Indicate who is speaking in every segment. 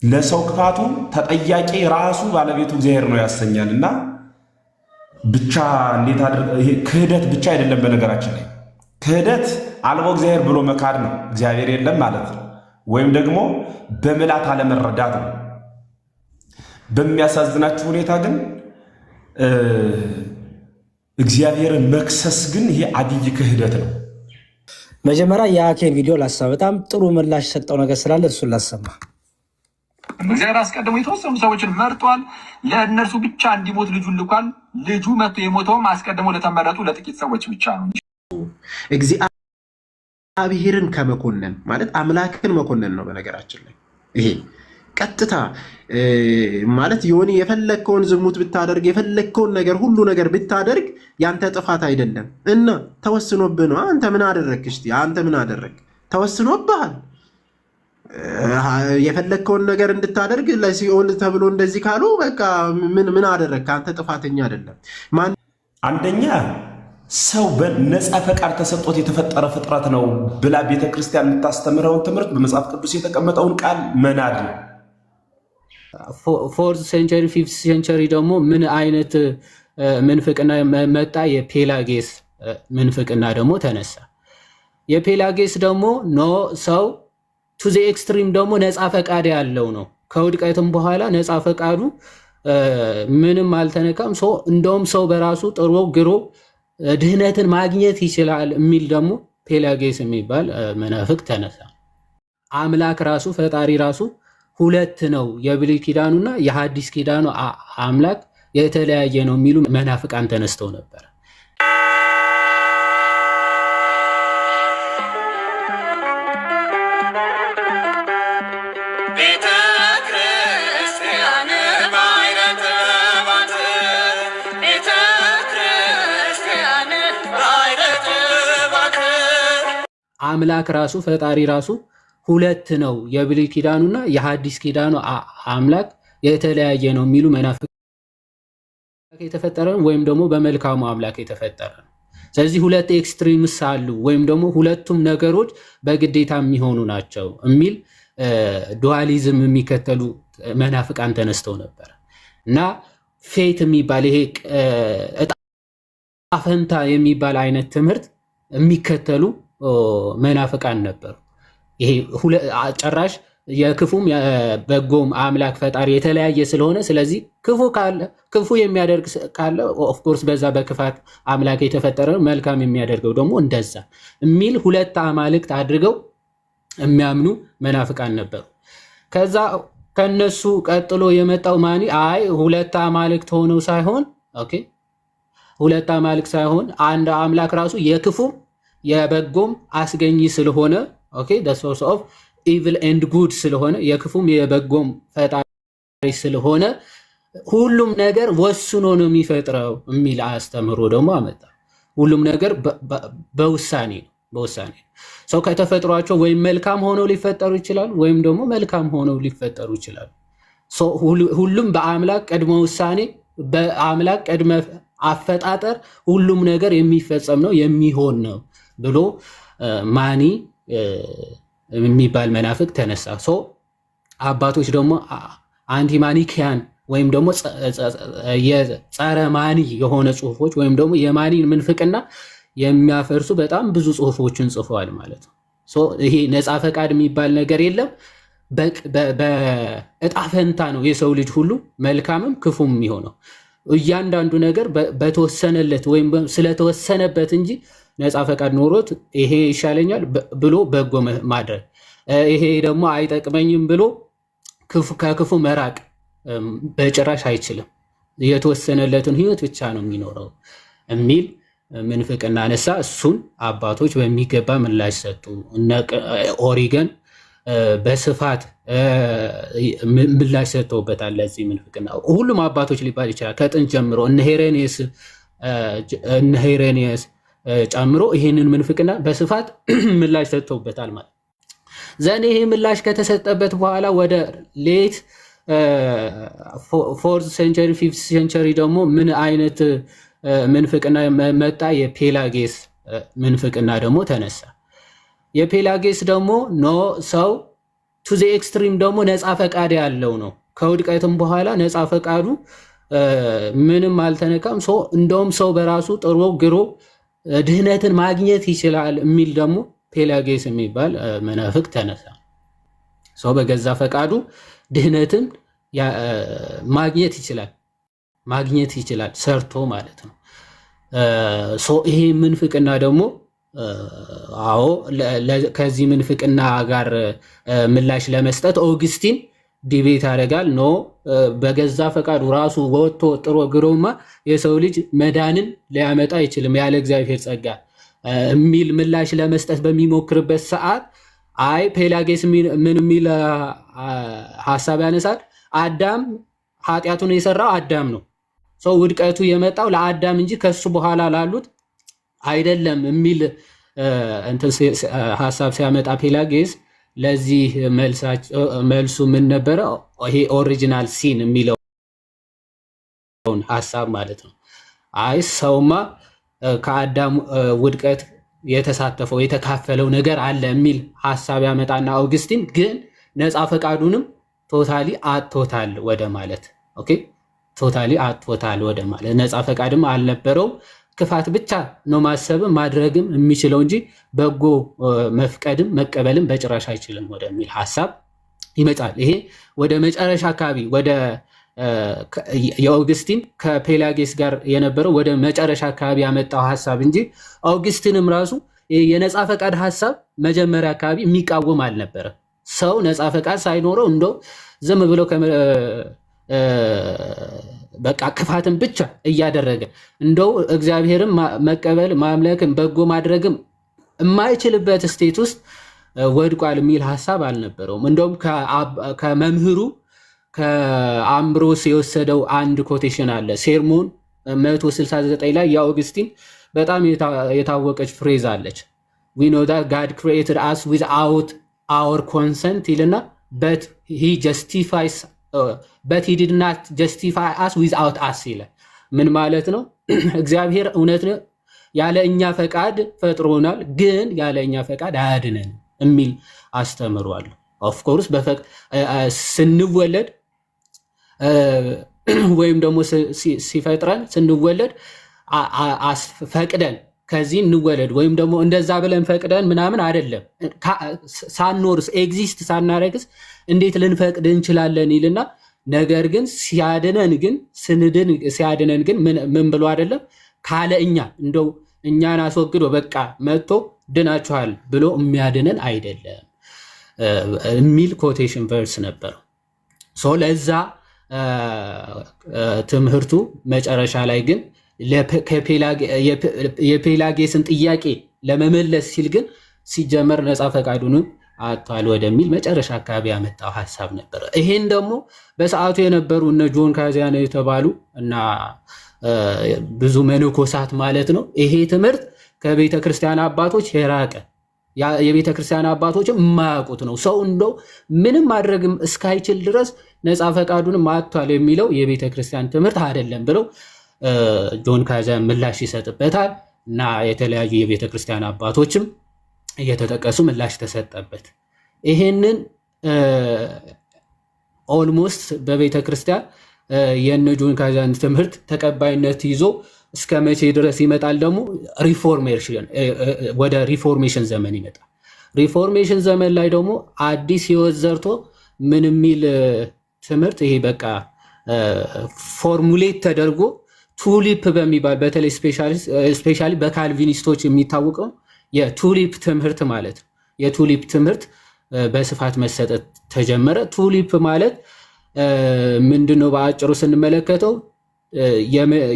Speaker 1: ለሰው ክፋቱ ተጠያቂ ራሱ ባለቤቱ እግዚአብሔር ነው ያሰኛልና ብቻ እንዴት ይሄ ክህደት ብቻ አይደለም። በነገራችን ላይ ክህደት አልቦ እግዚአብሔር ብሎ መካድ ነው፣ እግዚአብሔር የለም ማለት ነው። ወይም ደግሞ በምላት አለመረዳት ነው። በሚያሳዝናችሁ ሁኔታ ግን እግዚአብሔርን መክሰስ ግን ይሄ አብይ ክህደት ነው።
Speaker 2: መጀመሪያ የአኬን ቪዲዮ ላሰማ፣ በጣም ጥሩ ምላሽ ሰጠው ነገር ስላለ እሱን ላሰማ።
Speaker 3: እግዚአብሔር አስቀድሞ የተወሰኑ ሰዎችን መርጧል። ለእነርሱ ብቻ እንዲሞት ልጁን ልኳል። ልጁ መጥቶ የሞተውም አስቀድሞ ለተመረጡ ለጥቂት ሰዎች ብቻ ነው። እግዚአብሔርን ከመኮነን ማለት አምላክን መኮነን ነው። በነገራችን ላይ ይሄ ቀጥታ ማለት የሆነ የፈለግከውን ዝሙት ብታደርግ የፈለግከውን ነገር ሁሉ ነገር ብታደርግ ያንተ ጥፋት አይደለም እና ተወስኖብህ ነው። አንተ ምን አደረግክ? እስቲ አንተ ምን አደረግ? ተወስኖብሃል። የፈለግከውን ነገር እንድታደርግ ለሲኦል ተብሎ እንደዚህ ካሉ በቃ ምን አደረግ? አንተ ጥፋተኛ አይደለም።
Speaker 1: አንደኛ ሰው በነፃ ፈቃድ ተሰጥቶት የተፈጠረ ፍጥረት ነው ብላ ቤተክርስቲያን የምታስተምረውን ትምህርት በመጽሐፍ ቅዱስ የተቀመጠውን ቃል መናድ ነው።
Speaker 4: ፎርዝ ሴንቸሪ ፊፍት ሴንቸሪ ደግሞ ምን አይነት ምንፍቅና መጣ? የፔላጌስ ምንፍቅና ደግሞ ተነሳ። የፔላጌስ ደግሞ ኖ ሰው ቱ ዘ ኤክስትሪም ደግሞ ነፃ ፈቃድ ያለው ነው። ከውድቀትም በኋላ ነፃ ፈቃዱ ምንም አልተነካም። እንደውም ሰው በራሱ ጥሮ ግሮ ድህነትን ማግኘት ይችላል የሚል ደግሞ ፔላጌስ የሚባል መናፍቅ ተነሳ። አምላክ ራሱ ፈጣሪ ራሱ ሁለት ነው፣ የብሉይ ኪዳኑና የሐዲስ ኪዳኑ አምላክ የተለያየ ነው የሚሉ መናፍቃን ተነስተው ነበር። አምላክ ራሱ ፈጣሪ ራሱ ሁለት ነው፣ የብሉይ ኪዳኑና የሐዲስ ኪዳኑ አምላክ የተለያየ ነው የሚሉ መናፍቃን የተፈጠረ ወይም ደግሞ በመልካሙ አምላክ የተፈጠረ ነው። ስለዚህ ሁለት ኤክስትሪምስ አሉ ወይም ደግሞ ሁለቱም ነገሮች በግዴታ የሚሆኑ ናቸው የሚል ዱዋሊዝም የሚከተሉ መናፍቃን ተነስተው ነበር እና ፌት የሚባል ይሄ እጣ ፈንታ የሚባል አይነት ትምህርት የሚከተሉ መናፍቃን ነበሩ። ይሄ ጭራሽ የክፉም የበጎም አምላክ ፈጣሪ የተለያየ ስለሆነ ስለዚህ ክፉ የሚያደርግ ካለ ኦፍኮርስ በዛ በክፋት አምላክ የተፈጠረ መልካም የሚያደርገው ደግሞ እንደዛ የሚል ሁለት አማልክት አድርገው የሚያምኑ መናፍቃን ነበሩ። ከዛ ከነሱ ቀጥሎ የመጣው ማኒ አይ ሁለት አማልክት ሆነው ሳይሆን ሁለት አማልክት ሳይሆን አንድ አምላክ ራሱ የክፉም የበጎም አስገኝ ስለሆነ the source of evil and good ስለሆነ የክፉም የበጎም ፈጣሪ ስለሆነ ሁሉም ነገር ወስኖ ነው የሚፈጥረው የሚል አስተምህሮ ደግሞ አመጣ። ሁሉም ነገር በውሳኔ ነው። ሰው ከተፈጥሯቸው ወይም መልካም ሆነው ሊፈጠሩ ይችላሉ ወይም ደግሞ መልካም ሆነው ሊፈጠሩ ይችላሉ። ሁሉም በአምላክ ቅድመ ውሳኔ በአምላክ ቅድመ አፈጣጠር ሁሉም ነገር የሚፈጸም ነው የሚሆን ነው ብሎ ማኒ የሚባል መናፍቅ ተነሳ። አባቶች ደግሞ አንቲማኒኪያን ወይም ደግሞ የጸረ ማኒ የሆነ ጽሁፎች ወይም ደግሞ የማኒን ምንፍቅና የሚያፈርሱ በጣም ብዙ ጽሁፎችን ጽፈዋል ማለት ነው። ይሄ ነፃ ፈቃድ የሚባል ነገር የለም። በእጣ ፈንታ ነው የሰው ልጅ ሁሉ መልካምም ክፉም የሚሆነው። እያንዳንዱ ነገር በተወሰነለት ወይም ስለተወሰነበት እንጂ ነፃ ፈቃድ ኖሮት ይሄ ይሻለኛል ብሎ በጎ ማድረግ፣ ይሄ ደግሞ አይጠቅመኝም ብሎ ከክፉ መራቅ በጭራሽ አይችልም። የተወሰነለትን ህይወት ብቻ ነው የሚኖረው የሚል ምንፍቅና አነሳ። እሱን አባቶች በሚገባ ምላሽ ሰጡ። ኦሪገን በስፋት ምላሽ ሰጥተውበታል ለዚህ ምንፍቅና። ሁሉም አባቶች ሊባል ይችላል ከጥንት ጀምሮ እነ ሄሬኔስ ጨምሮ ይህንን ምንፍቅና በስፋት ምላሽ ሰጥተውበታል ማለት ዘን ይሄ ምላሽ ከተሰጠበት በኋላ ወደ ሌት ፎርዝ ሴንቸሪ ፊፍት ሴንቸሪ ደግሞ ምን አይነት ምንፍቅና መጣ? የፔላጌስ ምንፍቅና ደግሞ ተነሳ። የፔላጌስ ደግሞ ኖ ሰው ቱ ዘ ኤክስትሪም ደግሞ ነፃ ፈቃድ ያለው ነው። ከውድቀትም በኋላ ነፃ ፈቃዱ ምንም አልተነካም። እንደውም ሰው በራሱ ጥሮ ግሮ ድህነትን ማግኘት ይችላል የሚል ደግሞ ፔላጌስ የሚባል መናፍቅ ተነሳ። ሰው በገዛ ፈቃዱ ድህነትን ማግኘት ይችላል ሰርቶ ማለት ነው። ይሄ ምንፍቅና ደግሞ አዎ ከዚህ ምንፍቅና ጋር ምላሽ ለመስጠት ኦግስቲን ዲቤት ያደርጋል። ኖ በገዛ ፈቃዱ ራሱ ወጥቶ ጥሮ ግሮማ የሰው ልጅ መዳንን ሊያመጣ አይችልም ያለ እግዚአብሔር ጸጋ የሚል ምላሽ ለመስጠት በሚሞክርበት ሰዓት አይ ፔላጌስ ምን የሚል ሐሳብ ያነሳል? አዳም ኃጢአቱን የሰራው አዳም ነው። ሰው ውድቀቱ የመጣው ለአዳም እንጂ ከሱ በኋላ ላሉት አይደለም የሚል ሐሳብ ሲያመጣ ፔላጌስ ለዚህ መልሱ ምን ነበረ? ይሄ ኦሪጂናል ሲን የሚለውን ሐሳብ ማለት ነው። አይ ሰውማ ከአዳም ውድቀት የተሳተፈው የተካፈለው ነገር አለ የሚል ሐሳብ ያመጣና አውግስቲን ግን ነፃ ፈቃዱንም ቶታሊ አጥቶታል ወደ ማለት ኦኬ፣ ቶታሊ አጥቶታል ወደ ማለት ነፃ ፈቃድም አልነበረውም። ክፋት ብቻ ነው ማሰብም ማድረግም የሚችለው እንጂ በጎ መፍቀድም መቀበልም በጭራሽ አይችልም ወደሚል ሐሳብ ይመጣል። ይሄ ወደ መጨረሻ አካባቢ ወደ የኦግስቲን ከፔላጌስ ጋር የነበረው ወደ መጨረሻ አካባቢ ያመጣው ሐሳብ እንጂ ኦግስቲንም ራሱ የነፃ ፈቃድ ሐሳብ መጀመሪያ አካባቢ የሚቃወም አልነበረ። ሰው ነፃ ፈቃድ ሳይኖረው እንደው ዝም ብሎ በቃ ክፋትን ብቻ እያደረገ እንደው እግዚአብሔርን መቀበል ማምለክም በጎ ማድረግም የማይችልበት ስቴት ውስጥ ወድቋል የሚል ሐሳብ አልነበረውም። እንደውም ከመምህሩ ከአምብሮስ የወሰደው አንድ ኮቴሽን አለ። ሴርሞን 169 ላይ የአውግስቲን በጣም የታወቀች ፍሬዝ አለች። we know that God created us without our consent ይልና but he did not justify us without us ይላል። ምን ማለት ነው? እግዚአብሔር እውነት ነው ያለ እኛ ፈቃድ ፈጥሮናል፣ ግን ያለ እኛ ፈቃድ አያድነን የሚል አስተምሯል። ኦፍ ኮርስ ስንወለድ ወይም ደግሞ ሲፈጥረን ስንወለድ ፈቅደን ከዚህ እንወለድ ወይም ደግሞ እንደዛ ብለን ፈቅደን ምናምን አይደለም። ሳንኖርስ ኤግዚስት ሳናረግስ እንዴት ልንፈቅድ እንችላለን ይልና ነገር ግን ሲያድነን ግን ምን ብሎ አይደለም ካለ እኛ እንደው እኛን አስወግዶ በቃ መጥቶ ድናችኋል ብሎ የሚያድነን አይደለም የሚል ኮቴሽን ቨርስ ነበር። ለዛ ትምህርቱ መጨረሻ ላይ ግን የፔላጌስን ጥያቄ ለመመለስ ሲል ግን ሲጀመር ነፃ ፈቃዱንም አጥቷል ወደሚል መጨረሻ አካባቢ ያመጣው ሐሳብ ነበር። ይሄን ደግሞ በሰዓቱ የነበሩ እነ ጆን ካዚያኖ የተባሉ እና ብዙ መነኮሳት ማለት ነው ይሄ ትምህርት ከቤተ ክርስቲያን አባቶች የራቀ የቤተ ክርስቲያን አባቶችም የማያውቁት ነው። ሰው እንደው ምንም ማድረግም እስካይችል ድረስ ነፃ ፈቃዱንም አጥቷል የሚለው የቤተ ክርስቲያን ትምህርት አይደለም ብለው ጆን ካዚያን ምላሽ ይሰጥበታል እና የተለያዩ የቤተ ክርስቲያን አባቶችም እየተጠቀሱ ምላሽ ተሰጠበት። ይሄንን ኦልሞስት በቤተ ክርስቲያን የነ ጆን ካዚያን ትምህርት ተቀባይነት ይዞ እስከ መቼ ድረስ ይመጣል? ደግሞ ወደ ሪፎርሜሽን ዘመን ይመጣል። ሪፎርሜሽን ዘመን ላይ ደግሞ አዲስ ህይወት ዘርቶ ምን የሚል ትምህርት ይሄ በቃ ፎርሙሌት ተደርጎ ቱሊፕ በሚባል በተለይ ስፔሻሊ በካልቪኒስቶች የሚታወቀው የቱሊፕ ትምህርት ማለት ነው። የቱሊፕ ትምህርት በስፋት መሰጠት ተጀመረ። ቱሊፕ ማለት ምንድነው? በአጭሩ ስንመለከተው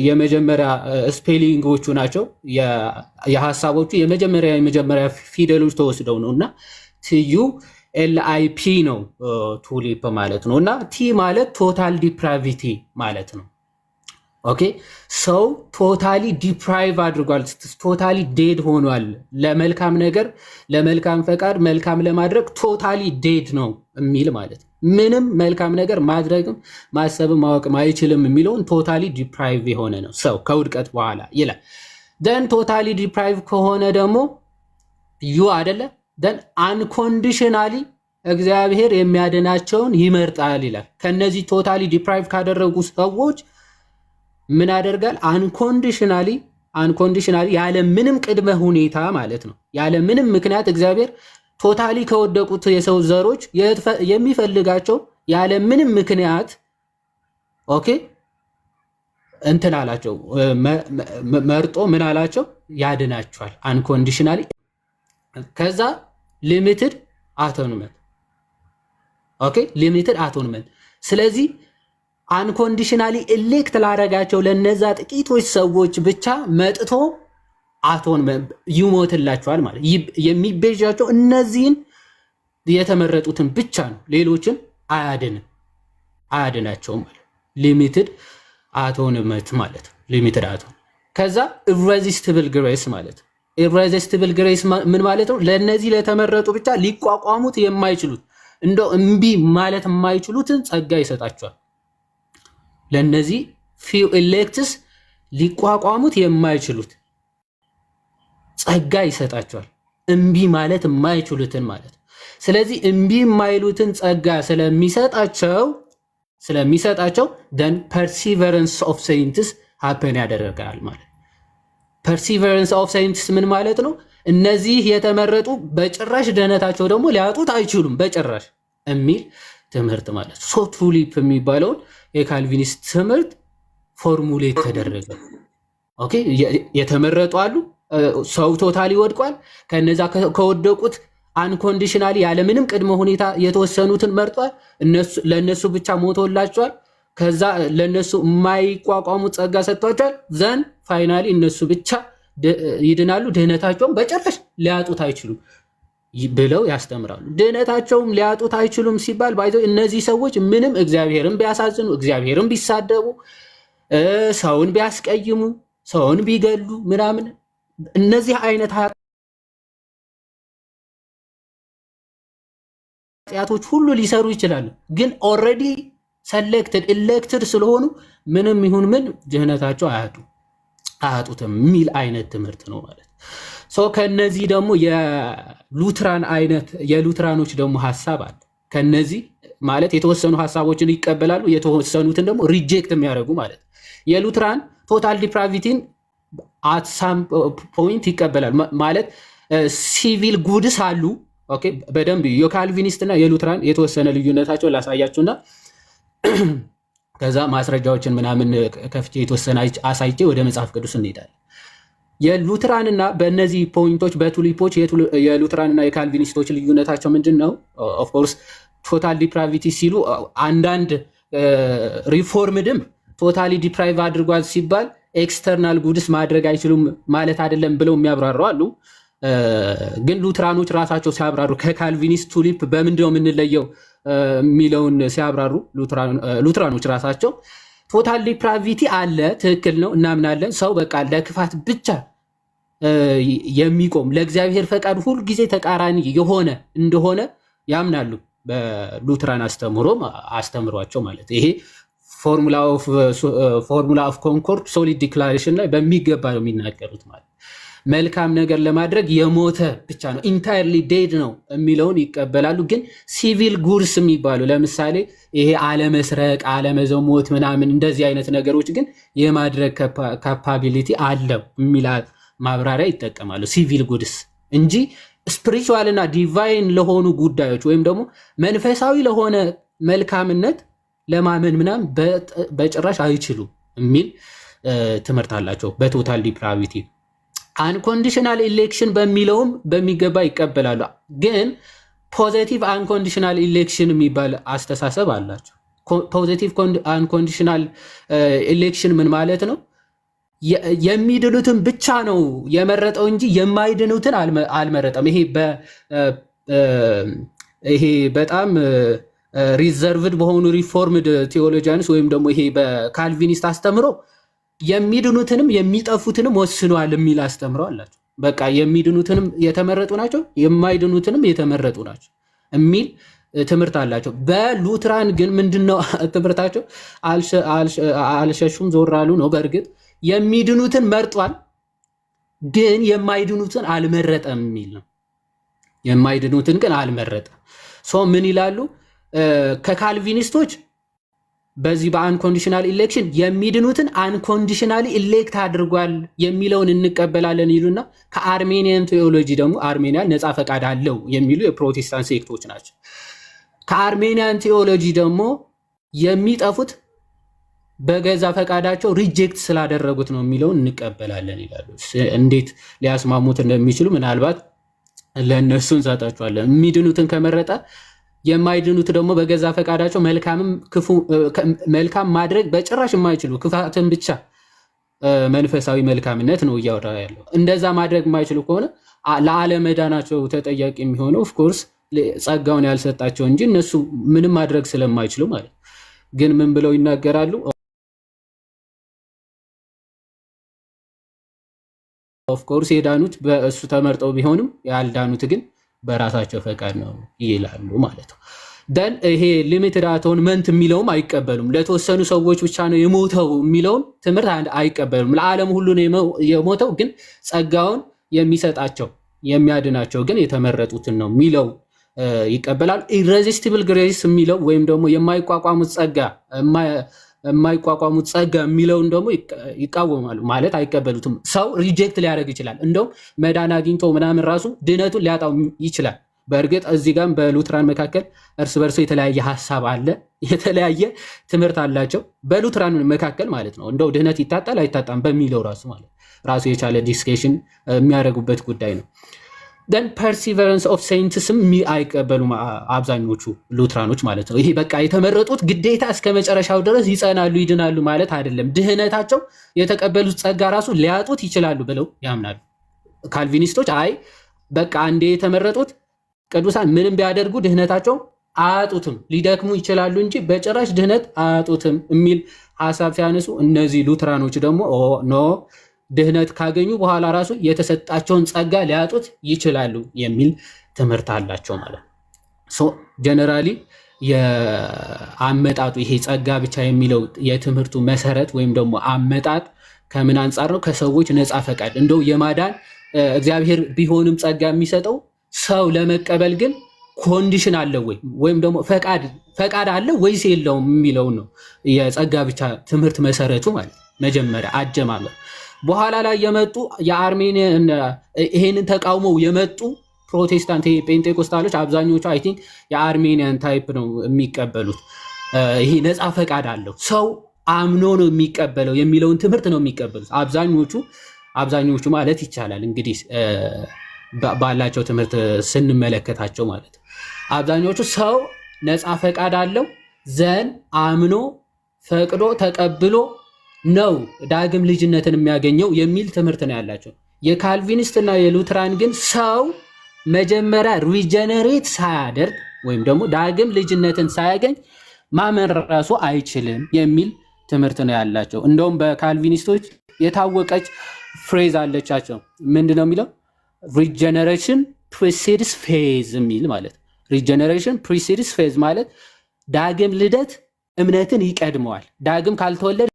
Speaker 4: የመጀመሪያ ስፔሊንጎቹ ናቸው። የሐሳቦቹ የመጀመሪያ ፊደሎች ተወስደው ነው እና TULIP ነው ቱሊፕ ማለት ነው። እና ቲ ማለት ቶታል ዲፕራቪቲ ማለት ነው። ኦኬ ሰው ቶታሊ ዲፕራይቭ አድርጓል፣ ቶታሊ ዴድ ሆኗል። ለመልካም ነገር ለመልካም ፈቃድ መልካም ለማድረግ ቶታሊ ዴድ ነው የሚል ማለት ነው። ምንም መልካም ነገር ማድረግም ማሰብም ማወቅም አይችልም የሚለውን ቶታሊ ዲፕራይቭ የሆነ ነው ሰው ከውድቀት በኋላ ይላል። ደን ቶታሊ ዲፕራይቭ ከሆነ ደግሞ ዩ አደለ ደን አንኮንዲሽናሊ እግዚአብሔር የሚያድናቸውን ይመርጣል ይላል። ከነዚህ ቶታሊ ዲፕራይቭ ካደረጉ ሰዎች ምን ያደርጋል? አንኮንዲሽናሊ ያለ ምንም ቅድመ ሁኔታ ማለት ነው፣ ያለ ምንም ምክንያት እግዚአብሔር ቶታሊ ከወደቁት የሰው ዘሮች የሚፈልጋቸው ያለ ምንም ምክንያት ኦኬ እንትን አላቸው፣ መርጦ ምን አላቸው? ያድናቸዋል አንኮንዲሽናሊ። ከዛ ሊሚትድ አቶንመንት ኦኬ፣ ሊሚትድ አቶንመንት። ስለዚህ አንኮንዲሽናሊ ኤሌክት ላደረጋቸው ለነዛ ጥቂቶች ሰዎች ብቻ መጥቶ አቶንመንት ይሞትላቸዋል ማለት የሚቤዣቸው እነዚህን የተመረጡትን ብቻ ነው። ሌሎችን አያድናቸውም ማለት ሊሚትድ አቶንመንት ማለት ሊሚትድ አቶን። ከዛ ኢሬዚስቲብል ግሬስ ማለት ኢሬዚስቲብል ግሬስ ምን ማለት ነው? ለነዚህ ለተመረጡ ብቻ ሊቋቋሙት የማይችሉት እንደው እምቢ ማለት የማይችሉትን ጸጋ ይሰጣቸዋል። ለነዚህ ፊው ኤሌክትስ ሊቋቋሙት የማይችሉት ጸጋ ይሰጣቸዋል፣ እምቢ ማለት የማይችሉትን ማለት። ስለዚህ እምቢ የማይሉትን ጸጋ ስለሚሰጣቸው ደን ፐርሲቨረንስ ኦፍ ሴይንትስ ሀፐን ያደረጋል ማለት። ፐርሲቨረንስ ኦፍ ሴይንትስ ምን ማለት ነው? እነዚህ የተመረጡ በጭራሽ ደህነታቸው ደግሞ ሊያጡት አይችሉም በጭራሽ የሚል ትምህርት ማለት። ሶ ቱሊፕ የሚባለውን የካልቪኒስት ትምህርት ፎርሙሌት ተደረገ። ኦኬ የተመረጡ አሉ፣ ሰው ቶታሊ ወድቋል። ከነዛ ከወደቁት አንኮንዲሽናሊ ያለምንም ቅድመ ሁኔታ የተወሰኑትን መርጧል። ለእነሱ ብቻ ሞቶላቸዋል። ከዛ ለእነሱ የማይቋቋሙት ጸጋ ሰጥቷቸዋል። ዘን ፋይናሊ እነሱ ብቻ ይድናሉ፣ ድህነታቸውም በጭራሽ ሊያጡት አይችሉም ብለው ያስተምራሉ። ድህነታቸውም ሊያጡት አይችሉም ሲባል ባይዞ እነዚህ ሰዎች ምንም እግዚአብሔርን ቢያሳዝኑ፣ እግዚአብሔርን ቢሳደቡ፣ ሰውን ቢያስቀይሙ፣ ሰውን ቢገሉ ምናምን እነዚህ አይነት ኃጢአቶች ሁሉ ሊሰሩ ይችላሉ። ግን ኦልሬዲ ሰሌክትድ ኤሌክትድ ስለሆኑ ምንም ይሁን ምን ድህነታቸው አያጡትም የሚል አይነት ትምህርት ነው ማለት። ከነዚህ ደግሞ የሉትራኖች ደግሞ ሀሳብ አለ። ከነዚህ ማለት የተወሰኑ ሀሳቦችን ይቀበላሉ፣ የተወሰኑትን ደግሞ ሪጀክት የሚያደርጉ ማለት። የሉትራን ቶታል ዲፕራቪቲን አት ሳም ፖይንት ይቀበላል ማለት ሲቪል ጉድስ አሉ። ኦኬ በደንብ የካልቪኒስት እና የሉትራን የተወሰነ ልዩነታቸው ላሳያችሁና ከዛ ማስረጃዎችን ምናምን ከፍቼ የተወሰነ አሳይቼ ወደ መጽሐፍ ቅዱስ እንሄዳለን። የሉትራንና በእነዚህ ፖይንቶች በቱሊፖች የሉትራንና የካልቪኒስቶች ልዩነታቸው ምንድን ነው? ኦፍኮርስ ቶታል ዲፕራቪቲ ሲሉ አንዳንድ ሪፎርምድም ቶታሊ ዲፕራይቭ አድርጓል ሲባል ኤክስተርናል ጉድስ ማድረግ አይችሉም ማለት አይደለም ብለው የሚያብራሩ አሉ። ግን ሉትራኖች ራሳቸው ሲያብራሩ ከካልቪኒስት ቱሊፕ በምንድነው የምንለየው የሚለውን ሲያብራሩ ሉትራኖች ራሳቸው ቶታል ዲፕራቪቲ አለ፣ ትክክል ነው፣ እናምናለን። ሰው በቃ ለክፋት ብቻ የሚቆም ለእግዚአብሔር ፈቃድ ሁልጊዜ ተቃራኒ የሆነ እንደሆነ ያምናሉ። በሉትራን አስተምሯቸው ማለት ይሄ ፎርሙላ ኦፍ ኮንኮርድ ሶሊድ ዲክላሬሽን ላይ በሚገባ ነው የሚናገሩት ማለት መልካም ነገር ለማድረግ የሞተ ብቻ ነው ኢንታይርሊ ዴድ ነው የሚለውን ይቀበላሉ። ግን ሲቪል ጉድስ የሚባሉ ለምሳሌ ይሄ አለመስረቅ፣ አለመዘሞት ምናምን እንደዚህ አይነት ነገሮች ግን የማድረግ ካፓቢሊቲ አለው የሚል ማብራሪያ ይጠቀማሉ። ሲቪል ጉድስ እንጂ ስፒሪቹዋል እና ዲቫይን ለሆኑ ጉዳዮች ወይም ደግሞ መንፈሳዊ ለሆነ መልካምነት ለማመን ምናምን በጭራሽ አይችሉም የሚል ትምህርት አላቸው በቶታል ዲፕራቪቲ። አንኮንዲሽናል ኢሌክሽን በሚለውም በሚገባ ይቀበላሉ። ግን ፖዚቲቭ አንኮንዲሽናል ኢሌክሽን የሚባል አስተሳሰብ አላቸው። ፖዚቲቭ አንኮንዲሽናል ኢሌክሽን ምን ማለት ነው? የሚድኑትን ብቻ ነው የመረጠው እንጂ የማይድኑትን አልመረጠም። ይሄ በጣም ሪዘርቭድ በሆኑ ሪፎርምድ ቴዎሎጂያንስ ወይም ደግሞ ይሄ በካልቪኒስት አስተምሮ የሚድኑትንም የሚጠፉትንም ወስኗል የሚል አስተምሮ አላቸው። በቃ የሚድኑትንም የተመረጡ ናቸው፣ የማይድኑትንም የተመረጡ ናቸው የሚል ትምህርት አላቸው። በሉትራን ግን ምንድነው ትምህርታቸው? አልሸሹም ዞር አሉ ነው። በእርግጥ የሚድኑትን መርጧል፣ ግን የማይድኑትን አልመረጠም የሚል ነው። የማይድኑትን ግን አልመረጠም። ምን ይላሉ ከካልቪኒስቶች በዚህ በአንኮንዲሽናል ኢሌክሽን የሚድኑትን አንኮንዲሽናሊ ኢሌክት አድርጓል የሚለውን እንቀበላለን ይሉና ከአርሜኒያን ቴዎሎጂ ደግሞ አርሜኒያ ነፃ ፈቃድ አለው የሚሉ የፕሮቴስታንት ሴክቶች ናቸው። ከአርሜኒያን ቴዎሎጂ ደግሞ የሚጠፉት በገዛ ፈቃዳቸው ሪጀክት ስላደረጉት ነው የሚለውን እንቀበላለን ይላሉ። እንዴት ሊያስማሙት እንደሚችሉ ምናልባት ለእነሱ እንሰጣቸዋለን። የሚድኑትን ከመረጠ የማይድኑት ደግሞ በገዛ ፈቃዳቸው መልካም ማድረግ በጭራሽ የማይችሉ ክፋትን ብቻ መንፈሳዊ መልካምነት ነው እያወራ ያለው። እንደዛ ማድረግ የማይችሉ ከሆነ ለአለመዳናቸው ተጠያቂ የሚሆነው ኦፍኮርስ ጸጋውን ያልሰጣቸው እንጂ እነሱ ምንም ማድረግ ስለማይችሉ ማለት። ግን ምን ብለው ይናገራሉ? ኦፍኮርስ የዳኑት በእሱ ተመርጠው ቢሆንም ያልዳኑት ግን በራሳቸው ፈቃድ ነው ይላሉ ማለት ነው። ደን ይሄ ሊሚትድ አቶንመንት የሚለውም አይቀበሉም። ለተወሰኑ ሰዎች ብቻ ነው የሞተው የሚለውን ትምህርት አይቀበሉም። ለዓለም ሁሉ ነው የሞተው፣ ግን ጸጋውን የሚሰጣቸው የሚያድናቸው ግን የተመረጡትን ነው የሚለው ይቀበላሉ። ኢሬዚስቲብል ግሬስ የሚለው ወይም ደግሞ የማይቋቋሙት ጸጋ የሚለውን ደግሞ ይቃወማሉ ማለት አይቀበሉትም። ሰው ሪጀክት ሊያደርግ ይችላል። እንደውም መዳን አግኝቶ ምናምን ራሱ ድነቱን ሊያጣው ይችላል። በእርግጥ እዚህ ጋር በሉትራን መካከል እርስ በርሶ የተለያየ ሀሳብ አለ፣ የተለያየ ትምህርት አላቸው በሉትራን መካከል ማለት ነው። እንደው ድህነት ይታጣል አይታጣም በሚለው ራሱ የቻለ ዲስከሽን የሚያደርጉበት ጉዳይ ነው። ደን ፐርሲቨረንስ ኦፍ ሴንትስም አይቀበሉም አብዛኞቹ ሉትራኖች ማለት ነው። ይሄ በቃ የተመረጡት ግዴታ እስከ መጨረሻው ድረስ ይጸናሉ ይድናሉ ማለት አይደለም። ድህነታቸው የተቀበሉት ጸጋ ራሱ ሊያጡት ይችላሉ ብለው ያምናሉ። ካልቪኒስቶች አይ በቃ አንዴ የተመረጡት ቅዱሳን ምንም ቢያደርጉ ድህነታቸው አያጡትም፣ ሊደክሙ ይችላሉ እንጂ በጭራሽ ድህነት አያጡትም የሚል ሀሳብ ሲያነሱ፣ እነዚህ ሉትራኖች ደግሞ ኖ ድህነት ካገኙ በኋላ ራሱ የተሰጣቸውን ጸጋ ሊያጡት ይችላሉ የሚል ትምህርት አላቸው ማለት ነው። ጀነራሊ የአመጣጡ ይሄ ጸጋ ብቻ የሚለው የትምህርቱ መሰረት ወይም ደግሞ አመጣጥ ከምን አንጻር ነው? ከሰዎች ነፃ ፈቃድ። እንደው የማዳን እግዚአብሔር ቢሆንም ጸጋ የሚሰጠው ሰው ለመቀበል ግን ኮንዲሽን አለው ወይም ደግሞ ፈቃድ አለ ወይስ የለውም የሚለውን ነው የጸጋ ብቻ ትምህርት መሰረቱ ማለት መጀመሪያ አጀማመር። በኋላ ላይ የመጡ የአርሜኒያን ይሄንን ተቃውመው የመጡ ፕሮቴስታንት ፔንቴኮስታሎች አብዛኞቹ አይ ቲንክ የአርሜኒያን ታይፕ ነው የሚቀበሉት። ይሄ ነፃ ፈቃድ አለው ሰው አምኖ ነው የሚቀበለው የሚለውን ትምህርት ነው የሚቀበሉት አብዛኞቹ ማለት ይቻላል እንግዲህ ባላቸው ትምህርት ስንመለከታቸው ማለት አብዛኞቹ ሰው ነፃ ፈቃድ አለው ዘን አምኖ ፈቅዶ ተቀብሎ ነው ዳግም ልጅነትን የሚያገኘው የሚል ትምህርት ነው ያላቸው። የካልቪኒስት እና የሉትራን ግን ሰው መጀመሪያ ሪጀነሬት ሳያደርግ ወይም ደግሞ ዳግም ልጅነትን ሳያገኝ ማመን ራሱ አይችልም የሚል ትምህርት ነው ያላቸው። እንደውም በካልቪኒስቶች የታወቀች ፍሬዝ አለቻቸው። ምንድነው የሚለው? ሪጀነሬሽን ፕሪሲድስ ፌዝ የሚል ማለት። ሪጀነሬሽን ፕሪሲድስ ፌዝ ማለት ዳግም ልደት እምነትን ይቀድመዋል። ዳግም ካልተወለደ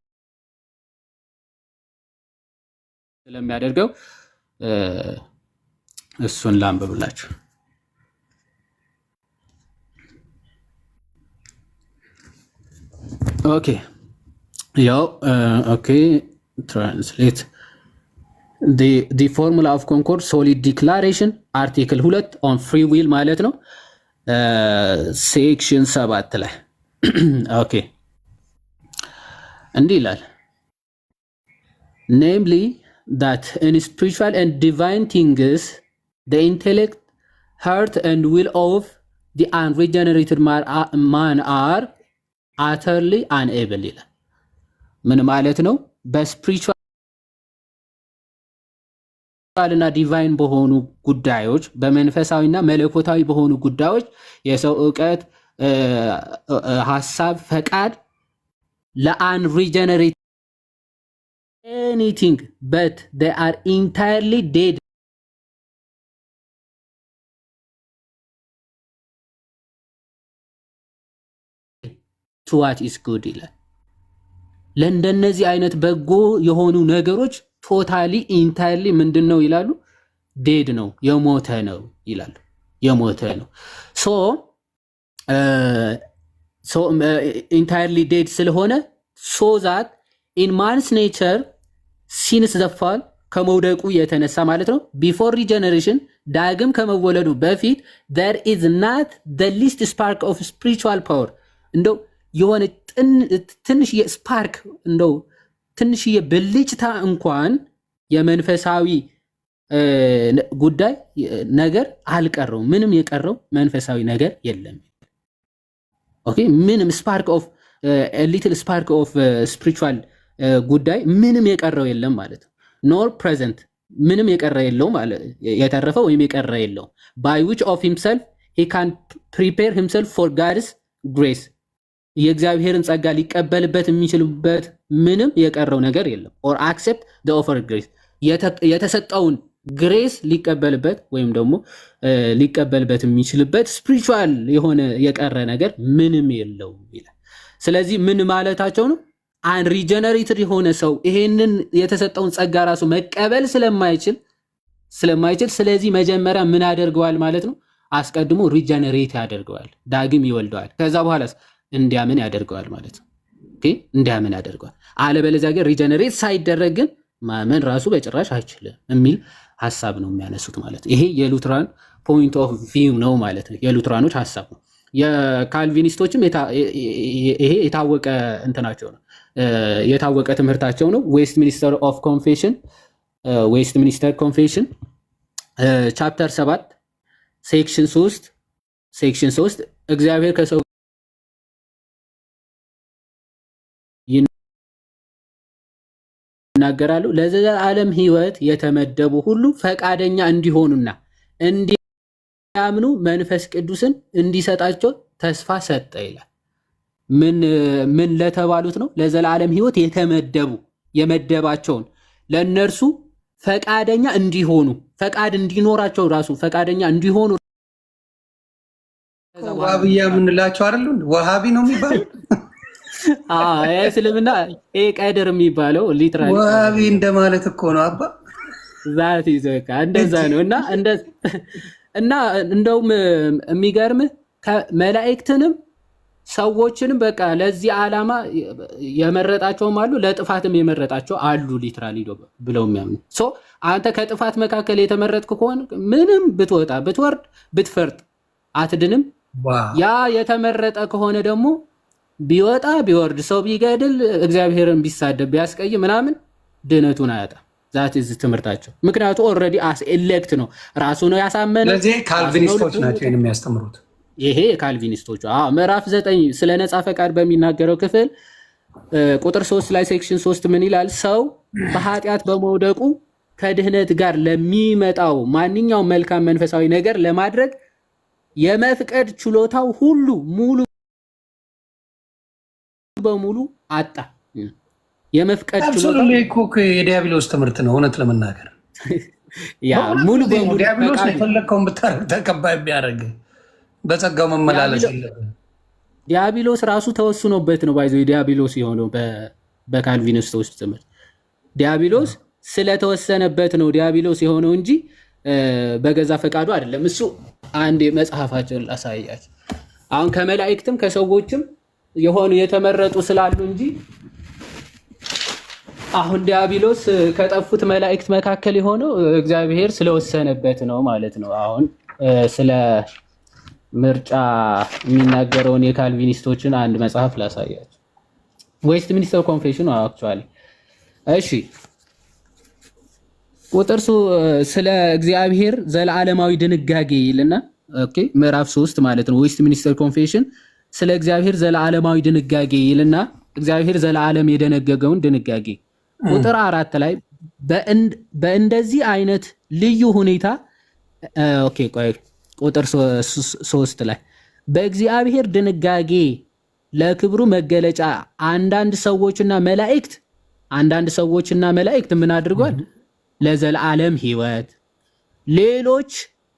Speaker 4: ስለሚያደርገው እሱን ላንብብላችሁ። ኦኬ ያው ኦኬ ትራንስሌት the formula of concord solid declaration article 2 on free will ማለት ነው ሴክሽን 7 ላይ ኦኬ እንዲህ ይላል namely that in spiritual and divine things the intellect, heart and will of the unregenerated man are utterly unable ይላል። ምን ማለት ነው? በስፒሪቹዋል እና ዲቫይን በሆኑ ጉዳዮች በመንፈሳዊና መለኮታዊ በሆኑ ጉዳዮች የሰው ዕውቀት፣ ሐሳብ፣ ፈቃድ ለአንሪጀነሬት anything but they are entirely dead to what is good ይላል። ለእንደነዚህ አይነት በጎ የሆኑ ነገሮች ቶታሊ ኢንታይርሊ ምንድነው ይላሉ? ዴድ ነው የሞተ ነው ይላሉ። የሞተ ነው ሶ ኢንታይርሊ ዴድ ስለሆነ ሶ ዛት ኢን ማንስ ኔቸር ሲንስ ዘፋል ከመውደቁ የተነሳ ማለት ነው ቢፎር ሪጀነሬሽን ዳግም ከመወለዱ በፊት there is not the least spark of spiritual power እንደው የሆነ ትንሽዬ ስፓርክ እንደው ትንሽዬ ብልጭታ እንኳን የመንፈሳዊ ጉዳይ ነገር አልቀረው ምንም የቀረው መንፈሳዊ ነገር የለም ኦኬ ምንም ስፓርክ ኦፍ ሊትል ስፓርክ ኦፍ ስፒሪቹዋል ጉዳይ ምንም የቀረው የለም ማለት ነው ኖር ፕሬዘንት ምንም የቀረ የለው ማለት የተረፈው ወይም የቀረ የለው by which of himself he can prepare himself for God's grace የእግዚአብሔርን ጸጋ ሊቀበልበት የሚችልበት ምንም የቀረው ነገር የለም or accept the offered grace የተሰጠውን ግሬስ ሊቀበልበት ወይም ደግሞ ሊቀበልበት የሚችልበት ስፒሪቹዋል የሆነ የቀረ ነገር ምንም የለው ይላል ስለዚህ ምን ማለታቸው ነው አንሪጀነሬትድ የሆነ ሰው ይሄንን የተሰጠውን ጸጋ ራሱ መቀበል ስለማይችል ስለዚህ መጀመሪያ ምን ያደርገዋል ማለት ነው አስቀድሞ ሪጀነሬት ያደርገዋል ዳግም ይወልደዋል ከዛ በኋላስ እንዲያምን ያደርገዋል ማለት ነው ኦኬ እንዲያምን ያደርገዋል አለበለዚያ ግን ሪጀነሬት ሳይደረግ ግን ማመን ራሱ በጭራሽ አይችልም የሚል ሐሳብ ነው የሚያነሱት ማለት ነው ይሄ የሉትራን ፖይንት ኦፍ ቪው ነው ማለት ነው የሉትራኖች ሐሳብ ነው የካልቪኒስቶችም ይሄ የታወቀ እንትናቸው ነው የታወቀ ትምህርታቸው ነው ዌስት ሚኒስተር ኮንፌሽን ቻፕተር 7 ሴክሽን 3 እግዚአብሔር ከሰው ይናገራሉ ለዘላለም ሕይወት የተመደቡ ሁሉ ፈቃደኛ እንዲሆኑና እንዲያምኑ መንፈስ ቅዱስን እንዲሰጣቸው ተስፋ ሰጠ ይላል ምን ለተባሉት ነው ለዘላለም ሕይወት የተመደቡ የመደባቸውን ለነርሱ ፈቃደኛ እንዲሆኑ ፈቃድ እንዲኖራቸው ራሱ ፈቃደኛ እንዲሆኑ
Speaker 5: ወሃቢያ ምንላቸው አይደል ወሃቢ ነው የሚባለው
Speaker 4: እስልምና ቀድር የሚባለው ሊትራሊ
Speaker 5: ወሃቢ እንደማለት እኮ ነው አባ
Speaker 4: ዛት ይዘካ እንደዛ ነው እና እንደውም የሚገርም መላእክትንም ሰዎችንም በቃ ለዚህ ዓላማ የመረጣቸውም አሉ ለጥፋትም የመረጣቸው አሉ ሊትራሊ ብለው የሚያምኑ አንተ ከጥፋት መካከል የተመረጥክ ከሆነ ምንም ብትወጣ ብትወርድ ብትፈርጥ አትድንም ያ የተመረጠ ከሆነ ደግሞ ቢወጣ ቢወርድ ሰው ቢገድል እግዚአብሔርን ቢሳደብ ቢያስቀይ ምናምን ድነቱን አያጣም ዛት ኢዝ ትምህርታቸው ምክንያቱ ኦልሬዲ አስ ኤሌክት ነው ራሱ ነው ያሳመነ
Speaker 5: ለዚህ ካልቪኒስቶች ናቸው የሚያስተምሩት
Speaker 4: ይሄ ካልቪኒስቶቹ ምዕራፍ 9 ስለ ነፃ ፈቃድ በሚናገረው ክፍል ቁጥር 3 ላይ ሴክሽን 3 ምን ይላል ሰው በኃጢአት በመውደቁ ከድህነት ጋር ለሚመጣው ማንኛውም መልካም መንፈሳዊ ነገር ለማድረግ የመፍቀድ ችሎታው ሁሉ ሙሉ በሙሉ አጣ የመፍቀድ
Speaker 5: ችሎታው የዲያብሎስ ትምህርት ነው እውነት ለመናገር
Speaker 4: ያ ሙሉ በሙሉ
Speaker 5: ዲያብሎስ የፈለከውን ብታረግ ተቀባይ ቢያደርግ በጸጋው መመላለስ የለብህም
Speaker 4: ዲያብሎስ ራሱ ተወስኖበት ነው ባይዘው ዲያብሎስ የሆነው በካልቪኒስቶች ትምህርት ዲያብሎስ ስለተወሰነበት ነው ዲያብሎስ የሆነው እንጂ በገዛ ፈቃዱ አይደለም እሱ አንድ መጽሐፋቸውን ላሳያችሁ አሁን ከመላእክትም ከሰዎችም የሆኑ የተመረጡ ስላሉ እንጂ አሁን ዲያብሎስ ከጠፉት መላእክት መካከል የሆነው እግዚአብሔር ስለወሰነበት ነው ማለት ነው አሁን ስለ ምርጫ የሚናገረውን የካልቪኒስቶችን አንድ መጽሐፍ ላሳያችሁ ዌስት ሚኒስተር ኮንፌሽን አክቹአሊ እሺ ቁጥር ስለ እግዚአብሔር ዘላለማዊ ድንጋጌ ይልና ኦኬ ምዕራፍ 3 ማለት ነው ዌስት ሚኒስተር ኮንፌሽን ስለ እግዚአብሔር ዘላለማዊ ድንጋጌ ይልና እግዚአብሔር ዘላለም የደነገገውን ድንጋጌ ቁጥር 4 ላይ በእንደዚህ አይነት ልዩ ሁኔታ ኦኬ ቆይ ቁጥር 3 ላይ በእግዚአብሔር ድንጋጌ ለክብሩ መገለጫ አንዳንድ ሰዎችና መላእክት ምን አድርጓል ለዘላለም ሕይወት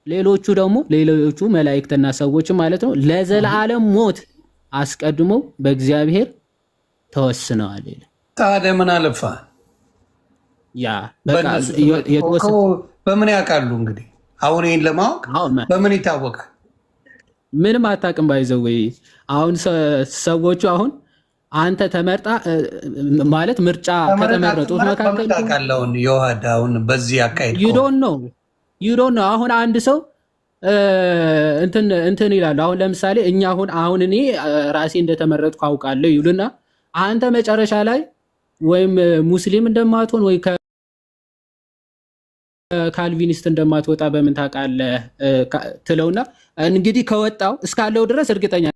Speaker 4: ሌሎቹ ደግሞ ሌሎቹ መላእክትና ሰዎች ማለት ነው ለዘላለም ሞት አስቀድመው በእግዚአብሔር ተወስነዋል ይላል
Speaker 5: ታዲያ ምን አለፋ
Speaker 4: ያ በቃ
Speaker 5: በምን ያውቃሉ እንግዲህ አሁን ይሄን ለማወቅ በምን ይታወቃል
Speaker 4: ምንም አታውቅም። ባይዘው ወይ አሁን ሰዎቹ አሁን አንተ ተመርጣ ማለት ምርጫ ከተመረጡት መካከል
Speaker 5: ታውቃለውን የውሃዳውን በዚህ አካሄድ
Speaker 4: you don't know አሁን አንድ ሰው እንትን ይላሉ። አሁን ለምሳሌ እኛ አሁን እኔ ራሴ እንደተመረጥኩ አውቃለሁ ይሉና አንተ መጨረሻ ላይ ወይም ሙስሊም እንደማትሆን ወይ ካልቪኒስት እንደማትወጣ በምን ታውቃለህ ትለውና እንግዲህ ከወጣው እስካለው ድረስ እርግጠኛ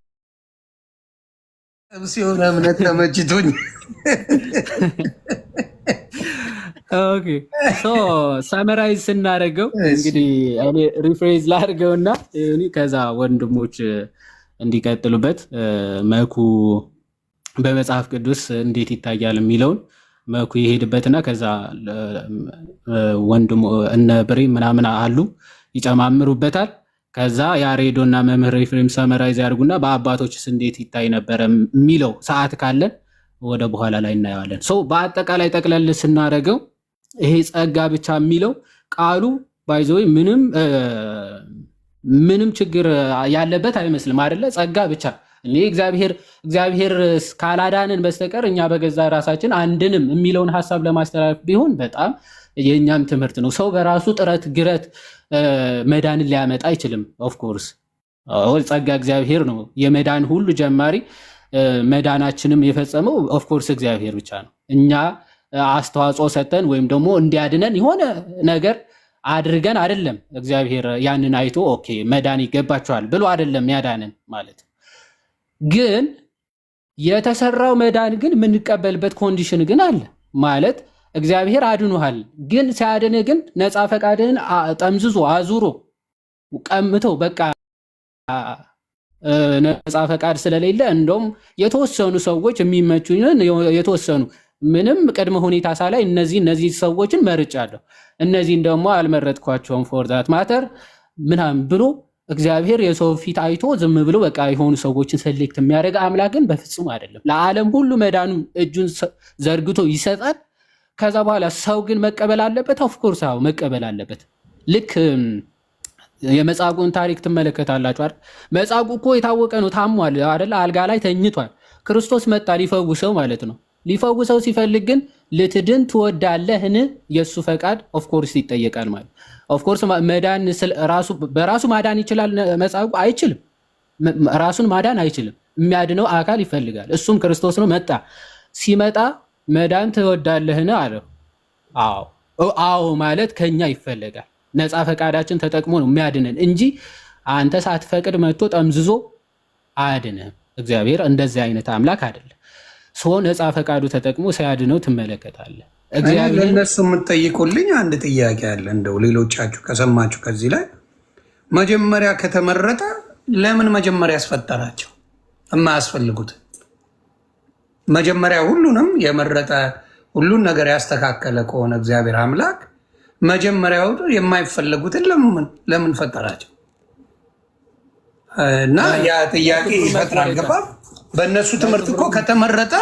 Speaker 5: ሲሆን እምነት ተመችቶኝ
Speaker 4: ኦኬ ሶ ሰመራይዝ ስናደርገው እንግዲህ እኔ ሪፍሬዝ ላድርገውና ከዛ ወንድሞች እንዲቀጥሉበት መኩ በመጽሐፍ ቅዱስ እንዴት ይታያል የሚለውን መኩ ይሄድበትና ከዛ ወንድሞ እነ ብሬ ምናምን አሉ ይጨማምሩበታል። ከዛ ያሬዶና መምህር ኤፍሬም ሰመራይዝ ያድርጉና በአባቶችስ እንዴት ይታይ ነበር የሚለው ሰዓት ካለን ወደ በኋላ ላይ እናየዋለን። ሶ በአጠቃላይ ጠቅለል ስናደርገው ይሄ ጸጋ ብቻ የሚለው ቃሉ ባይዘይ ምንም ችግር ያለበት አይመስልም አይደለ? ጸጋ ብቻ እኔ እግዚአብሔር ካላዳንን በስተቀር እኛ በገዛ ራሳችን አንድንም የሚለውን ሐሳብ ለማስተላለፍ ቢሆን በጣም የኛም ትምህርት ነው። ሰው በራሱ ጥረት ግረት መዳንን ሊያመጣ አይችልም። ኦፍ ኮርስ ጸጋ እግዚአብሔር ነው የመዳን ሁሉ ጀማሪ። መዳናችንም የፈጸመው ኦፍ ኮርስ እግዚአብሔር ብቻ ነው። እኛ አስተዋጽኦ ሰጠን ወይም ደግሞ እንዲያድነን የሆነ ነገር አድርገን አይደለም። እግዚአብሔር ያንን አይቶ ኦኬ መዳን ይገባቸዋል ብሎ አይደለም ያዳነን ማለት። ግን የተሰራው መዳን ግን የምንቀበልበት ኮንዲሽን ግን አለ ማለት እግዚአብሔር አድኖሃል፣ ግን ሲያድንህ ግን ነፃ ፈቃድህን ጠምዝዞ አዙሮ ቀምቶ በቃ ነፃ ፈቃድ ስለሌለ እንደውም የተወሰኑ ሰዎች የሚመቹኝን የተወሰኑ ምንም ቅድመ ሁኔታ ሳላይ እነዚህ ሰዎችን መርጫለሁ፣ እነዚህን ደግሞ አልመረጥኳቸውም ፎር ዛት ማተር ምናምን ብሎ እግዚአብሔር የሰው ፊት አይቶ ዝም ብሎ በቃ የሆኑ ሰዎችን ሰሌክት የሚያደርግ አምላክ ግን በፍጹም አይደለም። ለዓለም ሁሉ መዳኑን እጁን ዘርግቶ ይሰጣል። ከዛ በኋላ ሰው ግን መቀበል አለበት። ኦፍኮርስ አዎ መቀበል አለበት። ልክ የመጻጉዕን ታሪክ ትመለከታላችሁ አይደል? መጻጉዕ እኮ የታወቀ ነው፣ ታሟል አይደል? አልጋ ላይ ተኝቷል። ክርስቶስ መጣ ሊፈውሰው ማለት ነው። ሊፈውሰው ሲፈልግ ግን ልትድን ትወዳለህን? የእሱ ፈቃድ ኦፍኮርስ ይጠየቃል ማለት ኦፍኮርስ መዳን በራሱ ማዳን ይችላል መጻጉዕ? አይችልም። ራሱን ማዳን አይችልም። የሚያድነው አካል ይፈልጋል። እሱም ክርስቶስ ነው። መጣ። ሲመጣ መዳን ትወዳለህን አለው። አዎ ማለት ከኛ ይፈልጋል። ነፃ ፈቃዳችን ተጠቅሞ ነው የሚያድነን እንጂ አንተ ሳትፈቅድ መጥቶ ጠምዝዞ አያድንህም። እግዚአብሔር እንደዚህ አይነት አምላክ አይደለም። ነፃ ፈቃዱ ተጠቅሞ ሲያድነው ትመለከታለህ።
Speaker 5: ለእነሱ የምትጠይቁልኝ አንድ ጥያቄ አለ። እንደው ሌሎቻችሁ ከሰማችሁ ከዚህ ላይ መጀመሪያ ከተመረጠ ለምን መጀመሪያ ያስፈጠራቸው የማያስፈልጉት? መጀመሪያ ሁሉንም የመረጠ ሁሉን ነገር ያስተካከለ ከሆነ እግዚአብሔር አምላክ መጀመሪያው የማይፈለጉትን ለምን ፈጠራቸው? እና ያ ጥያቄ ይፈጥራል። ገባ? በእነሱ ትምህርት እኮ ከተመረጠ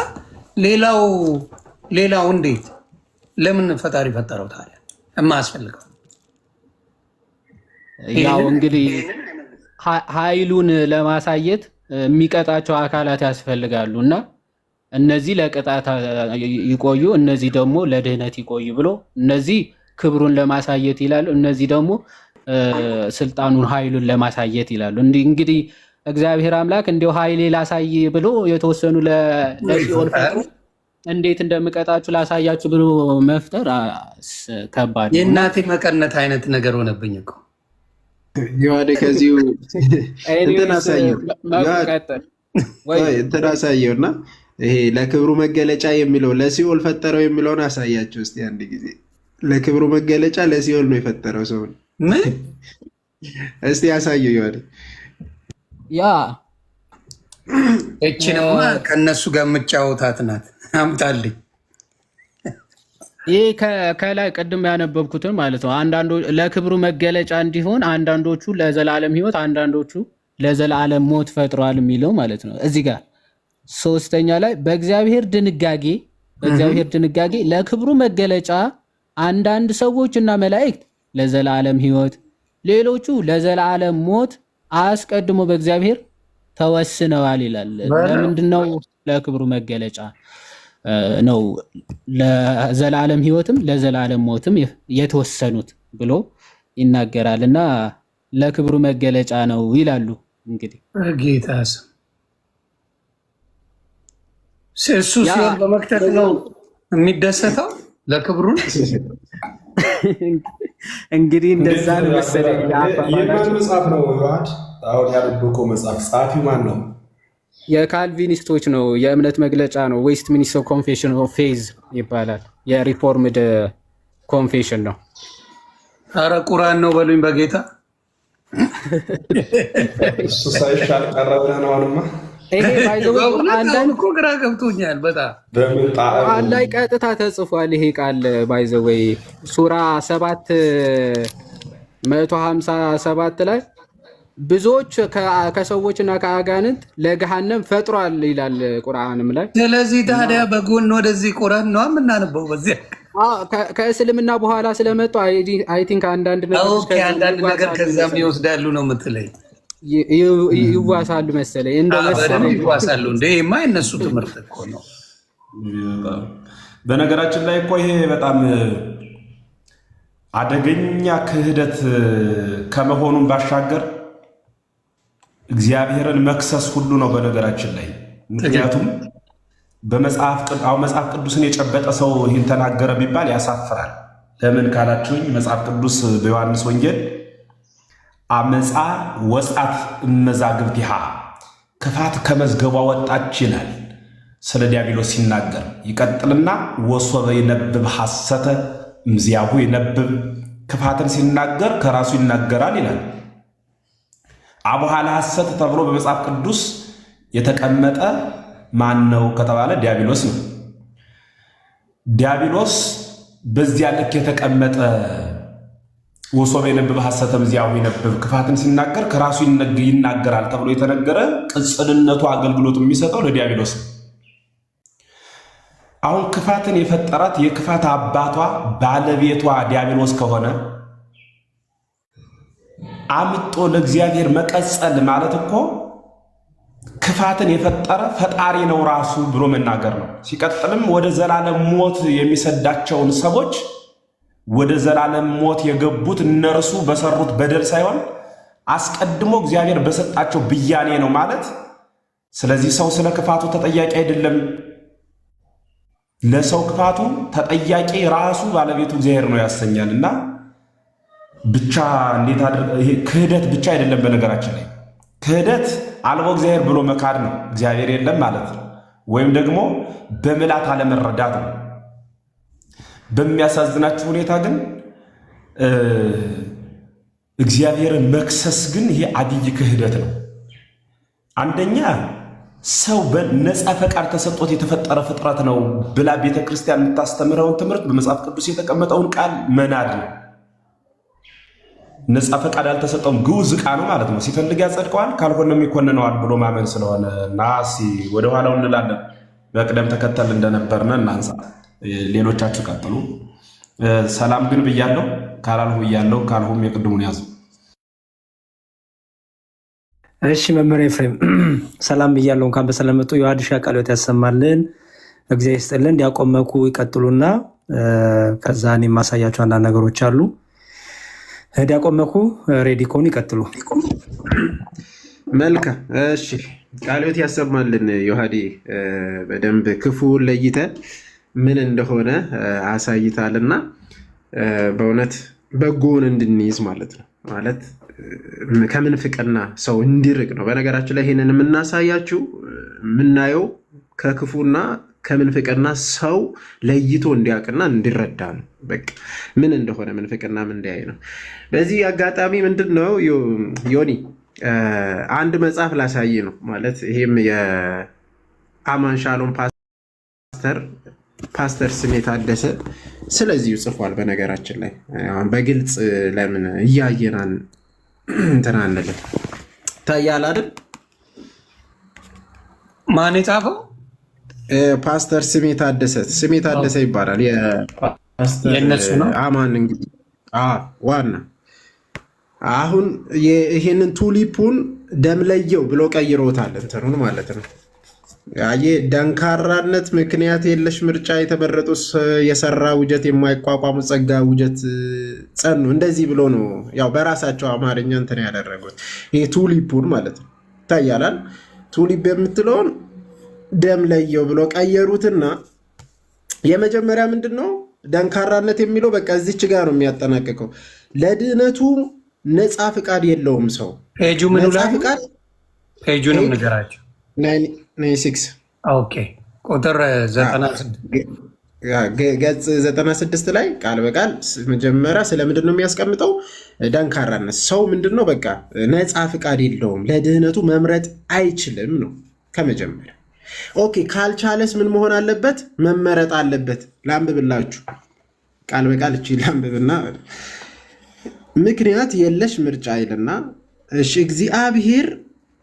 Speaker 5: ሌላው እንዴት ለምን ፈጣሪ ፈጠረው ታዲያ የማያስፈልገው?
Speaker 4: ያው እንግዲህ ኃይሉን ለማሳየት የሚቀጣቸው አካላት ያስፈልጋሉ እና እነዚህ ለቅጣት ይቆዩ፣ እነዚህ ደግሞ ለድህነት ይቆዩ ብሎ እነዚህ ክብሩን ለማሳየት ይላሉ፣ እነዚህ ደግሞ ስልጣኑን ኃይሉን ለማሳየት ይላሉ። እንግዲህ እግዚአብሔር አምላክ እንዲሁ ኃይሌ ላሳይ ብሎ የተወሰኑ ለሲኦል ፈጥሮ እንዴት እንደምቀጣችሁ ላሳያችሁ ብሎ መፍጠር ከባድ ነው።
Speaker 5: የእናቴ መቀነት አይነት ነገር ሆነብኝ እኮ
Speaker 3: ዮሐዴ ከዚሁ እንትን አሳየው እና ይሄ ለክብሩ መገለጫ የሚለው ለሲኦል ፈጠረው የሚለውን አሳያቸው እስቲ አንድ ጊዜ። ለክብሩ መገለጫ ለሲኦል ነው የፈጠረው ሰውን።
Speaker 5: ምን
Speaker 3: እስቲ ያሳየው ዮሐዴ።
Speaker 4: ያ
Speaker 5: እቺንማ ከነሱ ጋር የምጫወታት ናት። አምጣልኝ።
Speaker 4: ይህ ከላይ ቅድም ያነበብኩትን ማለት ነው። አንዳንዶቹ ለክብሩ መገለጫ እንዲሆን፣ አንዳንዶቹ ለዘላለም ሕይወት፣ አንዳንዶቹ ለዘላለም ሞት ፈጥሯል የሚለው ማለት ነው። እዚህ ጋር ሶስተኛ ላይ በእግዚአብሔር ድንጋጌ ለክብሩ መገለጫ አንዳንድ ሰዎች እና መላእክት ለዘላለም ሕይወት፣ ሌሎቹ ለዘላለም ሞት፣ አስቀድሞ በእግዚአብሔር ተወስነዋል ይላል። ለምንድነው? ለክብሩ መገለጫ ነው። ለዘላለም ሕይወትም ለዘላለም ሞትም የተወሰኑት ብሎ ይናገራል እና ለክብሩ መገለጫ ነው ይላሉ። እንግዲህ
Speaker 5: ጌታስ እሱ ሲሆን በመክተት ነው የሚደሰተው ለክብሩ።
Speaker 4: እንግዲህ እንደዛ ነው መሰለኝ።
Speaker 1: የማን መጽሐፍ ነው ዮሐድ? አሁን ያነበብከው መጽሐፍ ጸሐፊው ማን ነው?
Speaker 4: የካልቪኒስቶች ነው። የእምነት መግለጫ ነው። ዌስት ሚኒስተር ኮንፌሽን ኦፍ ፌዝ ይባላል። የሪፎርምድ ኮንፌሽን ነው።
Speaker 5: አረ ቁርአን ነው በሉኝ በጌታ።
Speaker 1: እሱ ሳይሻል ቀረበ ነው። አሁንማ
Speaker 4: ይሄ አንዳንድ
Speaker 5: እኮ ግራ ገብቶኛል በጣም።
Speaker 4: ቁርአን ላይ ቀጥታ ተጽፏል ይሄ ቃል ባይዘወይ ሱራ 7:157 ላይ ብዙዎች ከሰዎችና ከአጋንንት ለገሃነም ፈጥሯል ይላል ቁርአንም ላይ።
Speaker 5: ስለዚህ ታዲያ በጎን ወደዚህ ቁርአን ነው የምናነበው። በዚህ
Speaker 4: ከእስልምና በኋላ ስለመጡ አይ ቲንክ አንዳንድ
Speaker 5: ነገር ከዛም ይወስዳሉ ነው የምትለኝ?
Speaker 4: ይዋሳሉ መሰለኝ
Speaker 5: ይዋሳሉ። እንደማ የነሱ ትምህርት እኮ ነው።
Speaker 1: በነገራችን ላይ እኮ ይሄ በጣም አደገኛ ክህደት ከመሆኑን ባሻገር እግዚአብሔርን መክሰስ ሁሉ ነው በነገራችን ላይ። ምክንያቱም በመጽሐፍ ቅዱስን የጨበጠ ሰው ይህን ተናገረ ቢባል ያሳፍራል። ለምን ካላችሁኝ መጽሐፍ ቅዱስ በዮሐንስ ወንጌል አመፃ ወጻት እመዛግብቲሃ ክፋት ከመዝገቧ ወጣች ይላል ስለ ዲያብሎስ ሲናገር። ይቀጥልና ወሶበ ይነብብ ሐሰተ እምዚያሁ ይነብብ፣ ክፋትን ሲናገር ከራሱ ይናገራል ይላል። አቡሃለ ሐሰት ተብሎ በመጽሐፍ ቅዱስ የተቀመጠ ማን ነው ከተባለ ዲያብሎስ ነው። ዲያብሎስ በዚያ ልክ የተቀመጠ ወሶበ ይነብብ ሐሰተ እምዚያሁ ይነብብ፣ ክፋትን ሲናገር ከራሱ ይናገራል ተብሎ የተነገረ ቅጽልነቱ አገልግሎቱ የሚሰጠው ለዲያብሎስ ነው። አሁን ክፋትን የፈጠራት የክፋት አባቷ ባለቤቷ ዲያብሎስ ከሆነ አምጦ ለእግዚአብሔር መቀጸል ማለት እኮ ክፋትን የፈጠረ ፈጣሪ ነው ራሱ ብሎ መናገር ነው። ሲቀጥልም ወደ ዘላለም ሞት የሚሰዳቸውን ሰዎች ወደ ዘላለም ሞት የገቡት እነርሱ በሰሩት በደል ሳይሆን አስቀድሞ እግዚአብሔር በሰጣቸው ብያኔ ነው ማለት። ስለዚህ ሰው ስለ ክፋቱ ተጠያቂ አይደለም። ለሰው ክፋቱ ተጠያቂ ራሱ ባለቤቱ እግዚአብሔር ነው ያሰኛል። እና ብቻ እንዴት ይሄ ክህደት ብቻ አይደለም። በነገራችን ላይ ክህደት አልቦ እግዚአብሔር ብሎ መካድ ነው፣ እግዚአብሔር የለም ማለት ነው። ወይም ደግሞ በምላት አለመረዳት ነው። በሚያሳዝናችሁ ሁኔታ ግን እግዚአብሔርን መክሰስ ግን ይሄ አብይ ክህደት ነው። አንደኛ ሰው በነፃ ፈቃድ ተሰጥቶት የተፈጠረ ፍጥረት ነው ብላ ቤተክርስቲያን የምታስተምረውን ትምህርት በመጽሐፍ ቅዱስ የተቀመጠውን ቃል መናድ ነው። ነፃ ፈቃድ አልተሰጠውም፣ ግዑዝ ዕቃ ነው ማለት ነው። ሲፈልግ ያጸድቀዋል፣ ካልሆነም ይኮንነዋል ብሎ ማመን ስለሆነ እና ወደ ኋላው እንላለን። በቅደም ተከተል እንደነበርነ እናንሳ። ሌሎቻችሁ ቀጥሉ። ሰላም ግን ብያለሁ፣ ካላልሁ ብያለሁ፣ ካልሁም የቅድሙን ያዙ።
Speaker 2: እሺ መምህር ኤፍሬም ሰላም ብያለሁ። እንኳን በሰላም መጡ። የሐዲሻ ቃለ ሕይወት ያሰማልን፣ እግዚአብሔር ይስጥልን። ዲያቆን መኩ ይቀጥሉና ከዛ እኔ የማሳያቸው አንዳንድ ነገሮች አሉ። ዲያቆን መኩ ሬዲ ከሆኑ ይቀጥሉ።
Speaker 3: መልካም እሺ፣ ቃለ ሕይወት ያሰማልን። ዮሐዴ በደንብ ክፉን ለይተ ምን እንደሆነ አሳይታልና በእውነት በጎን እንድንይዝ ማለት ነው። ማለት ከምንፍቅና ሰው እንዲርቅ ነው። በነገራችን ላይ ይህንን የምናሳያችሁ የምናየው ከክፉና ከምንፍቅና ሰው ለይቶ እንዲያውቅና እንዲረዳ ነው። በቃ ምን እንደሆነ ምንፍቅና ምን እንዲያይ ነው። በዚህ አጋጣሚ ምንድን ነው ዮኒ አንድ መጽሐፍ ላሳይ ነው ማለት ይሄም የአማን ሻሎም ፓስተር ስሜ ታደሰ ስለዚሁ ጽፏል። በነገራችን ላይ በግልጽ ለምን እያየናን እንትን አንልም? ታያል አይደል?
Speaker 5: ማን የጻፈው?
Speaker 3: ፓስተር ስሜ ታደሰ ይባላል። የፓስተር
Speaker 5: የነሱ ነው።
Speaker 3: አማን እንግዲህ ዋና አሁን ይሄንን ቱሊፑን ደምለየው ብሎ ቀይሮታል እንትኑን ማለት ነው። ደንካራነት ምክንያት የለሽ ምርጫ የተመረጡ የሰራ ውጀት የማይቋቋሙ ጸጋ ውጀት ጸኑ እንደዚህ ብሎ ነው ያው በራሳቸው አማርኛ እንትን ያደረጉት። ይሄ ቱሊፑን ማለት ነው ይታያላል። ቱሊፕ የምትለውን ደምለየው ብሎ ቀየሩትና የመጀመሪያ ምንድን ነው ደንካራነት የሚለው በቃ እዚች ጋር ነው የሚያጠናቅቀው። ለድህነቱ ነፃ ፍቃድ የለውም ሰው
Speaker 5: ፔጁ ምን ላይ ፔጁንም ነገራቸው
Speaker 3: 96
Speaker 5: ኦኬ ቁጥር 96
Speaker 3: ገጽ 96 ላይ ቃል በቃል መጀመሪያ ስለምንድን ነው የሚያስቀምጠው? ደንካራነት ሰው ምንድን ነው በቃ ነፃ ፍቃድ የለውም ለድህነቱ መምረጥ አይችልም ነው ከመጀመሪያ። ኦኬ ካልቻለስ ምን መሆን አለበት? መመረጥ አለበት። ላንብብላችሁ ቃል በቃል እቺ ላንብብና ምክንያት የለሽ ምርጫ ይልና እሺ እግዚአብሔር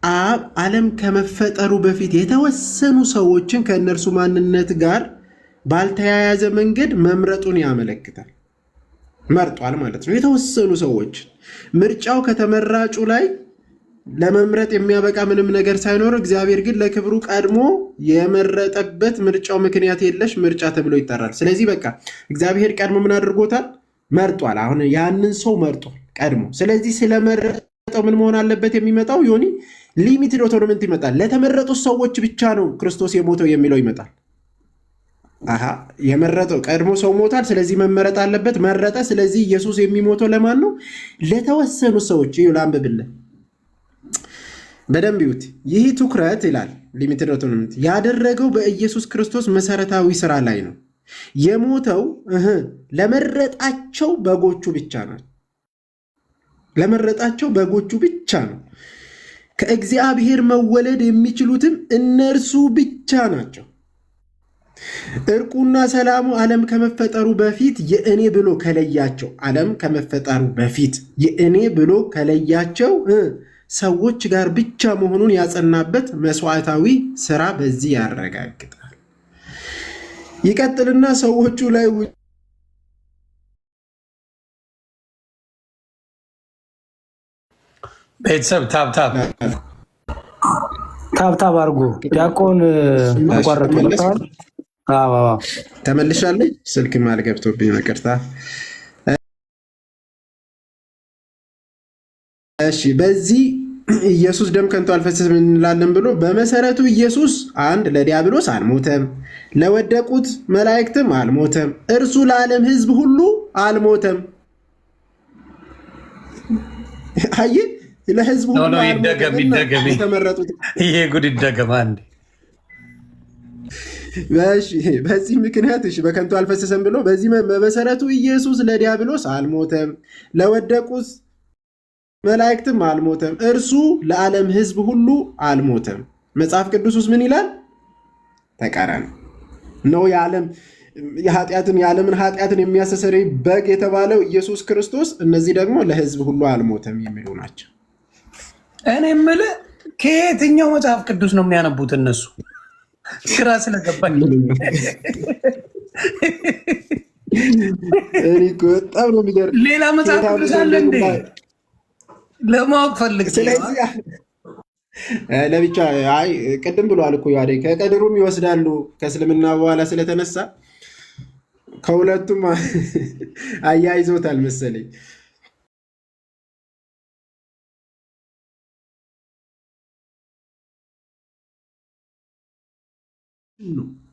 Speaker 3: አብ ዓለም ከመፈጠሩ በፊት የተወሰኑ ሰዎችን ከእነርሱ ማንነት ጋር ባልተያያዘ መንገድ መምረጡን ያመለክታል። መርጧል ማለት ነው የተወሰኑ ሰዎች። ምርጫው ከተመራጩ ላይ ለመምረጥ የሚያበቃ ምንም ነገር ሳይኖር እግዚአብሔር ግን ለክብሩ ቀድሞ የመረጠበት ምርጫው ምክንያት የለሽ ምርጫ ተብሎ ይጠራል። ስለዚህ በቃ እግዚአብሔር ቀድሞ ምን አድርጎታል? መርጧል። አሁን ያንን ሰው መርጧል ቀድሞ። ስለዚህ ስለመረጠው ምን መሆን አለበት? የሚመጣው ዮኒ ሊሚትድ ኦቶኖመንት ይመጣል። ለተመረጡት ሰዎች ብቻ ነው ክርስቶስ የሞተው የሚለው ይመጣል። የመረጠው ቀድሞ ሰው ሞታል። ስለዚህ መመረጥ አለበት። መረጠ። ስለዚህ ኢየሱስ የሚሞተው ለማን ነው? ለተወሰኑ ሰዎች። ይኸው ላንብብልህ በደንብ ይሁት። ይህ ትኩረት ይላል ሊሚትድ ኦቶኖመንት ያደረገው በኢየሱስ ክርስቶስ መሰረታዊ ስራ ላይ ነው። የሞተው ለመረጣቸው በጎቹ ብቻ ነው። ለመረጣቸው በጎቹ ብቻ ነው። ከእግዚአብሔር መወለድ የሚችሉትም እነርሱ ብቻ ናቸው። እርቁና ሰላሙ ዓለም ከመፈጠሩ በፊት የእኔ ብሎ ከለያቸው ዓለም ከመፈጠሩ በፊት የእኔ ብሎ ከለያቸው ሰዎች ጋር ብቻ መሆኑን ያጸናበት መስዋዕታዊ ስራ በዚህ ያረጋግጣል። ይቀጥልና ሰዎቹ ላይ
Speaker 5: ቤተሰብ ታብታብ
Speaker 2: አድርጎ ዲያቆን አቋረጥኩ።
Speaker 3: ተመልሻለሁ። ስልክ ማል ገብቶብኝ ይቅርታ። እሺ በዚህ ኢየሱስ ደም ከንቱ አልፈሰሰም እንላለን ብሎ በመሰረቱ ኢየሱስ አንድ ለዲያብሎስ አልሞተም፣ ለወደቁት መላእክትም አልሞተም፣ እርሱ ለዓለም ሕዝብ ሁሉ አልሞተም። አይ ለሕዝብ ሁሉ
Speaker 5: ይደገም የተመረጡት ይሄ ጉድ ይደገም አንዴ።
Speaker 3: በዚህ ምክንያት እሺ በከንቱ አልፈሰሰም ብሎ በዚህ በመሰረቱ ኢየሱስ ለዲያብሎስ አልሞተም፣ ለወደቁት መላእክትም አልሞተም፣ እርሱ ለዓለም ሕዝብ ሁሉ አልሞተም። መጽሐፍ ቅዱስ ውስጥ ምን ይላል? ተቃራኒ ነው። የዓለምን ኃጢአትን የሚያስተሰርይ በግ የተባለው ኢየሱስ ክርስቶስ፣ እነዚህ ደግሞ ለሕዝብ ሁሉ አልሞተም የሚሉ ናቸው።
Speaker 5: እኔ የምልህ ከየትኛው መጽሐፍ ቅዱስ ነው የሚያነቡት እነሱ? ስራ ስለገባኝ
Speaker 3: በጣም ነው የሚገርም።
Speaker 5: ሌላ መጽሐፍ ቅዱስ አለ እንዴ? ለማወቅ ፈልግ።
Speaker 3: ለብቻ አይ ቅድም ብሏል እኮ ያዴ ከቀድሩም ይወስዳሉ ከእስልምና በኋላ ስለተነሳ ከሁለቱም አያይዞታል መሰለኝ።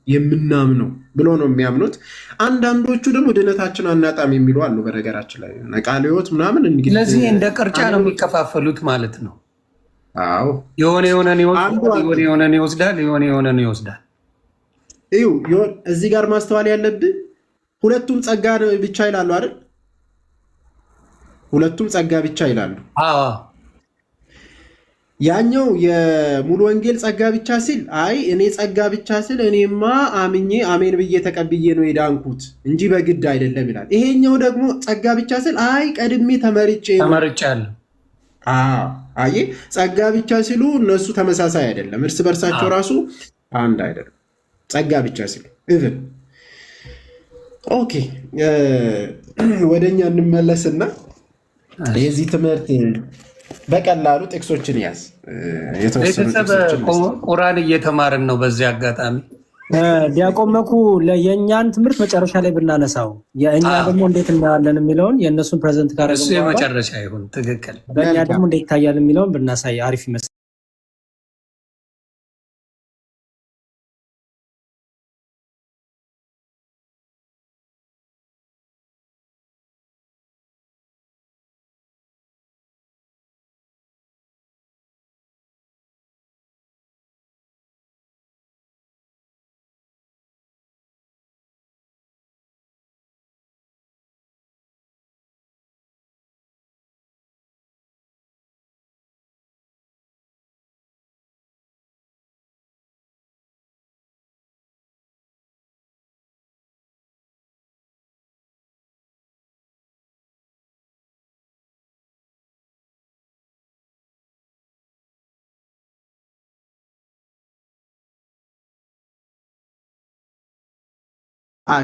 Speaker 3: የምናምነው ብሎ ነው የሚያምኑት። አንዳንዶቹ ደግሞ ድነታችን አናጣም የሚሉ አሉ። በነገራችን ላይ ቃለ ሕይወት ምናምን እንግዲህ
Speaker 5: ስለዚህ እንደ ቅርጫ ነው የሚከፋፈሉት ማለት ነው።
Speaker 3: አዎ
Speaker 5: የሆነን ይወስዳል፣ የሆነን ይወስዳል።
Speaker 3: እዚህ ጋር ማስተዋል ያለብህ ሁለቱም ጸጋ ብቻ ይላሉ አይደል? ሁለቱም ጸጋ ብቻ ይላሉ። ያኛው የሙሉ ወንጌል ጸጋ ብቻ ሲል አይ እኔ ጸጋ ብቻ ሲል እኔማ አምኜ አሜን ብዬ ተቀብዬ ነው የዳንኩት እንጂ በግድ አይደለም ይላል። ይሄኛው ደግሞ ጸጋ ብቻ ሲል አይ ቀድሜ ተመርጫለሁ። አይ ጸጋ ብቻ ሲሉ እነሱ ተመሳሳይ አይደለም፣ እርስ በርሳቸው ራሱ አንድ አይደለም። ጸጋ ብቻ ሲሉ ኢቭን ኦኬ ወደኛ እንመለስና የዚህ ትምህርት በቀላሉ ጥቅሶችን ያዝ። የተወሰኑ
Speaker 5: ቤተሰብ
Speaker 3: ጥቅሶችን
Speaker 5: ቁርአን እየተማርን ነው። በዚህ አጋጣሚ
Speaker 2: ዲያቆን መኩ የእኛን ትምህርት መጨረሻ ላይ ብናነሳው የእኛ ደግሞ እንዴት እናያለን የሚለውን የእነሱን ፕሬዘንት
Speaker 5: እሱ
Speaker 2: ካደረግን በኋላ
Speaker 5: የመጨረሻ ይሁን። ትክክል።
Speaker 2: በእኛ ደግሞ እንዴት ይታያል የሚለውን ብናሳይ አሪፍ ይመስላል።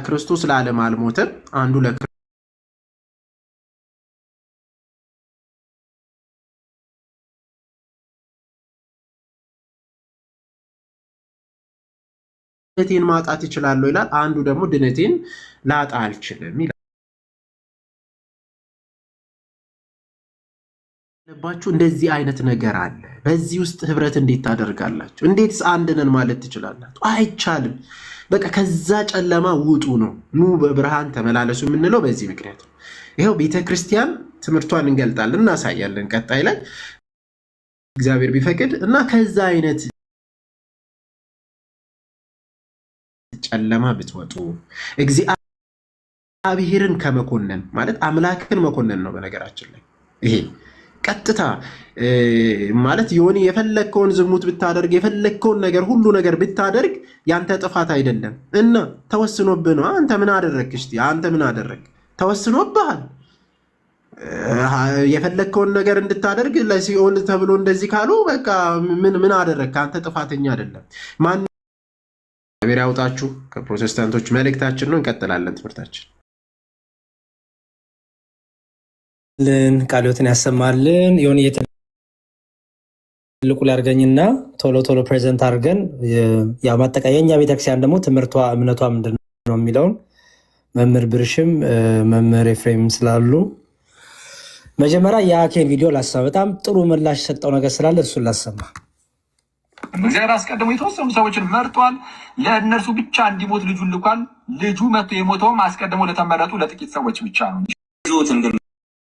Speaker 3: ክርስቶስ ለዓለም አልሞተም። አንዱ ድነቴን ማጣት ይችላለሁ ይላል። አንዱ ደግሞ ድነቴን ላጣ አልችልም ይላል። ለባችሁ እንደዚህ አይነት ነገር አለ። በዚህ ውስጥ ህብረት እንዴት ታደርጋላችሁ? እንዴትስ አንድ ነን ማለት ትችላላችሁ? አይቻልም። በቃ ከዛ ጨለማ ውጡ ነው። ኑ በብርሃን ተመላለሱ የምንለው በዚህ ምክንያት ነው። ይኸው ቤተክርስቲያን ትምህርቷን እንገልጣለን፣ እናሳያለን ቀጣይ ላይ እግዚአብሔር ቢፈቅድ እና ከዛ አይነት ጨለማ ብትወጡ እግዚአብሔርን ከመኮነን ማለት አምላክን መኮነን ነው። በነገራችን ላይ ይሄ ቀጥታ ማለት የሆነ የፈለግከውን ዝሙት ብታደርግ የፈለግከውን ነገር ሁሉ ነገር ብታደርግ ያንተ ጥፋት አይደለም እና ተወስኖብህ ነው። አንተ ምን አደረግክ? እስቲ አንተ ምን አደረግ? ተወስኖብሃል። የፈለግከውን ነገር እንድታደርግ ለሲኦል ተብሎ እንደዚህ ካሉ በቃ ምን አደረግክ? አንተ ጥፋተኛ አይደለም። ማን እግዚአብሔር ያውጣችሁ። ከፕሮቴስታንቶች መልእክታችን ነው። እንቀጥላለን ትምህርታችን።
Speaker 2: ቃልዮትን ያሰማልን። የሆነ ትልቁ ላድርገኝና ቶሎ ቶሎ ፕሬዘንት አድርገን ማጠቃለያ የኛ ቤተክርስቲያን ደግሞ ትምህርቷ እምነቷ ምንድን ነው የሚለውን መምህር ብርሽም መምህር ኤፍሬም ስላሉ መጀመሪያ የአኬን ቪዲዮ ላሰማ። በጣም ጥሩ ምላሽ የሰጠው ነገር ስላለ እሱን ላሰማ።
Speaker 6: እግዚአብሔር አስቀድሞ የተወሰኑ ሰዎችን መርጧል። ለእነርሱ ብቻ እንዲሞት ልጁን ልኳል። ልጁ መጥቶ የሞተውም አስቀድሞ ለተመረጡ ለጥቂት ሰዎች ብቻ ነው።
Speaker 7: ቤዞትን ግን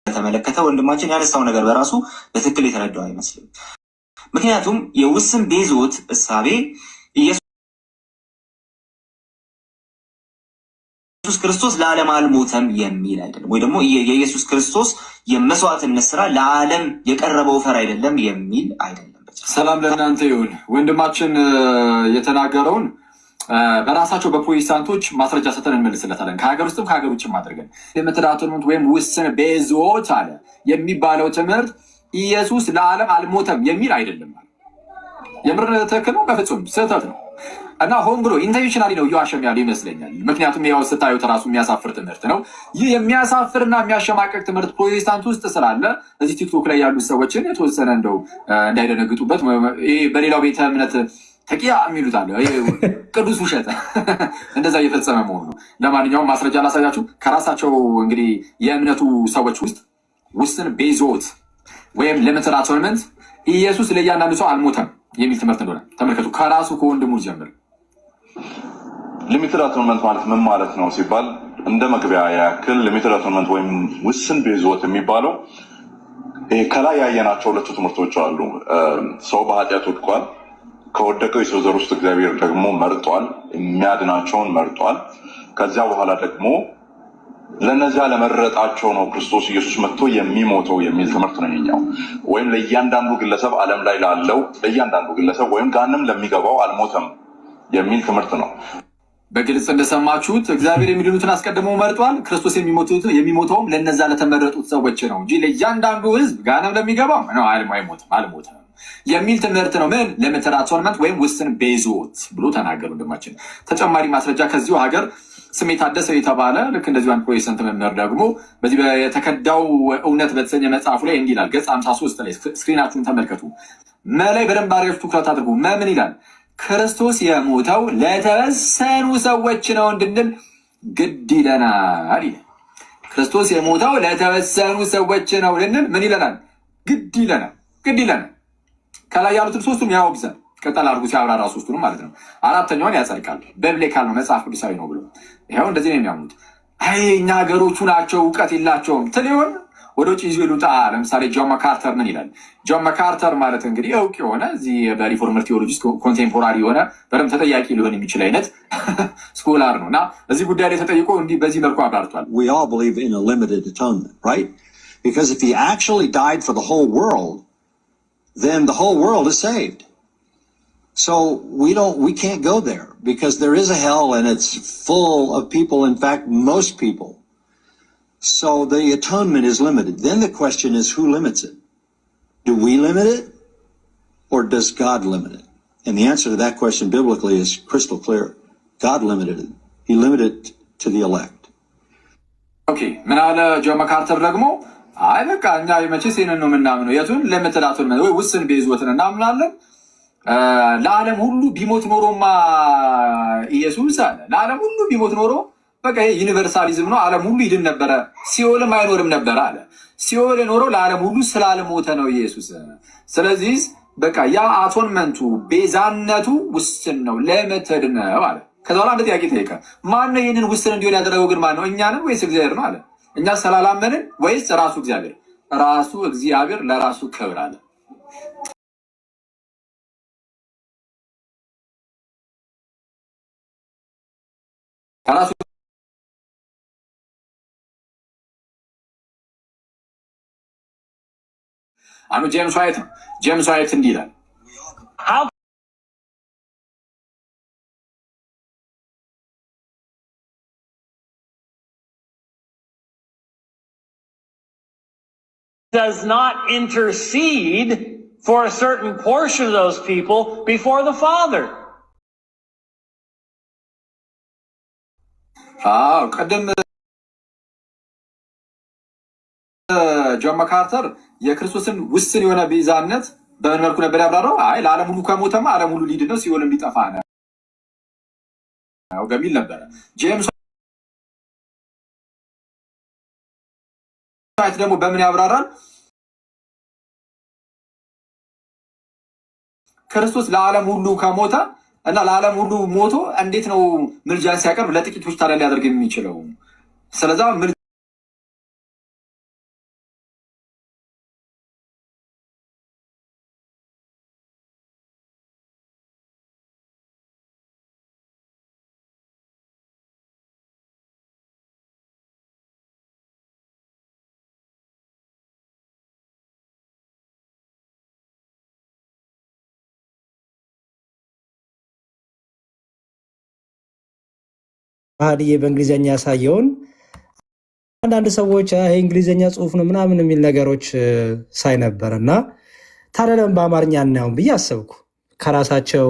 Speaker 7: በተመለከተ ወንድማችን ያነሳው ነገር በራሱ በትክክል የተረዳው አይመስልም። ምክንያቱም የውስን ቤዞት እሳቤ ኢየሱስ ክርስቶስ ለዓለም አልሞተም የሚል አይደለም፣ ወይ ደግሞ የኢየሱስ ክርስቶስ የመስዋዕትነት ስራ ለዓለም የቀረበው ፈር አይደለም የሚል አይደለም።
Speaker 6: ሰላም ለእናንተ ይሁን። ወንድማችን የተናገረውን በራሳቸው በፕሮቴስታንቶች ማስረጃ ሰተን እንመልስለታለን። ከሀገር ውስጥም ከሀገር ውጭም አድርገን የምትዳትኑት ወይም ውስን ቤዞት አለ የሚባለው ትምህርት ኢየሱስ ለዓለም አልሞተም የሚል አይደለም። የምር ትክክል ነው? በፍጹም ስህተት ነው። እና ሆን ብሎ ኢንቴንሽናሊ ነው እየዋሸም ያለው ይመስለኛል። ምክንያቱም ያው ስታዩት ራሱ የሚያሳፍር ትምህርት ነው። ይህ የሚያሳፍርና የሚያሸማቀቅ ትምህርት ፕሮቴስታንት ውስጥ ስላለ እዚህ ቲክቶክ ላይ ያሉ ሰዎችን የተወሰነ እንደው እንዳይደነግጡበት፣ በሌላው ቤተ እምነት ተቂያ የሚሉት አለ ቅዱስ ውሸት እንደዛ እየፈጸመ መሆኑ ነው። ለማንኛውም ማስረጃ ላሳያችሁ። ከራሳቸው እንግዲህ የእምነቱ ሰዎች ውስጥ ውስን ቤዞት ወይም ሊሚትድ አቶንመንት ኢየሱስ ለእያንዳንዱ ሰው አልሞተም የሚል ትምህርት እንደሆነ ተመልከቱ። ከራሱ ከወንድሙ ጀምር።
Speaker 8: ሊሚትድ አቶንመንት ማለት ምን ማለት ነው ሲባል እንደ መግቢያ ያክል ሊሚትድ አቶንመንት ወይም ውስን ቤዞት የሚባለው ከላይ ያየናቸው ሁለቱ ትምህርቶች አሉ። ሰው በኃጢአት ወድቋል። ከወደቀው የሰው ዘር ውስጥ እግዚአብሔር ደግሞ መርጧል፣ የሚያድናቸውን መርጧል። ከዚያ በኋላ ደግሞ ለነዚያ ለመረጣቸው ነው ክርስቶስ ኢየሱስ መጥቶ የሚሞተው የሚል ትምህርት ነው ይሄኛው። ወይም ለእያንዳንዱ ግለሰብ ዓለም ላይ ላለው ለእያንዳንዱ ግለሰብ ወይም ጋንም ለሚገባው አልሞተም የሚል ትምህርት ነው።
Speaker 6: በግልጽ እንደሰማችሁት እግዚአብሔር የሚድኑትን አስቀድሞ መርጧል። ክርስቶስ የሚሞተውም ለነዛ ለተመረጡት ሰዎች ነው እንጂ ለእያንዳንዱ ሕዝብ ጋንም ለሚገባው ነው አልሞተም የሚል ትምህርት ነው። ምን ሊሚትድ አቶንመንት ወይም ውስን ቤዞት ብሎ ተናገሩ ወንድማችን። ተጨማሪ ማስረጃ ከዚሁ ሀገር ስሜ ታደሰ የተባለ ልክ እንደዚሁ አንድ ፕሮቴስታንት መምህር ደግሞ በዚህ የተከዳው እውነት በተሰኘ መጽሐፉ ላይ እንዲህ ይላል። ገጽ 53 ላይ ስክሪናችሁን ተመልከቱ። ላይ በደንብ አድርጋችሁ ትኩረት አድርጉ። ምን ይላል? ክርስቶስ የሞተው ለተወሰኑ ሰዎች ነው እንድንል ግድ ይለናል ይላል። ክርስቶስ የሞተው ለተወሰኑ ሰዎች ነው ልንል ምን ይለናል? ግድ ይለናል። ከላይ ያሉትን ሶስቱም ያወግዛል። ቀጠል አድርጎ ሲያብራራ ሶስቱንም ማለት ነው። አራተኛውን ያጸድቃል። በብሌካል ነው መጽሐፍ ቅዱሳዊ ነው ብሎ ይኸው እንደዚህ ነው የሚያምኑት። አይ እኛ ሀገሮቹ ናቸው እውቀት የላቸውም ትል ይሆን? ወደ ውጭ ይዞ ይሉጣ። ለምሳሌ ጆን መካርተር ምን ይላል? ጆን መካርተር ማለት እንግዲህ እውቅ የሆነ እዚህ በሪፎርመር ቴዎሎጂ ኮንቴምፖራሪ የሆነ በደምብ ተጠያቂ ሊሆን የሚችል አይነት ስኮላር ነው እና እዚህ ጉዳይ ላይ ተጠይቆ እንዲህ በዚህ መልኩ አብራርቷል።
Speaker 9: We all believe in a limited atonement, right? Because if he actually died for the whole world, then the whole world is saved. So we can't go there because there is a hell and it's full of people, in fact, most people. So the atonement is limited. Then the question is, who limits it? Do we limit it or does God limit it? And the answer to that question biblically is crystal clear. God limited it. He limited it to the elect.
Speaker 6: Okay. ምን አለ ጆን መካርተር ደግሞ አይ በቃ እኛ መቼስ ይሄንን ነው የምናምነው የቱን ለምትላቱን ወይ ውስን ቤዝወትን እናምናለን። ለዓለም ሁሉ ቢሞት ኖሮማ ኢየሱስ አለ ለዓለም ሁሉ ቢሞት ኖሮ በቃ ይሄ ዩኒቨርሳሊዝም ነው፣ ዓለም ሁሉ ይድን ነበረ፣ ሲኦልም አይኖርም ነበር አለ። ሲኦል የኖረው ለዓለም ሁሉ ስላልሞተ ነው ኢየሱስ። ስለዚህ በቃ ያ አቶንመንቱ ቤዛነቱ ውስን ነው፣ ለመተድ ነው አለ። ከዛ በኋላ አንድ ጥያቄ ጠየቀ። ማነው ይህንን ውስን እንዲሆን ያደረገው ግን ማነው? እኛንም ወይስ እግዚአብሔር ነው አለ። እኛ ስላላመንን ወይስ ራሱ እግዚአብሔር? ራሱ እግዚአብሔር ለራሱ ክብር አለ። ራሱ አኑ ጄምስ ዋይት እንዲህ ይላል
Speaker 10: does not intercede for a certain portion of those people before the Father.
Speaker 6: ቀደም ጆን መካርተር የክርስቶስን ውስን የሆነ ቤዛነት በምን መልኩ ነበር ያብራራው? አይ ለዓለም ሁሉ ከሞተማ ዓለም ሁሉ ሊድን ነው፣ ሲኦልም ሊጠፋ ነው በሚል ነበረ። ጄምስ ዋይት ደግሞ በምን ያብራራል? ክርስቶስ ለዓለም ሁሉ ከሞተ እና ለዓለም ሁሉ ሞቶ እንዴት ነው ምልጃን ሲያቀርብ ለጥቂቶች ታዲያ ሊያደርግ የሚችለው? ስለዛ
Speaker 2: ሀዲዬ በእንግሊዝኛ ያሳየውን አንዳንድ ሰዎች ይሄ እንግሊዝኛ ጽሁፍ ነው ምናምን የሚል ነገሮች ሳይ ነበር እና ታዲያ ለምን በአማርኛ እናየውን ብዬ አሰብኩ። ከራሳቸው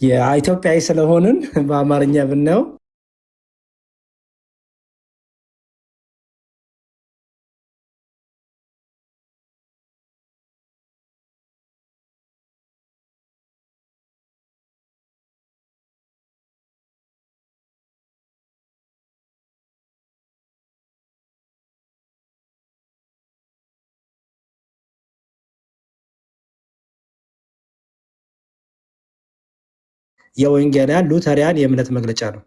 Speaker 2: የኢትዮጵያዊ ስለሆንን በአማርኛ ብናየው የወንጌላውያን ሉተሪያን የእምነት መግለጫ ነው።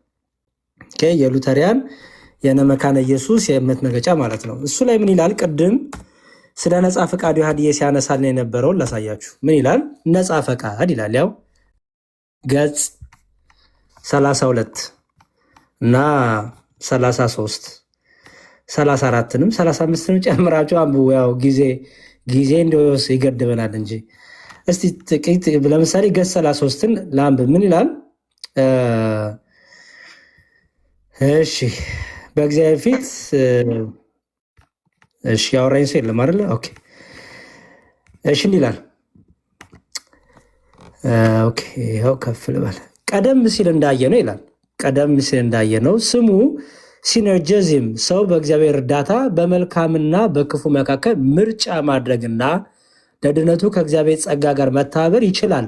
Speaker 2: የሉተሪያን የነመካነ ኢየሱስ የእምነት መግለጫ ማለት ነው። እሱ ላይ ምን ይላል? ቅድም ስለ ነፃ ፈቃድ ሀዲዬ ሲያነሳልን የነበረውን ላሳያችሁ። ምን ይላል? ነፃ ፈቃድ ይላል። ያው ገጽ 32 እና 33 34ንም 35ንም ጨምራችሁ አንብቡ። ያው ጊዜ እንደውስ ይገድበናል እንጂ እስቲ ጥቂት ለምሳሌ ገጽ 33ን ላንብብ። ምን ይላል? እሺ በእግዚአብሔር ፊት እሺ ያወራኝ ሰው የለም አይደል? ኦኬ እሺ ይላል። ኦኬ ይኸው ከፍ ልበል። ቀደም ሲል እንዳየ ነው ይላል። ቀደም ሲል እንዳየነው ስሙ ሲነርጂዝም ሰው በእግዚአብሔር እርዳታ በመልካምና በክፉ መካከል ምርጫ ማድረግና ለድነቱ ከእግዚአብሔር ጸጋ ጋር መተባበር ይችላል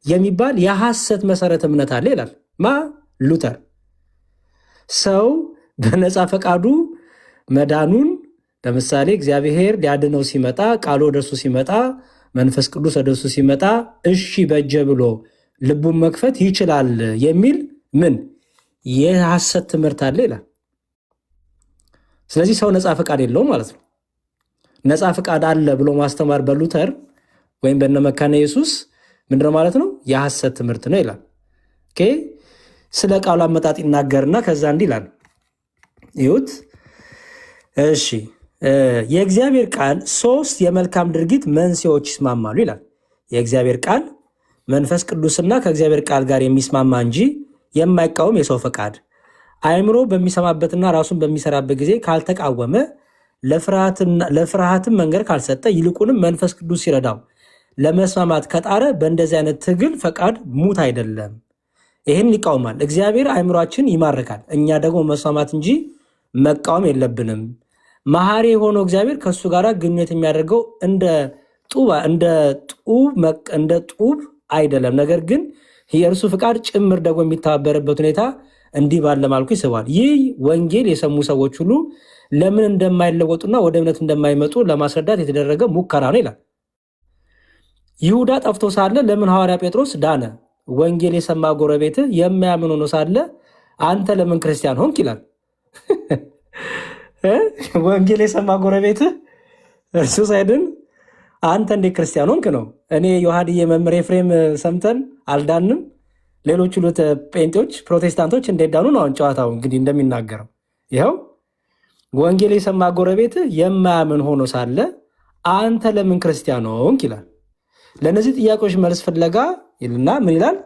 Speaker 2: የሚባል የሐሰት መሰረት እምነት አለ ይላል ሉተር። ሰው በነፃ ፈቃዱ መዳኑን ለምሳሌ እግዚአብሔር ሊያድነው ሲመጣ ቃሉ ወደሱ ሲመጣ መንፈስ ቅዱስ ወደሱ ሲመጣ እሺ በጀ ብሎ ልቡን መክፈት ይችላል የሚል የሐሰት ትምህርት አለ ይላል። ስለዚህ ሰው ነፃ ፈቃድ የለውም ማለት ነው። ነፃ ፈቃድ አለ ብሎ ማስተማር በሉተር ወይም በእነ መካነ ኢየሱስ ምንድነው ማለት ነው? የሐሰት ትምህርት ነው ይላል። ኦኬ ስለ ቃሉ አመጣጥ ይናገርና ከዛ እንዲህ ይላል። ይሁት እሺ የእግዚአብሔር ቃል 3 የመልካም ድርጊት መንስኤዎች ይስማማሉ ይላል። የእግዚአብሔር ቃል መንፈስ ቅዱስና ከእግዚአብሔር ቃል ጋር የሚስማማ እንጂ የማይቃወም የሰው ፈቃድ አእምሮ በሚሰማበትና ራሱን በሚሰራበት ጊዜ ካልተቃወመ ለፍርሃትም መንገድ ካልሰጠ ይልቁንም መንፈስ ቅዱስ ሲረዳው ለመስማማት ከጣረ በእንደዚህ አይነት ትግል ፈቃድ ሙት አይደለም። ይህን ይቃውማል። እግዚአብሔር አእምሯችን ይማርካል፣ እኛ ደግሞ መስማማት እንጂ መቃወም የለብንም። መሐሪ የሆነው እግዚአብሔር ከእሱ ጋር ግንኙነት የሚያደርገው እንደ ጡብ አይደለም፣ ነገር ግን የእርሱ ፍቃድ ጭምር ደግሞ የሚተባበርበት ሁኔታ እንዲህ ባለ መልኩ ይስባል። ይህ ወንጌል የሰሙ ሰዎች ሁሉ ለምን እንደማይለወጡና ወደ እምነት እንደማይመጡ ለማስረዳት የተደረገ ሙከራ ነው ይላል። ይሁዳ ጠፍቶ ሳለ ለምን ሐዋርያ ጴጥሮስ ዳነ? ወንጌል የሰማ ጎረቤትህ የማያምን ሆኖ ሳለ አንተ ለምን ክርስቲያን ሆንክ ይላል። ወንጌል የሰማ ጎረቤትህ እርሱ ሳይድን አንተ እንዴት ክርስቲያን ሆንክ ነው። እኔ ዮሐድዬ መምህር ኤፍሬም ሰምተን አልዳንም፣ ሌሎች ሁለት ጴንጤዎች ፕሮቴስታንቶች እንዴት ዳኑ ነው አሁን ጨዋታው እንግዲህ እንደሚናገረው። ይኸው ወንጌል የሰማ ጎረቤትህ የማያምን ሆኖ ሳለ አንተ ለምን ክርስቲያን ሆንክ ይላል። ለእነዚህ ጥያቄዎች መልስ ፍለጋ ይልና ምን ይላል?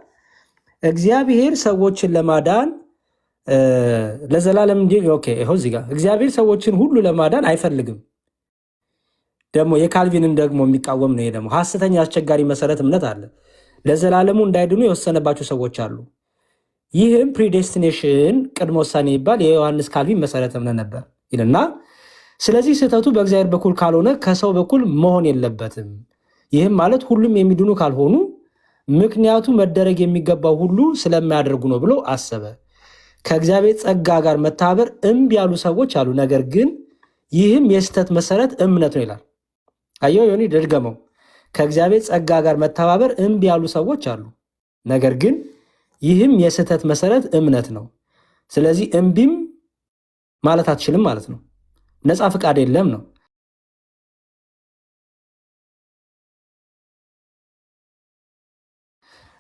Speaker 2: እግዚአብሔር ሰዎችን ለማዳን ለዘላለም ይኸው እዚህ ጋር እግዚአብሔር ሰዎችን ሁሉ ለማዳን አይፈልግም። ደግሞ የካልቪንን ደግሞ የሚቃወም ነው። ይሄ ደግሞ ሐሰተኛ አስቸጋሪ መሰረት እምነት አለ። ለዘላለሙ እንዳይድኑ የወሰነባቸው ሰዎች አሉ። ይህም ፕሪዴስቲኔሽን ቅድመ ውሳኔ ይባል የዮሐንስ ካልቪን መሰረት እምነት ነበር ይልና ስለዚህ ስህተቱ በእግዚአብሔር በኩል ካልሆነ ከሰው በኩል መሆን የለበትም። ይህም ማለት ሁሉም የሚድኑ ካልሆኑ ምክንያቱ መደረግ የሚገባው ሁሉ ስለማያደርጉ ነው ብሎ አሰበ። ከእግዚአብሔር ጸጋ ጋር መተባበር እምቢ ያሉ ሰዎች አሉ፣ ነገር ግን ይህም የስህተት መሰረት እምነት ነው ይላል። አየው ዮኒ ድርገመው። ከእግዚአብሔር ጸጋ ጋር መተባበር እምቢ ያሉ ሰዎች አሉ፣ ነገር ግን ይህም የስህተት መሰረት እምነት ነው። ስለዚህ እምቢም ማለት አትችልም ማለት ነው። ነፃ ፈቃድ የለም ነው።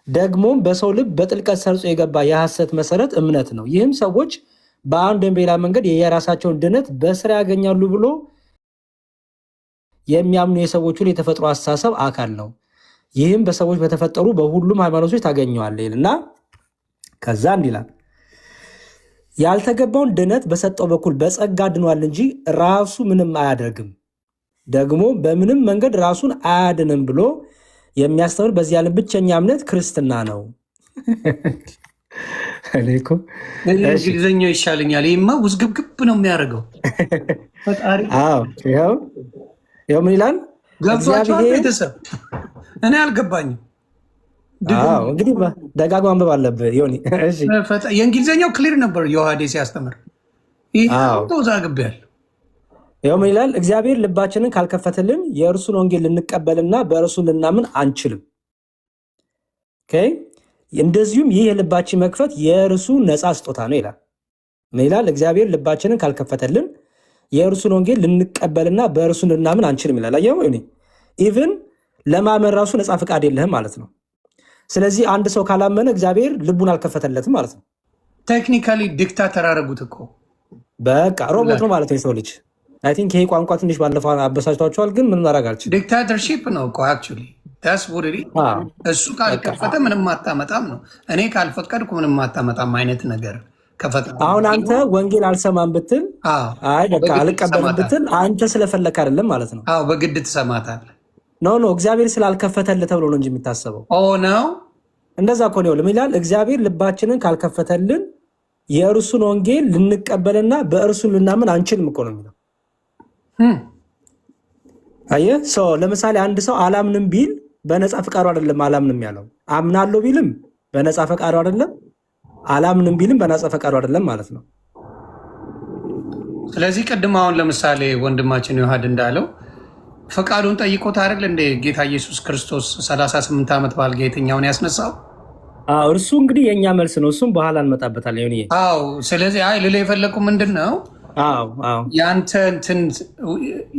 Speaker 2: ደግሞም በሰው ልብ በጥልቀት ሰርጾ የገባ የሐሰት መሰረት እምነት ነው። ይህም ሰዎች በአንድ ወይም በሌላ መንገድ የራሳቸውን ድነት በስራ ያገኛሉ ብሎ የሚያምኑ የሰዎች ሁሉ የተፈጥሮ አስተሳሰብ አካል ነው። ይህም በሰዎች በተፈጠሩ በሁሉም ሃይማኖቶች ታገኘዋለህ ይልና ከዛ እንዲላል ያልተገባውን ድነት በሰጠው በኩል በጸጋ ድኗል እንጂ ራሱ ምንም አያደርግም፣ ደግሞ በምንም መንገድ ራሱን አያድንም ብሎ የሚያስተምር በዚህ ዓለም ብቸኛ እምነት ክርስትና ነው።
Speaker 5: እንግሊዝኛው ይሻለኛል። ይህማ ውዝግብግብ ነው የሚያደርገው።
Speaker 2: ይኸው ምን ይላል?
Speaker 5: ገብቷቸዋል ቤተሰብ? እኔ አልገባኝም።
Speaker 2: እንግዲህ ደጋግሞ አንበብ አለብህ።
Speaker 5: የእንግሊዝኛው ክሊር ነበር ዮሐዴ ሲያስተምር። ይህ ተወዛግቤያለሁ።
Speaker 2: ይኸው ምን ይላል? እግዚአብሔር ልባችንን ካልከፈተልን የእርሱን ወንጌል ልንቀበልና በእርሱ ልናምን አንችልም። እንደዚሁም ይህ የልባችን መክፈት የእርሱ ነፃ ስጦታ ነው ይላል። ምን ይላል? እግዚአብሔር ልባችንን ካልከፈተልን የእርሱን ወንጌል ልንቀበልና በእርሱ ልናምን አንችልም ይላል። አየኸው? ኢቭን ለማመን ራሱ ነፃ ፈቃድ የለህም ማለት ነው። ስለዚህ አንድ ሰው ካላመነ እግዚአብሔር ልቡን አልከፈተለትም ማለት ነው።
Speaker 5: ቴክኒካሊ ዲክታተር አደረጉት እኮ በቃ
Speaker 2: ሮቦት ነው ማለት ነው የሰው ልጅ። አይ ቲንክ ይሄ ቋንቋ ትንሽ ባለፈው አበሳጭቷቸዋል፣ ግን ምንም ማድረግ አልችልም።
Speaker 5: ዲክታተርሺፕ ነው እኮ አክቹዋሊ ዳስ ወዲ እሱ ካልከፈተ ምንም አታመጣም ነው። እኔ ካልፈቀድኩ ምንም አታመጣም አይነት ነገር ከፈተ። አሁን
Speaker 2: አንተ ወንጌል አልሰማም ብትል፣ አይ በቃ አልቀበልም ብትል አንተ ስለፈለክ አይደለም ማለት ነው።
Speaker 5: አዎ በግድ ትሰማታለህ።
Speaker 2: ኖ እግዚአብሔር ስላልከፈተልህ ተብሎ ነው እንጂ የሚታሰበው።
Speaker 5: ነው
Speaker 2: እንደዛ እኮ ነው ይላል። እግዚአብሔር ልባችንን ካልከፈተልን የእርሱን ወንጌል ልንቀበልና በእርሱ ልናምን አንችልም እኮ ነው የሚለው። አየህ፣ ሰው ለምሳሌ አንድ ሰው አላምንም ቢል በነፃ ፈቃዱ አይደለም አላምንም ያለው። አምናለሁ ቢልም በነፃ ፈቃዱ አይደለም፣ አላምንም ቢልም በነፃ ፈቃዱ አይደለም ማለት ነው።
Speaker 5: ስለዚህ ቅድም አሁን ለምሳሌ ወንድማችን ዮሐድ እንዳለው ፈቃዱን ጠይቆት አይደል እንደ ጌታ ኢየሱስ ክርስቶስ 38 ዓመት ባልጋ የትኛውን ያስነሳው?
Speaker 2: እርሱ እንግዲህ የእኛ መልስ ነው። እሱም በኋላ እንመጣበታለን።
Speaker 5: አዎ። ስለዚህ አይ ልለ የፈለኩ ምንድን ነው ያንተ እንትን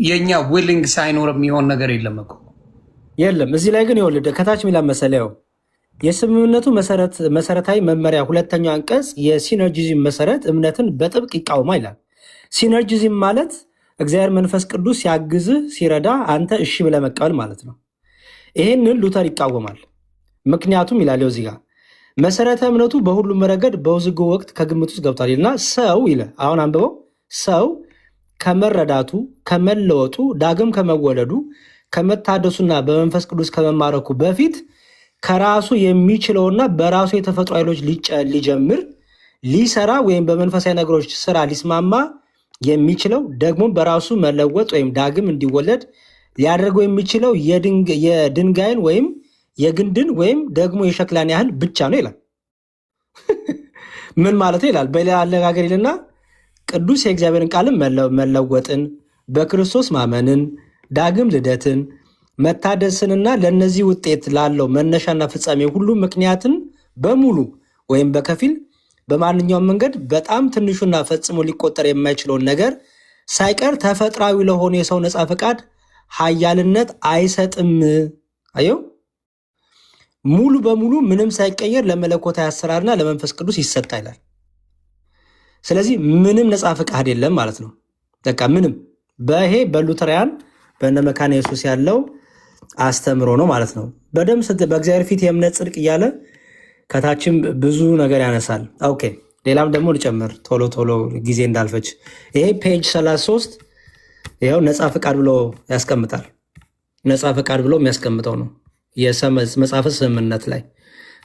Speaker 5: የእኛ ዊሊንግ ሳይኖር የሚሆን ነገር የለም እኮ
Speaker 2: የለም። እዚህ ላይ ግን ይኸውልህ ከታች ሚላ መሰለያው የስምምነቱ መሰረታዊ መመሪያ ሁለተኛው አንቀጽ የሲነርጂዝም መሰረት እምነትን በጥብቅ ይቃወማ ይላል። ሲነርጂዝም ማለት እግዚአብሔር መንፈስ ቅዱስ ሲያግዝህ ሲረዳ አንተ እሺ ብለህ መቀበል ማለት ነው። ይሄንን ሉተር ይቃወማል። ምክንያቱም ይላል እዚህ ጋር መሰረተ እምነቱ በሁሉም ረገድ በውዝግቡ ወቅት ከግምት ውስጥ ገብቷል ይልና ሰው ይለ አሁን አንብበው ሰው ከመረዳቱ ከመለወጡ ዳግም ከመወለዱ ከመታደሱና በመንፈስ ቅዱስ ከመማረኩ በፊት ከራሱ የሚችለውና በራሱ የተፈጥሮ ኃይሎች ሊጀምር ሊሰራ ወይም በመንፈሳዊ ነገሮች ስራ ሊስማማ የሚችለው ደግሞ በራሱ መለወጥ ወይም ዳግም እንዲወለድ ሊያደርገው የሚችለው የድንጋይን ወይም የግንድን ወይም ደግሞ የሸክላን ያህል ብቻ ነው ይላል። ምን ማለት ይላል? በሌላ አነጋገር ይልና ቅዱስ የእግዚአብሔርን ቃልም መለወጥን፣ በክርስቶስ ማመንን፣ ዳግም ልደትን፣ መታደስንና ለነዚህ ውጤት ላለው መነሻና ፍጻሜ ሁሉ ምክንያትን በሙሉ ወይም በከፊል በማንኛውም መንገድ በጣም ትንሹና ፈጽሞ ሊቆጠር የማይችለውን ነገር ሳይቀር ተፈጥሯዊ ለሆነ የሰው ነፃ ፈቃድ ኃያልነት አይሰጥም። አየው፣ ሙሉ በሙሉ ምንም ሳይቀየር ለመለኮታዊ አሰራርና ለመንፈስ ቅዱስ ይሰጣ ይላል። ስለዚህ ምንም ነፃ ፈቃድ የለም ማለት ነው። በቃ ምንም በይሄ በሉተራውያን በእነ መካነ ኢየሱስ ያለው አስተምሮ ነው ማለት ነው። በደም በእግዚአብሔር ፊት የእምነት ጽድቅ እያለ ከታችም ብዙ ነገር ያነሳል። ኦኬ፣ ሌላም ደግሞ ልጨምር ቶሎ ጊዜ እንዳልፈች። ይሄ ፔጅ 33 ይኸው ነፃ ፈቃድ ብሎ ያስቀምጣል። ነፃ ፈቃድ ብሎ የሚያስቀምጠው ነው የመጽሐፈ ስምምነት ላይ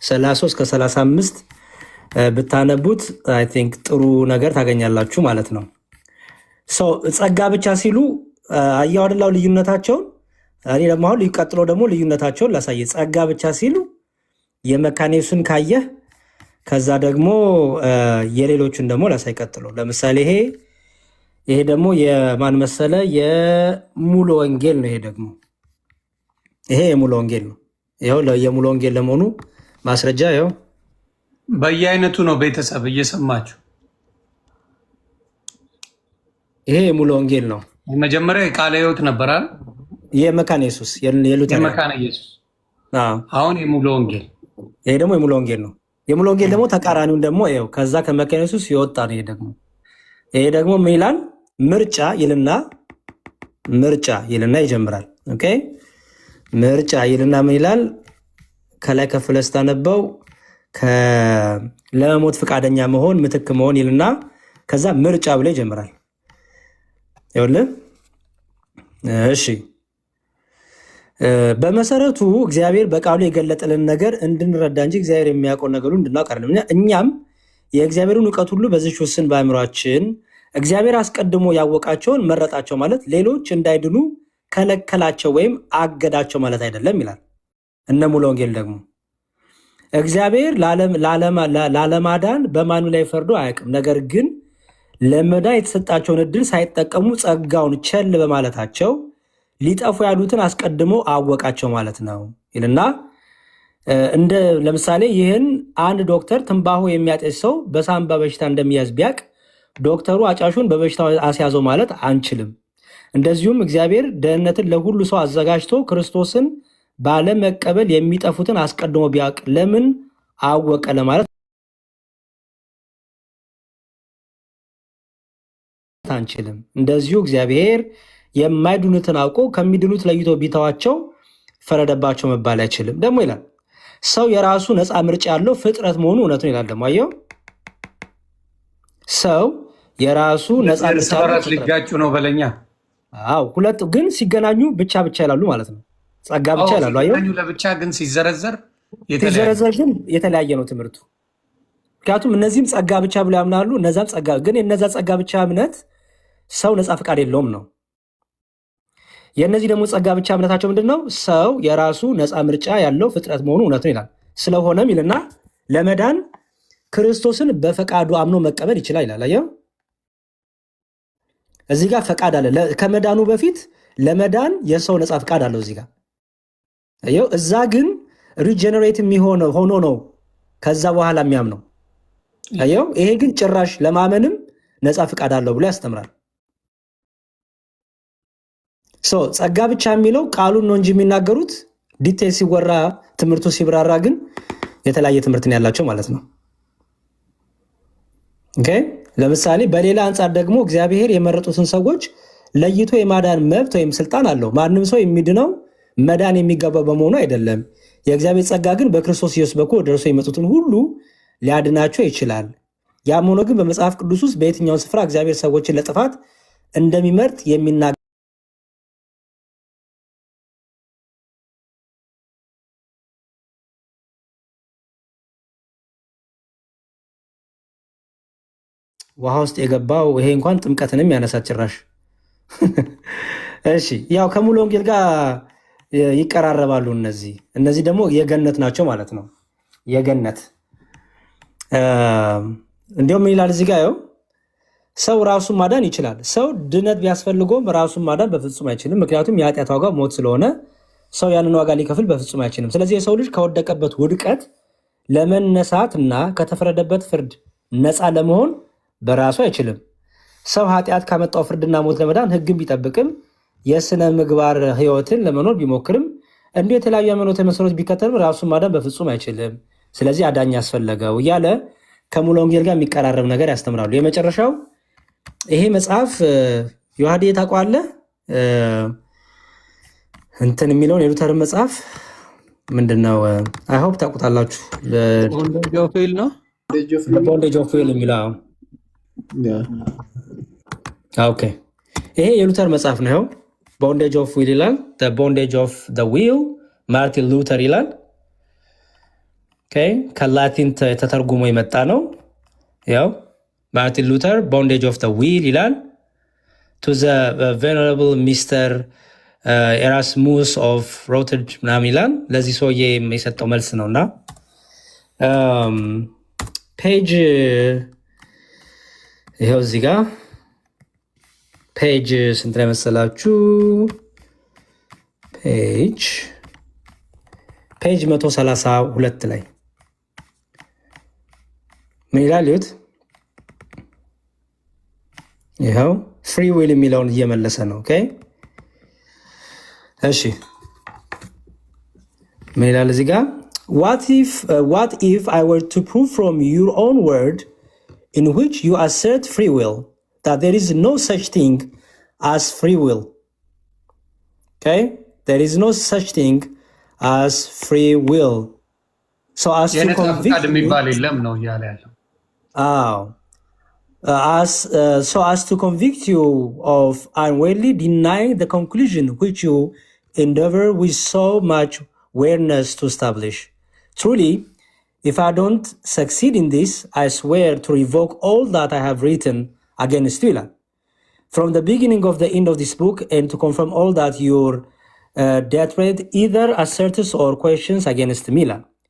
Speaker 2: 33 ከ35 ብታነቡት አይ ቲንክ ጥሩ ነገር ታገኛላችሁ ማለት ነው። ጸጋ ብቻ ሲሉ አያወደላው ልዩነታቸውን እኔ ደግሞ አሁን ሊቀጥሎ ደግሞ ልዩነታቸውን ላሳየ። ጸጋ ብቻ ሲሉ የመካነ ኢየሱስን ካየህ ከዛ ደግሞ የሌሎችን ደግሞ ላሳይ ቀጥሎ። ለምሳሌ ይሄ ደግሞ የማን መሰለ? የሙሉ ወንጌል ነው። ይሄ የሙሉ ወንጌል ነው። ይኸው የሙሉ ወንጌል ለመሆኑ ማስረጃ ይኸው
Speaker 5: በየአይነቱ ነው። ቤተሰብ እየሰማችሁ
Speaker 2: ይሄ የሙሉ ወንጌል ነው።
Speaker 5: መጀመሪያ የቃለ ሕይወት ነበር አይደል?
Speaker 2: የመካነ ኢየሱስ
Speaker 5: የመካነ ኢየሱስ። አሁን የሙሉ ወንጌል።
Speaker 2: ይሄ ደግሞ የሙሉ ወንጌል ነው። የሙሉ ወንጌል ደግሞ ተቃራኒውን ደግሞ ይኸው ከዛ ከመካነ ኢየሱስ የወጣ ነው። ይሄ ደግሞ ምን ይላል? ምርጫ ይልና ይጀምራል። ኦኬ፣ ምርጫ ይልና ምን ይላል? ከላይ ከፍለ ስታነበው ለመሞት ፈቃደኛ መሆን ምትክ መሆን ይልና ከዛ ምርጫ ብሎ ይጀምራል። ይኸውልህ እሺ፣ በመሰረቱ እግዚአብሔር በቃሉ የገለጠልን ነገር እንድንረዳ እንጂ እግዚአብሔር የሚያውቀው ነገሩ እንድናውቅ አይደለም። እኛም የእግዚአብሔርን እውቀት ሁሉ በዚህች ውስን በአእምሯችን እግዚአብሔር አስቀድሞ ያወቃቸውን መረጣቸው ማለት ሌሎች እንዳይድኑ ከለከላቸው ወይም አገዳቸው ማለት አይደለም ይላል። እነ ሙሉ ወንጌል ደግሞ እግዚአብሔር ላለማዳን በማኑ ላይ ፈርዶ አያውቅም፣ ነገር ግን ለመዳን የተሰጣቸውን እድል ሳይጠቀሙ ጸጋውን ቸል በማለታቸው ሊጠፉ ያሉትን አስቀድሞ አወቃቸው ማለት ነው ይልና እንደ ለምሳሌ ይህን አንድ ዶክተር ትንባሆ የሚያጤስ ሰው በሳምባ በሽታ እንደሚያዝ ቢያቅ ዶክተሩ አጫሹን በበሽታው አስያዘው ማለት አንችልም። እንደዚሁም እግዚአብሔር ደህንነትን ለሁሉ ሰው አዘጋጅቶ ክርስቶስን ባለመቀበል የሚጠፉትን አስቀድሞ ቢያውቅ ለምን አወቀ ለማለት አንችልም። እንደዚሁ እግዚአብሔር የማይድኑትን አውቆ ከሚድኑት ለይቶ ቢተዋቸው ፈረደባቸው መባል አይችልም። ደግሞ ይላል ሰው የራሱ ነፃ ምርጫ ያለው ፍጥረት መሆኑ እውነቱን ይላል። ደግሞ አየው፣ ሰው የራሱ ነፃ ምርጫ ያለው
Speaker 5: ሊጋጩ ነው በለኛ።
Speaker 2: አዎ፣ ሁለት ግን ሲገናኙ ብቻ ይላሉ ማለት ነው። ጸጋ ብቻ ይላሉ። አየው፣
Speaker 5: ለብቻ ግን ሲዘረዘር
Speaker 2: ግን የተለያየ ነው ትምህርቱ። ምክንያቱም እነዚህም ጸጋ ብቻ ብሎ ያምናሉ፣ እነዛም ጸጋ። ግን የነዛ ጸጋ ብቻ እምነት ሰው ነፃ ፈቃድ የለውም ነው። የእነዚህ ደግሞ ጸጋ ብቻ እምነታቸው ምንድን ነው? ሰው የራሱ ነፃ ምርጫ ያለው ፍጥረት መሆኑ እውነት ነው ይላል። ስለሆነም ይልና ለመዳን ክርስቶስን በፈቃዱ አምኖ መቀበል ይችላል ይላል። አየው እዚህ ጋር ፈቃድ አለ። ከመዳኑ በፊት ለመዳን የሰው ነፃ ፈቃድ አለው እዚህ ጋር አየው። እዛ ግን ሪጀነሬት የሚሆነው ሆኖ ነው ከዛ በኋላ የሚያምነው አየው። ይሄ ግን ጭራሽ ለማመንም ነፃ ፈቃድ አለው ብሎ ያስተምራል። ጸጋ ብቻ የሚለው ቃሉን ነው እንጂ የሚናገሩት ዲቴል ሲወራ ትምህርቱ ሲብራራ ግን የተለያየ ትምህርት ነው ያላቸው ማለት ነው። ኦኬ ለምሳሌ በሌላ አንጻር ደግሞ እግዚአብሔር የመረጡትን ሰዎች ለይቶ የማዳን መብት ወይም ስልጣን አለው። ማንም ሰው የሚድነው መዳን የሚገባው በመሆኑ አይደለም። የእግዚአብሔር ጸጋ ግን በክርስቶስ ኢየሱስ በኩል ወደ እርሱ የመጡትን ሁሉ ሊያድናቸው ይችላል። ያም ሆኖ ግን በመጽሐፍ ቅዱስ ውስጥ በየትኛው ስፍራ እግዚአብሔር ሰዎችን ለጥፋት እንደሚመርጥ የሚናገር ውሃ ውስጥ የገባው ይሄ እንኳን ጥምቀትንም ያነሳት ጭራሽ። እሺ ያው ከሙሉ ወንጌል ጋር ይቀራረባሉ። እነዚህ ደግሞ የገነት ናቸው ማለት ነው። የገነት እንዲሁም ምን ይላል እዚህ ጋር ያው ሰው ራሱን ማዳን ይችላል። ሰው ድነት ቢያስፈልገውም ራሱን ማዳን በፍጹም አይችልም። ምክንያቱም የኃጢአት ዋጋ ሞት ስለሆነ ሰው ያንን ዋጋ ሊከፍል በፍጹም አይችልም። ስለዚህ የሰው ልጅ ከወደቀበት ውድቀት ለመነሳት እና ከተፈረደበት ፍርድ ነፃ ለመሆን በራሱ አይችልም። ሰው ኃጢአት ካመጣው ፍርድና ሞት ለመዳን ሕግን ቢጠብቅም የስነ ምግባር ህይወትን ለመኖር ቢሞክርም እንዲሁ የተለያዩ ሃይማኖት መሰረቶች ቢከተልም ራሱን ማዳን በፍጹም አይችልም። ስለዚህ አዳኝ ያስፈለገው እያለ ከሙሉ ወንጌል ጋር የሚቀራረብ ነገር ያስተምራሉ። የመጨረሻው ይሄ መጽሐፍ ዮሐዴ ታውቀዋለህ? እንትን የሚለውን የሉተርን መጽሐፍ ምንድነው? አይ ሆፕ ታውቁታላችሁ። ቦንዴጅ ኦፍ ዊል የሚለው ኦኬ። ይሄ የሉተር መጽሐፍ ነው። ቦንዴጅ ኦፍ ዊል ይላል። ቦንዴጅ ኦፍ ዊል ማርቲን ሉተር ይላል። ከላቲን ተተርጉሞ የመጣ ነው። ያው ማርቲን ሉተር ቦንዴጅ ኦፍ ዊል ይላል። ቱ ዘ ቬነራብል ሚስተር ኤራስሙስ ኦፍ ሮተርድ ምናምን ይላል። ለዚህ ሰውዬ የሰጠው መልስ ነው እና ፔጅ ይኸው እዚህ ጋር ፔጅ ስንት ላይ መሰላችሁ? ፔጅ 132 ላይ ምን ይላል? ይሁት ይኸው ፍሪ ዊል የሚለውን እየመለሰ ነው። ኦኬ እሺ ምን ይላል እዚህ ጋር? what if I were to prove from your own word in which you assert free will that there is no such thing as free will. Okay? There is no such thing as free will. So as to convict so as to convict you of unworthily denying the conclusion which you endeavor with so much awareness to establish. Truly, if I don't succeed in this, I swear to revoke all that I have written against you. From the beginning of the end of this book, and to confirm all that your death either asserts or questions against me.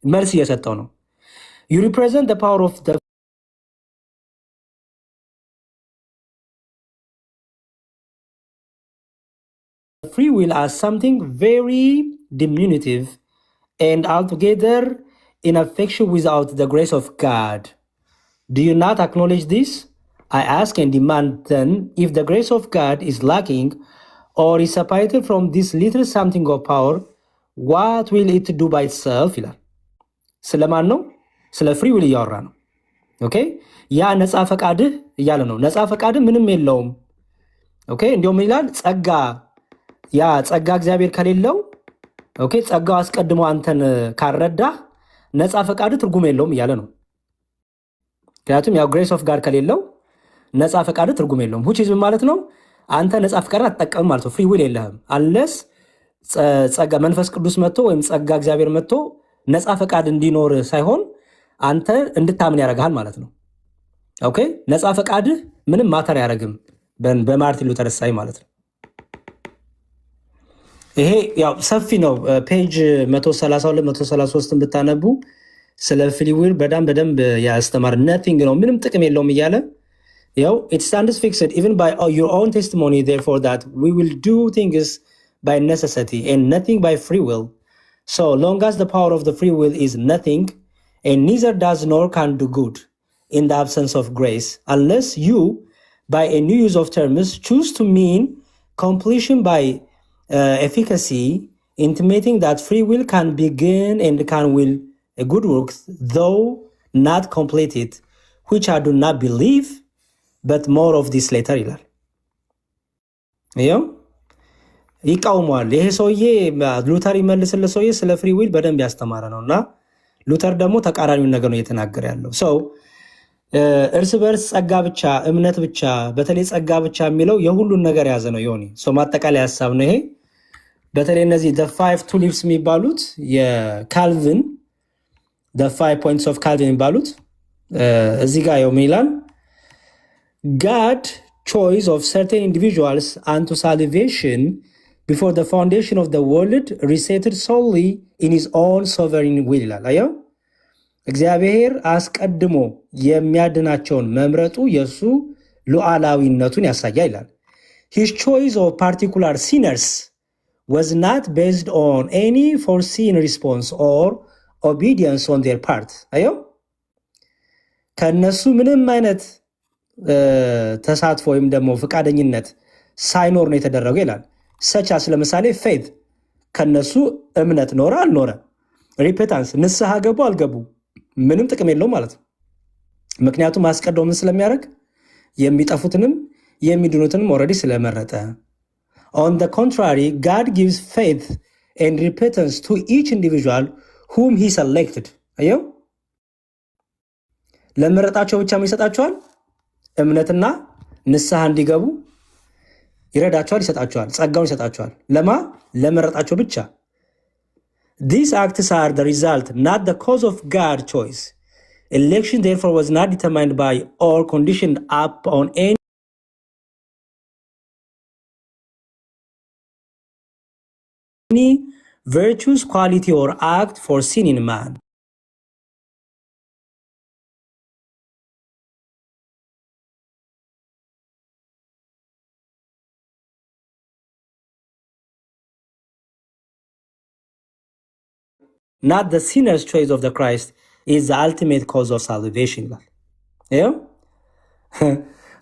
Speaker 2: Mercy የሰጠው ነው. You represent the power of the free will as something very diminutive and altogether ineffectual without the grace of God. Do you not acknowledge this? I ask and demand then, if the grace of God is lacking or is separated from this little something of power, what will it do by itself? ይላል። ስለማን ነው? ስለ ፍሪ ዊል እያወራ ነው። ኦኬ ያ ነፃ ፈቃድህ እያለ ነው። ነፃ ፈቃድህ ምንም የለውም። ኦኬ እንዲሁም ይላል ጸጋ፣ ያ ጸጋ እግዚአብሔር ከሌለው ኦኬ ጸጋው አስቀድሞ አንተን ካረዳህ ነፃ ፈቃድህ ትርጉም የለውም እያለ ነው። ምክንያቱም ያው ግሬስ ኦፍ ጋድ ከሌለው ነፃ ፈቃድህ ትርጉም የለውም። ሁች ምን ማለት ነው? አንተ ነፃ ፈቃድን አትጠቀምም ማለት ነው። ፍሪ ዊል የለህም አንለስ ጸጋ መንፈስ ቅዱስ መጥቶ ወይም ጸጋ እግዚአብሔር መጥቶ ነፃ ፈቃድ እንዲኖር ሳይሆን አንተ እንድታምን ያደርግሃል ማለት ነው። ኦኬ ነፃ ፈቃድህ ምንም ማተር ያደርግም በማርቲን ሉተር እሳቤ ማለት ነው። ይሄ ያው ሰፊ ነው። ፔጅ 132 133 ብታነቡ ስለ ፍሪ ዊል በደንብ ያስተማር ነቲንግ ነው ምንም ጥቅም የለውም እያለ ያው it stands fixed even by your own testimony therefore that we will do things by necessity and nothing by free will. So long as the power of the free will is nothing and neither does nor can do good in the absence of grace, unless you by a new use of terms choose to mean completion by efficacy, intimating that free will can begin and can will a good work though not completed, which I do not believe, but more of this later ይላል። ይኸው ይቃውመዋል። ይሄ ሰውዬ ሉተር ይመልስለት ሰውዬ ስለ ፍሪ ዊል በደንብ ያስተማረ ነው እና ሉተር ደግሞ ተቃራኒውን ነገር ነው እየተናገረ ያለው። ሰው እርስ በርስ ጸጋ ብቻ እምነት ብቻ በተለይ ጸጋ ብቻ የሚለው የሁሉን ነገር የያዘ ነው። ዮኒ ሰው ማጠቃለያ ሐሳብ ነው ይሄ። በተለይ እነዚህ the 5 tulips የሚባሉት የካልቪን the 5 points of Calvin የሚባሉት እዚህ ጋር ምን ይላል? God choice of certain individuals unto salvation before the foundation of the world resetted solely in his own sovereign will ይላል። አየው እግዚአብሔር አስቀድሞ የሚያድናቸውን መምረጡ የሱ ሉዓላዊነቱን ያሳያል ይላል። His choice of particular sinners was not based on any foreseen response or obedience on their part. አየው ከነሱ ምንም አይነት ተሳትፎ ወይም ደግሞ ፈቃደኝነት ሳይኖር ነው የተደረገው ይላል። ሰቻስ ለምሳሌ ፌት ከነሱ እምነት ኖረ አልኖረ፣ ሪፔታንስ ንስሐ ገቡ አልገቡ ምንም ጥቅም የለው ማለት ነው። ምክንያቱም አስቀድሞ ምን ስለሚያደርግ የሚጠፉትንም የሚድኑትንም ኦልሬዲ ስለመረጠ። On the contrary, God gives faith and repentance to each individual whom he selected. አየው ለመረጣቸው ብቻ ምን ይሰጣቸዋል? እምነትና ንስሐ እንዲገቡ ይረዳቸዋል፣ ይሰጣቸዋል፣ ጸጋውን ይሰጣቸዋል። ለመረጣቸው ብቻ። These acts are the result, not the cause of God's choice. Election therefore was not determined by or conditioned upon any virtues, quality or act foreseen in man. Not the sinner's choice of the Christ is the ultimate cause of salvation ይላል። ይኸው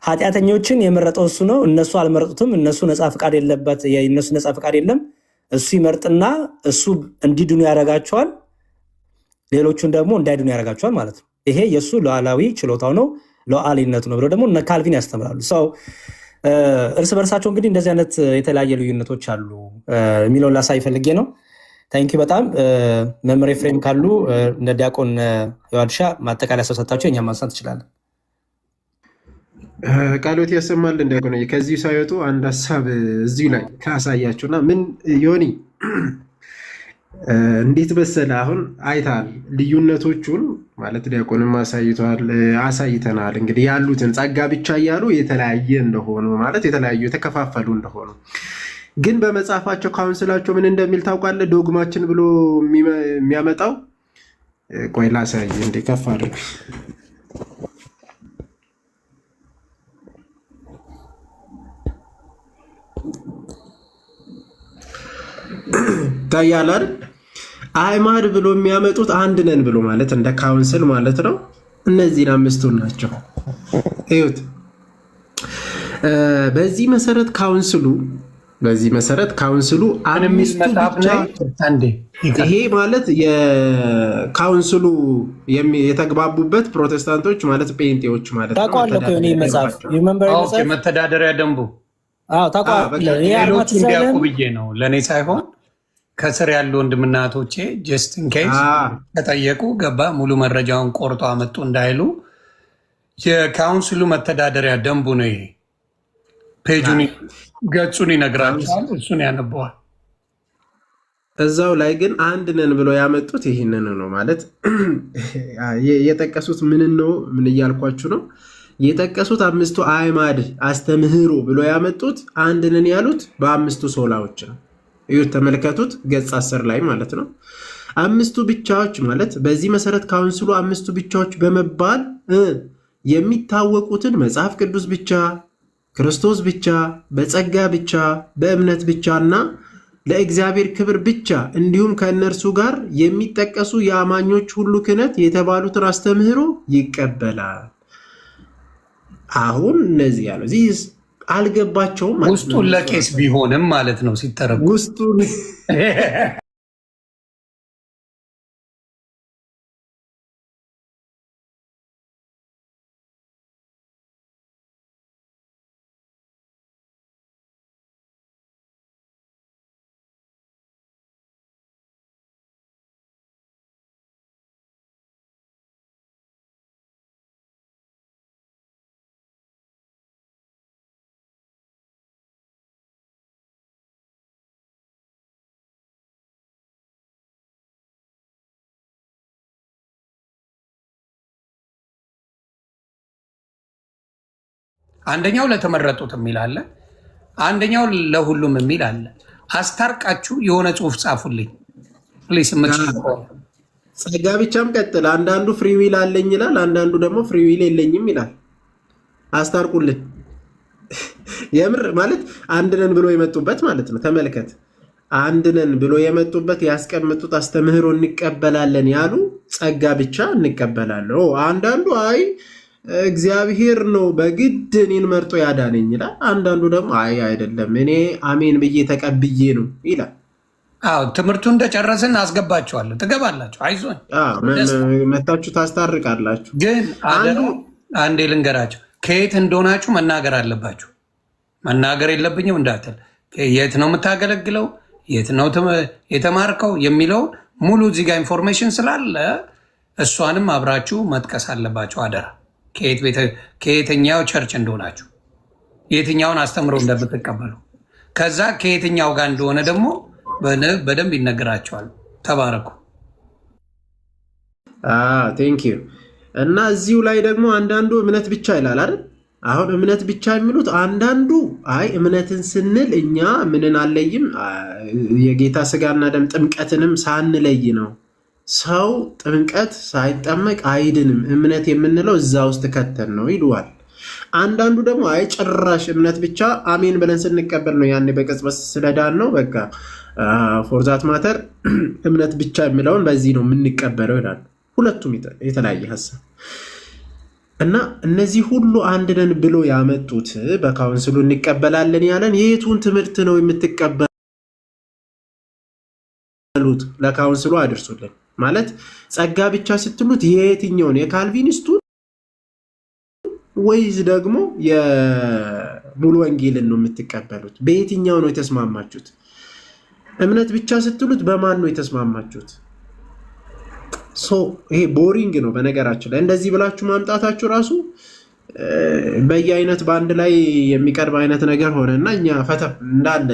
Speaker 2: ኃጢአተኞችን የመረጠው እሱ ነው፣ እነሱ አልመረጡትም። እነሱ ነፃ ፈቃድ የለበት፣ የእነሱ ነፃ ፈቃድ የለም። እሱ ይመርጥና እሱ እንዲድኑ ያደርጋቸዋል፣ ሌሎቹን ደግሞ እንዳይድኑ ያደርጋቸዋል ማለት ነው። ይሄ የእሱ ሉዓላዊ ችሎታው ነው፣ ሉዓላዊነቱ ነው ብለው ደግሞ እነ ካልቪን ያስተምራሉ። ሰው እርስ በርሳቸው እንግዲህ እንደዚህ አይነት የተለያየ ልዩነቶች አሉ የሚለውን ላሳይ ፈልጌ ነው። ታንኪ በጣም መምህር ኤፍሬም ካሉ እንደ ዲያቆን የዋድሻ ማጠቃለያ ሰው ሰጣቸው እኛም ማንሳት እንችላለን።
Speaker 3: ቃሎት ያሰማል። ዲያቆን ከዚህ ሳይወጡ አንድ ሀሳብ እዚሁ ላይ ካሳያችሁና ምን ዮኒ እንዴት በሰለ አሁን አይታል ልዩነቶቹን ማለት ዲያቆንም አሳይተናል። እንግዲህ ያሉትን ጸጋ ብቻ እያሉ የተለያየ እንደሆኑ ማለት የተለያዩ የተከፋፈሉ እንደሆኑ ግን በመጽሐፋቸው ካውንስላቸው ምን እንደሚል ታውቃለህ? ዶግማችን ብሎ የሚያመጣው ቆይ ላሳይ። እንደ ከፍ አድርግ ታያላል። አይማድ ብሎ የሚያመጡት አንድ ነን ብሎ ማለት እንደ ካውንስል ማለት ነው። እነዚህን አምስቱን ናቸው። እዩት። በዚህ መሰረት ካውንስሉ አምስቱ ብቻ ይሄ ማለት የካውንስሉ የተግባቡበት ፕሮቴስታንቶች ማለት ጴንጤዎች ማለት ነው።
Speaker 5: የመተዳደሪያ ደንቡ ሌሎቹ እንዲያውቁ ብዬ ነው፣ ለእኔ ሳይሆን ከስር ያሉ ወንድምና እህቶቼ ጀስት ኢን ኬዝ ከጠየቁ ገባ ሙሉ መረጃውን ቆርጦ አመጡ እንዳይሉ የካውንስሉ መተዳደሪያ ደንቡ ነው ይሄ። ፔጁን ገጹን ይነግራቸዋል፣ እሱን ያነበዋል።
Speaker 3: እዛው ላይ ግን አንድ ነን ብሎ ያመጡት ይህንን ነው ማለት የጠቀሱት ምን ነው? ምን እያልኳችሁ ነው? የጠቀሱት አምስቱ አዕማድ አስተምህሮ ብሎ ያመጡት አንድ ነን ያሉት በአምስቱ ሶላዎች ነው። ይሁት ተመልከቱት፣ ገጽ 10 ላይ ማለት ነው። አምስቱ ብቻዎች ማለት በዚህ መሰረት ካውንስሉ አምስቱ ብቻዎች በመባል የሚታወቁትን መጽሐፍ ቅዱስ ብቻ፣ ክርስቶስ ብቻ፣ በጸጋ ብቻ፣ በእምነት ብቻና ለእግዚአብሔር ክብር ብቻ እንዲሁም ከእነርሱ ጋር የሚጠቀሱ የአማኞች ሁሉ ክህነት የተባሉትን አስተምህሮ ይቀበላል። አሁን እነዚህ ያለው እዚህ አልገባቸውም ማለት ነው።
Speaker 5: ውስጡን ለቄስ ቢሆንም ማለት ነው ሲተረጉም
Speaker 3: ውስጡን
Speaker 5: አንደኛው ለተመረጡት የሚል አለ፣ አንደኛው ለሁሉም የሚል አለ። አስታርቃችሁ የሆነ ጽሁፍ ጻፉልኝ ፕሊስ።
Speaker 3: ጸጋ ብቻም ቀጥል። አንዳንዱ ፍሪዊል አለኝ ይላል፣ አንዳንዱ ደግሞ ፍሪዊል የለኝም ይላል። አስታርቁልን። የምር ማለት አንድ ነን ብሎ የመጡበት ማለት ነው። ተመልከት፣ አንድ ነን ብሎ የመጡበት ያስቀምጡት አስተምህሮ እንቀበላለን ያሉ ጸጋ ብቻ እንቀበላለን። አንዳንዱ አይ እግዚአብሔር ነው በግድ እኔን መርጦ ያዳነኝ ይላል። አንዳንዱ ደግሞ አይ አይደለም እኔ አሜን ብዬ ተቀብዬ ነው ይላል።
Speaker 5: አዎ ትምህርቱ እንደጨረስን አስገባችኋለሁ፣ ትገባላችሁ። አይዞን
Speaker 3: መታችሁ ታስታርቃላችሁ።
Speaker 5: ግን አንዴ ልንገራችሁ፣ ከየት እንደሆናችሁ መናገር አለባችሁ። መናገር የለብኝም እንዳትል፣ የት ነው የምታገለግለው፣ የት ነው የተማርከው የሚለውን ሙሉ እዚህ ጋር ኢንፎርሜሽን ስላለ እሷንም አብራችሁ መጥቀስ አለባችሁ። አደራ ከየትኛው ቸርች እንደሆናችሁ፣ የትኛውን አስተምሮ እንደምትቀበሉ፣ ከዛ ከየትኛው ጋር እንደሆነ ደግሞ በደንብ ይነገራቸዋል። ተባረኩ።
Speaker 3: ቴንክ ዩ። እና እዚሁ ላይ ደግሞ አንዳንዱ እምነት ብቻ ይላል አይደል? አሁን እምነት ብቻ የሚሉት አንዳንዱ አይ እምነትን ስንል እኛ ምንን አለይም የጌታ ስጋና ደም ጥምቀትንም ሳንለይ ነው። ሰው ጥምቀት ሳይጠመቅ አይድንም፣ እምነት የምንለው እዛ ውስጥ ከተን ነው ይሉዋል። አንዳንዱ ደግሞ አይ ጭራሽ እምነት ብቻ አሜን ብለን ስንቀበል ነው ያኔ በቅጽበት ስለዳን ነው በቃ ፎርዛት ማተር እምነት ብቻ የሚለውን በዚህ ነው የምንቀበለው ይላሉ። ሁለቱም የተለያየ ሀሳብ እና እነዚህ ሁሉ አንድ ነን ብሎ ያመጡት በካውንስሉ እንቀበላለን ያለን የቱን ትምህርት ነው የምትቀበሉት? ለካውንስሉ አድርሱልን። ማለት ጸጋ ብቻ ስትሉት የየትኛውን የካልቪኒስቱን ወይስ ደግሞ የሙሉ ወንጌልን ነው የምትቀበሉት? በየትኛው ነው የተስማማችሁት? እምነት ብቻ ስትሉት በማን ነው የተስማማችሁት? ይሄ ቦሪንግ ነው። በነገራችን ላይ እንደዚህ ብላችሁ ማምጣታችሁ ራሱ በየአይነት በአንድ ላይ የሚቀርብ አይነት ነገር ሆነና እኛ ፈተፍ እንዳለ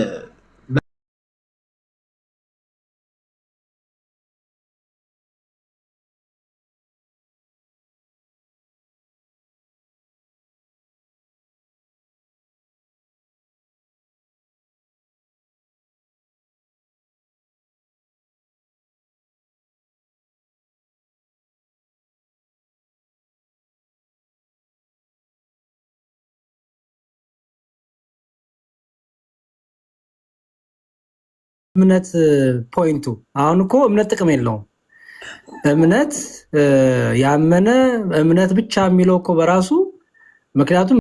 Speaker 2: እምነት ፖይንቱ አሁን እኮ እምነት ጥቅም የለውም። እምነት ያመነ እምነት ብቻ የሚለው እኮ በራሱ ምክንያቱም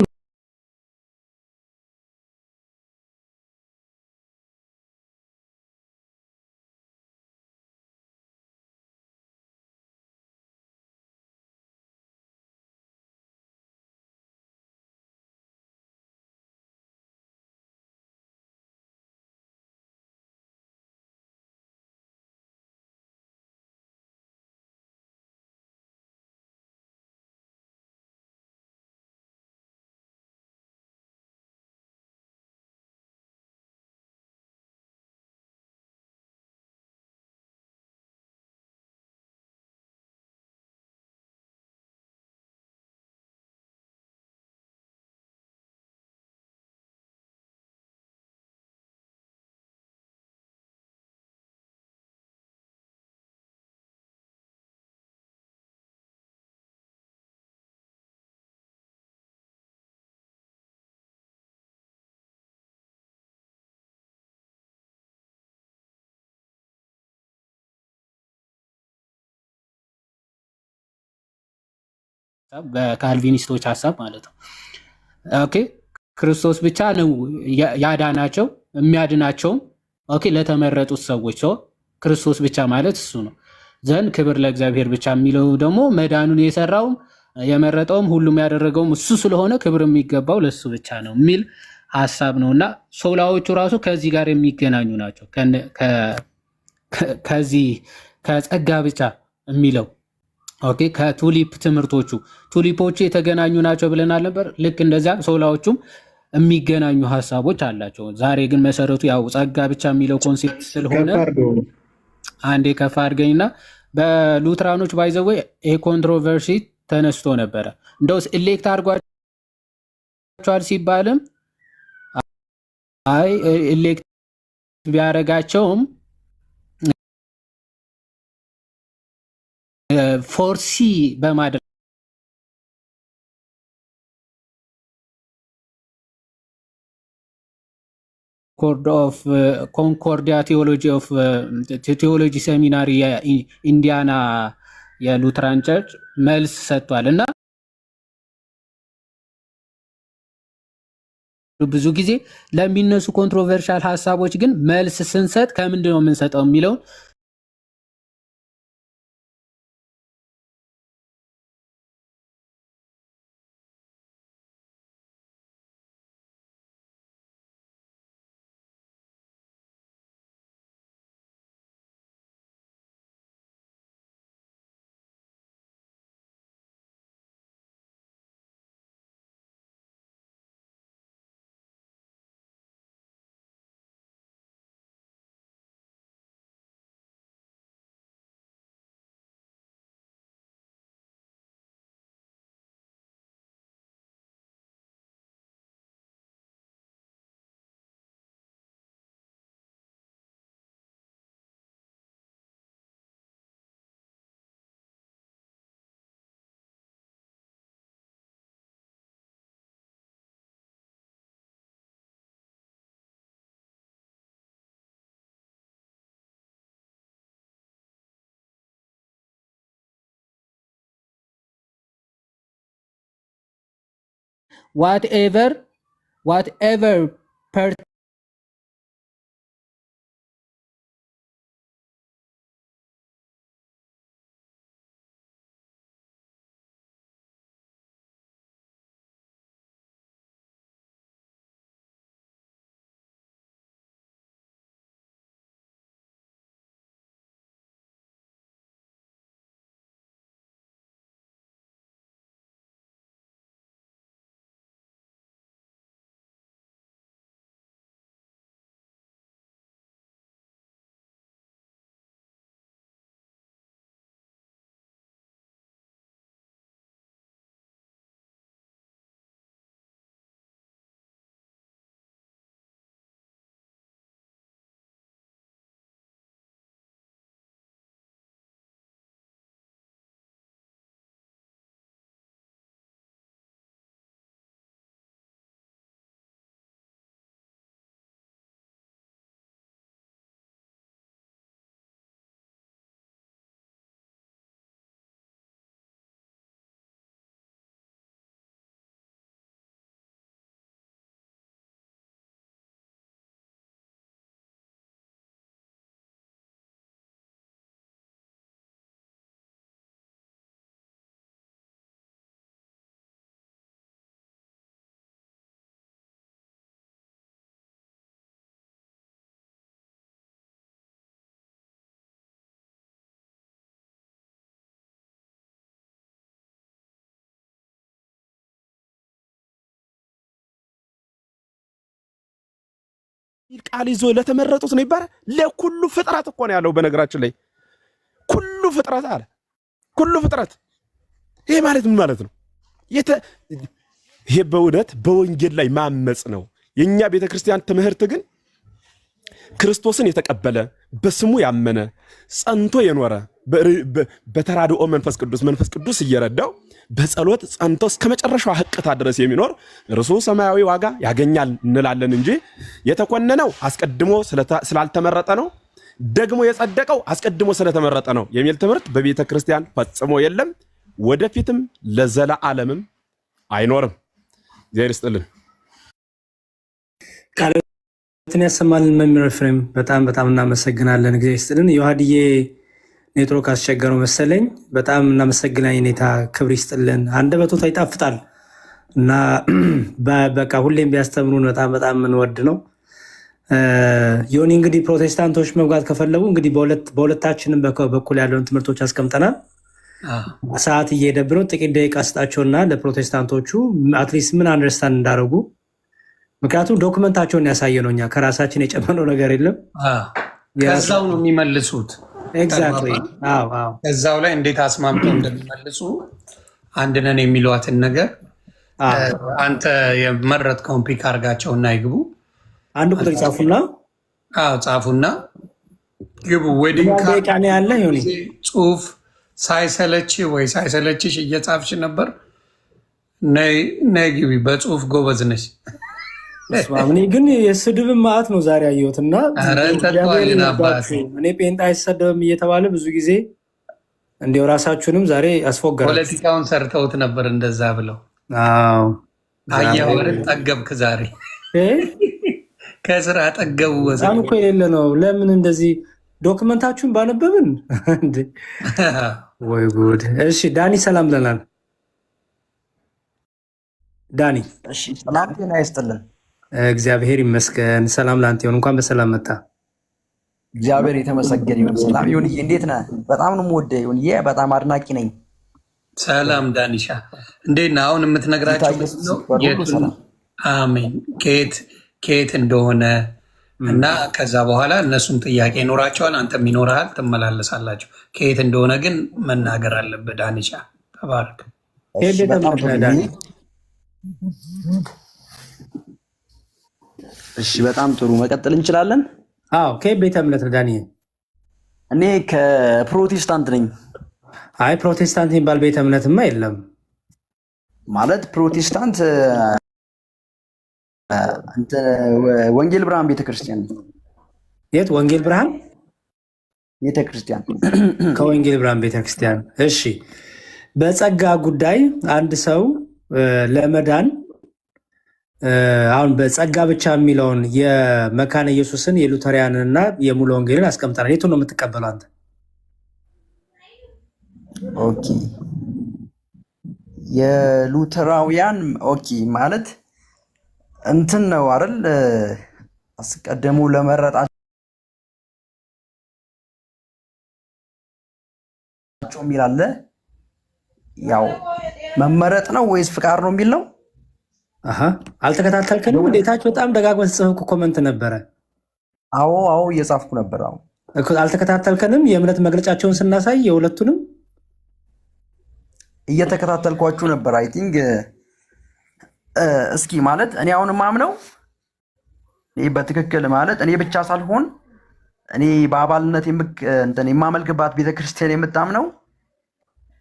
Speaker 4: በካልቪኒስቶች ሐሳብ ማለት ነው። ኦኬ ክርስቶስ ብቻ ነው ያዳናቸው የሚያድናቸውም ኦኬ ለተመረጡት ሰዎች ሰው ክርስቶስ ብቻ ማለት እሱ ነው። ዘንድ ክብር ለእግዚአብሔር ብቻ የሚለው ደግሞ መዳኑን የሰራውም የመረጠውም ሁሉም ያደረገውም እሱ ስለሆነ ክብር የሚገባው ለሱ ብቻ ነው የሚል ሐሳብ ነውና ሶላዎቹ ራሱ ከዚህ ጋር የሚገናኙ ናቸው። ከዚህ ከጸጋ ብቻ የሚለው ኦኬ ከቱሊፕ ትምህርቶቹ ቱሊፖቹ የተገናኙ ናቸው ብለናል ነበር። ልክ እንደዚያ ሶላዎቹም የሚገናኙ ሐሳቦች አላቸው። ዛሬ ግን መሰረቱ ያው ጸጋ ብቻ የሚለው ኮንሴፕት ስለሆነ አንዴ ከፍ አድርገኝና በሉትራኖች ባይዘው ይሄ ኮንትሮቨርሲ ተነስቶ ነበረ። እንደውስ ኤሌክት አድርጓቸዋል ሲባልም አይ ኤሌክት ቢያረጋቸውም ፎርሲ በማድረግ ኮንኮርዲያ ቴዎሎጂ ሴሚናሪ ኢንዲያና የሉትራን ቸርች መልስ ሰጥቷል እና ብዙ ጊዜ ለሚነሱ ኮንትሮቨርሻል ሐሳቦች ግን መልስ ስንሰጥ ከምንድን ነው የምንሰጠው የሚለውን whatever
Speaker 1: ቃል ይዞ ለተመረጡት ነው ይባላል። ለኩሉ ፍጥረት እኮ ነው ያለው። በነገራችን ላይ ኩሉ ፍጥረት አለ። ኩሉ ፍጥረት ይሄ ማለት ምን ማለት ነው? ይሄ በእውነት በወንጌል ላይ ማመጽ ነው። የኛ ቤተክርስቲያን ትምህርት ግን ክርስቶስን የተቀበለ በስሙ ያመነ ጸንቶ የኖረ በተራድኦ መንፈስ ቅዱስ እየረዳው በጸሎት ጸንቶ እስከ መጨረሻው ህቅታ ድረስ የሚኖር እርሱ ሰማያዊ ዋጋ ያገኛል እንላለን እንጂ የተኮነነው አስቀድሞ ስላልተመረጠ ነው፣ ደግሞ የጸደቀው አስቀድሞ ስለተመረጠ ነው የሚል ትምህርት በቤተ ክርስቲያን ፈጽሞ የለም። ወደፊትም ለዘለዓለምም አይኖርም። እግዚአብሔር ይስጥልን።
Speaker 2: ቃልን ያሰማልን። መምህር ኤፍሬም በጣም እናመሰግናለን። እግዚአብሔር ይስጥልን። ዮሐድዬ ኔትወርክ አስቸገረው መሰለኝ። በጣም እናመሰግናለን። ኔታ ክብር ይስጥልን። አንደበቱ ይጣፍጣል እና በቃ ሁሌም ቢያስተምሩን በጣም የምንወድ ነው። ዮኒ እንግዲህ ፕሮቴስታንቶች መግባት ከፈለጉ እንግዲህ በሁለታችንም በኩል ያለውን ትምህርቶች አስቀምጠናል። ሰዓት እየሄደብን ነው። ጥቂት ደቂቃ ስጣቸውና ለፕሮቴስታንቶቹ አትሊስት ምን አንደርስታንድ እንዳደረጉ፣ ምክንያቱም ዶክመንታቸውን ያሳየ ነው። እኛ ከራሳችን የጨመነው ነገር የለም።
Speaker 5: ከዛው ነው የሚመልሱት።
Speaker 2: ኤግዛክትሊ።
Speaker 5: ከዛው ላይ እንዴት አስማምተው እንደሚመልሱ አንድ ነን የሚሏትን ነገር አንተ የመረጥከውን ፒክ አድርጋቸውና ይግቡ።
Speaker 2: አንድ ቁጥር ጻፉና ግቡ። ዌዲንግ ካርድ ያለ ሆኒ
Speaker 5: ጽሁፍ ሳይሰለች ወይ ሳይሰለችሽ እየጻፍሽ ነበር። ነይ ግቢ። በጽሁፍ ጎበዝ ነሽ።
Speaker 2: እኔ ግን የስድብ ማዕት ነው ዛሬ ያየሁት እና እኔ ጴንጣ አይሰደብም እየተባለ ብዙ ጊዜ እንዲው ራሳችሁንም ዛሬ አስፎገራችሁ።
Speaker 5: ፖለቲካውን ሰርተውት ነበር እንደዛ ብለው። አየኸው ጠገብክ ዛሬ ከስራ ጠገቡ።
Speaker 2: በጣም እኮ የሌለ ነው። ለምን እንደዚህ ዶክመንታችሁን ባነበብን ወይ ጉድ። እሺ ዳኒ ሰላም ብለናል። ዳኒ
Speaker 11: እሺ፣ ሰላም ጤና ይስጥልን።
Speaker 2: እግዚአብሔር ይመስገን። ሰላም ላንተ ይሁን። እንኳን በሰላም መጣ።
Speaker 11: እግዚአብሔር የተመሰገነ ይሁን። ሰላም ይሁንዬ፣ እንዴት ነህ? በጣም ነው የምወደው ይሁንዬ፣ በጣም አድናቂ ነኝ።
Speaker 5: ሰላም ዳኒሻ፣ እንዴት ነህ? አሁን የምትነግራቸው አሜን ከየት እንደሆነ እና ከዛ በኋላ እነሱም ጥያቄ ይኖራቸዋል፣ አንተም ይኖርሃል፣ ትመላለሳላችሁ። ከየት እንደሆነ ግን መናገር አለብህ። ዳኒሻ ተባረክ።
Speaker 11: እሺ በጣም ጥሩ፣ መቀጠል እንችላለን።
Speaker 2: አዎ ከየት ቤተ እምነት ነው ዳኒ?
Speaker 11: እኔ ከፕሮቴስታንት ነኝ።
Speaker 2: አይ ፕሮቴስታንት የሚባል ቤተ እምነትማ የለም።
Speaker 11: ማለት ፕሮቴስታንት ወንጌል ብርሃን ቤተክርስቲያን።
Speaker 2: የት ወንጌል ብርሃን
Speaker 11: ቤተክርስቲያን?
Speaker 2: ከወንጌል ብርሃን ቤተክርስቲያን። እሺ በጸጋ ጉዳይ አንድ ሰው ለመዳን አሁን በጸጋ ብቻ የሚለውን የመካነ ኢየሱስን የሉተሪያንን እና የሙሉ ወንጌልን አስቀምጠናል። የቱን ነው የምትቀበለው አንተ?
Speaker 11: ኦኬ የሉተራውያን ኦኬ ማለት እንትን ነው አይደል? አስቀደሙ ለመረጣቸው የሚል አለ። ያው መመረጥ ነው ወይስ ፍቃድ ነው የሚል ነው?
Speaker 2: አልተከታተልከንም? እንዴታች በጣም ደጋግመህ ጽፈህ ኮመንት ነበረ።
Speaker 11: አዎ እየጻፍኩ ነበር። አዎ
Speaker 2: አልተከታተልከንም? የእምነት መግለጫቸውን ስናሳይ የሁለቱንም
Speaker 11: እየተከታተልኳችሁ ነበር። አይ ቲንክ እስኪ ማለት እኔ አሁን ማምነው እኔ በትክክል ማለት እኔ ብቻ ሳልሆን እኔ በአባልነት የማመልክባት ቤተክርስቲያን የምታምነው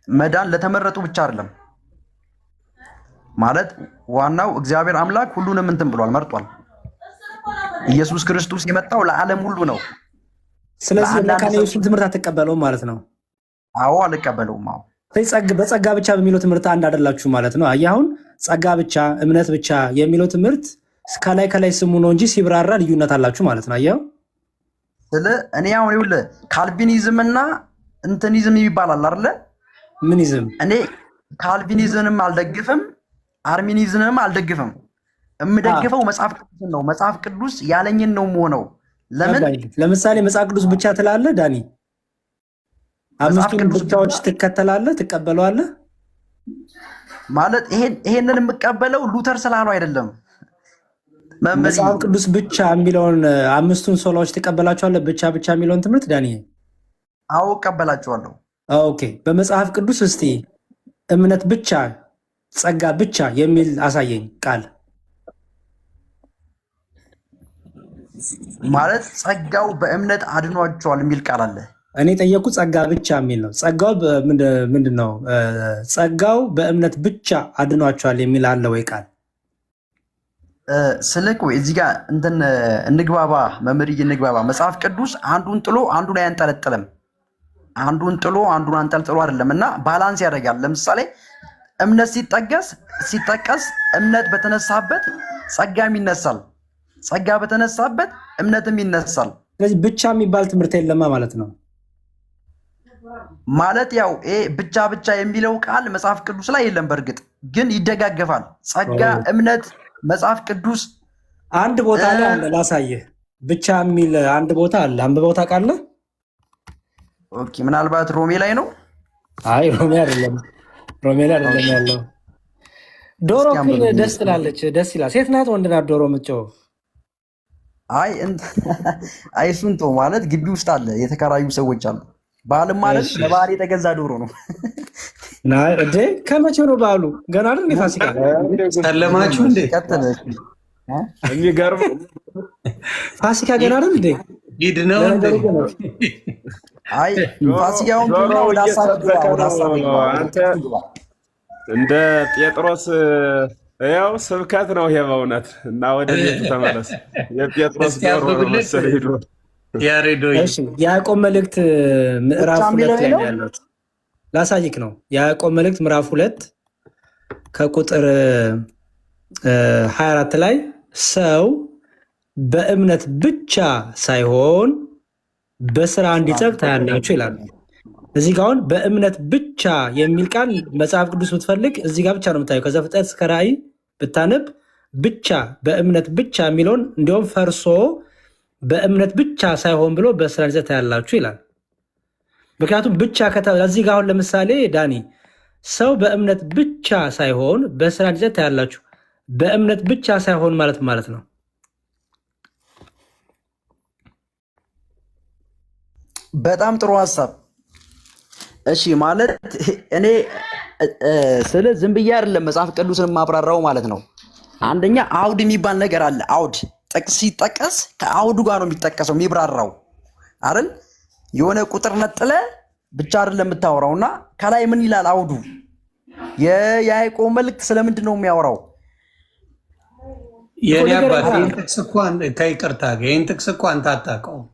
Speaker 11: መዳን ለተመረጡ ብቻ አይደለም። ማለት ዋናው እግዚአብሔር አምላክ ሁሉንም እንትን ብሏል፣ መርጧል። ኢየሱስ ክርስቶስ የመጣው ለዓለም ሁሉ ነው።
Speaker 2: ስለዚህ መካነ ኢየሱስን ትምህርት አትቀበለውም ማለት ነው?
Speaker 11: አዎ አልቀበለውም። አዎ
Speaker 2: በጸጋ ብቻ በሚለው ትምህርት አንድ አይደላችሁ ማለት ነው። አየህ አሁን ጸጋ ብቻ እምነት ብቻ የሚለው ትምህርት ከላይ ስሙ ነው እንጂ ሲብራራ ልዩነት አላችሁ ማለት ነው። አየህ
Speaker 11: እኔ አሁን ይኸውልህ ካልቪኒዝም እና እንትኒዝም ይባላል አይደለ?
Speaker 2: ምንይዝም
Speaker 11: እኔ ካልቪኒዝምንም አልደግፍም አርሚኒዝምንም አልደግፍም። የምደግፈው መጽሐፍ ቅዱስን ነው። መጽሐፍ ቅዱስ ያለኝን ነው የምሆነው። ለምን
Speaker 2: ለምሳሌ መጽሐፍ ቅዱስ ብቻ ትላለህ ዳኒ? አምስቱን ብቻዎች ትከተላለህ ትቀበለዋለህ?
Speaker 11: ማለት ይሄንን የምቀበለው ሉተር ስላለው አይደለም።
Speaker 2: መጽሐፍ ቅዱስ ብቻ የሚለውን አምስቱን ሶላዎች ትቀበላቸዋለህ? ብቻ የሚለውን ትምህርት ዳኒ?
Speaker 11: አዎ እቀበላቸዋለሁ።
Speaker 2: ኦኬ በመጽሐፍ ቅዱስ እስቲ እምነት ብቻ ጸጋ ብቻ የሚል አሳየኝ ቃል።
Speaker 11: ማለት ጸጋው በእምነት አድኗቸዋል የሚል ቃል አለ።
Speaker 2: እኔ ጠየቁ ጸጋ ብቻ የሚል ነው። ጸጋው ምንድን ነው? ጸጋው በእምነት ብቻ አድኗቸዋል የሚል አለ ወይ ቃል?
Speaker 11: ስልክ ወይ እዚህ ጋር እንግባባ፣ መምህርዬ እንግባባ። መጽሐፍ ቅዱስ አንዱን ጥሎ አንዱን አያንጠለጥልም። አንዱን ጥሎ አንዱን አንጠልጥሎ አይደለም እና ባላንስ ያደርጋል። ለምሳሌ እምነት ሲጠቀስ እምነት በተነሳበት ጸጋም ይነሳል፣ ጸጋ በተነሳበት እምነትም ይነሳል።
Speaker 2: ስለዚህ ብቻ የሚባል ትምህርት የለማ ማለት ነው።
Speaker 11: ማለት ያው ብቻ ብቻ የሚለው ቃል መጽሐፍ ቅዱስ ላይ የለም። በእርግጥ ግን ይደጋገፋል። ጸጋ፣ እምነት፣ መጽሐፍ ቅዱስ
Speaker 2: አንድ ቦታ ላይ አለ። ላሳየህ። ብቻ የሚል አንድ ቦታ አለ። አንብበው ታውቃለህ?
Speaker 11: ኦኬ፣ ምናልባት ሮሜ ላይ ነው።
Speaker 2: አይ ሮሜ አይደለም፣ ሮሜ ላይ አይደለም ያለው። ዶሮ ግን ደስ ትላለች፣ ደስ ይላል። ሴት ናት ወንድ ናት ዶሮ የምትጮው?
Speaker 11: አይ እሱን ተው። ማለት ግቢ ውስጥ አለ፣ የተከራዩ ሰዎች አሉ። በዓልም ማለት ለበዓል የተገዛ ዶሮ ነው።
Speaker 2: እንዴ ከመቼ ነው በዓሉ? ገና አይደል? ፋሲካ
Speaker 5: ሰለማችሁ እንዴ?
Speaker 1: የሚገርም
Speaker 2: ፋሲካ ገና አይደል እንዴ?
Speaker 5: ሂድ ነው እንዴ?
Speaker 11: አይ ፋሲካውን ወደ
Speaker 1: አንተ እንደ ጴጥሮስ ያው ስብከት ነው ይሄ በእውነት። እና ወደ ቤቱ ተመለስ። የጴጥሮስ ዶሮ ነው መሰለህ ሄዶ
Speaker 2: ያዕቆብ መልእክት ምዕራፍ 2 ላይ ያለው ላሳይክ ነው። ያዕቆብ መልእክት ምዕራፍ 2 ከቁጥር 24 ላይ ሰው በእምነት ብቻ ሳይሆን በስራ እንዲጸድቅ ታያላችሁ ይላል። እዚህ ጋር አሁን በእምነት ብቻ የሚል ቃል መጽሐፍ ቅዱስ ብትፈልግ እዚህ ጋር ብቻ ነው የምታየው። ከዘፍጥረት እስከ ራእይ ብታነብ ብቻ በእምነት ብቻ የሚለውን እንዲሁም ፈርሶ በእምነት ብቻ ሳይሆን ብሎ በስራ እንዲጸድቅ ታያላችሁ ይላል። ምክንያቱም ብቻ እዚህ ጋር አሁን ለምሳሌ ዳኒ ሰው በእምነት ብቻ ሳይሆን በስራ እንዲጸድቅ ታያላችሁ። በእምነት ብቻ ሳይሆን ማለት ነው።
Speaker 11: በጣም ጥሩ ሀሳብ። እሺ ማለት እኔ ስለ ዝም ብዬ አይደለም መጽሐፍ ቅዱስን ማብራራው ማለት ነው። አንደኛ አውድ የሚባል ነገር አለ። አውድ ጥቅስ ሲጠቀስ ከአውዱ ጋር ነው የሚጠቀሰው የሚብራራው አይደል? የሆነ ቁጥር ነጥለ ብቻ አይደለም የምታወራውና ከላይ ምን ይላል አውዱ? የያዕቆብ መልእክት ስለምንድን ነው የሚያወራው?
Speaker 5: የኔ አባት ይህን ጥቅስ እኮ አንተ አታውቀውም።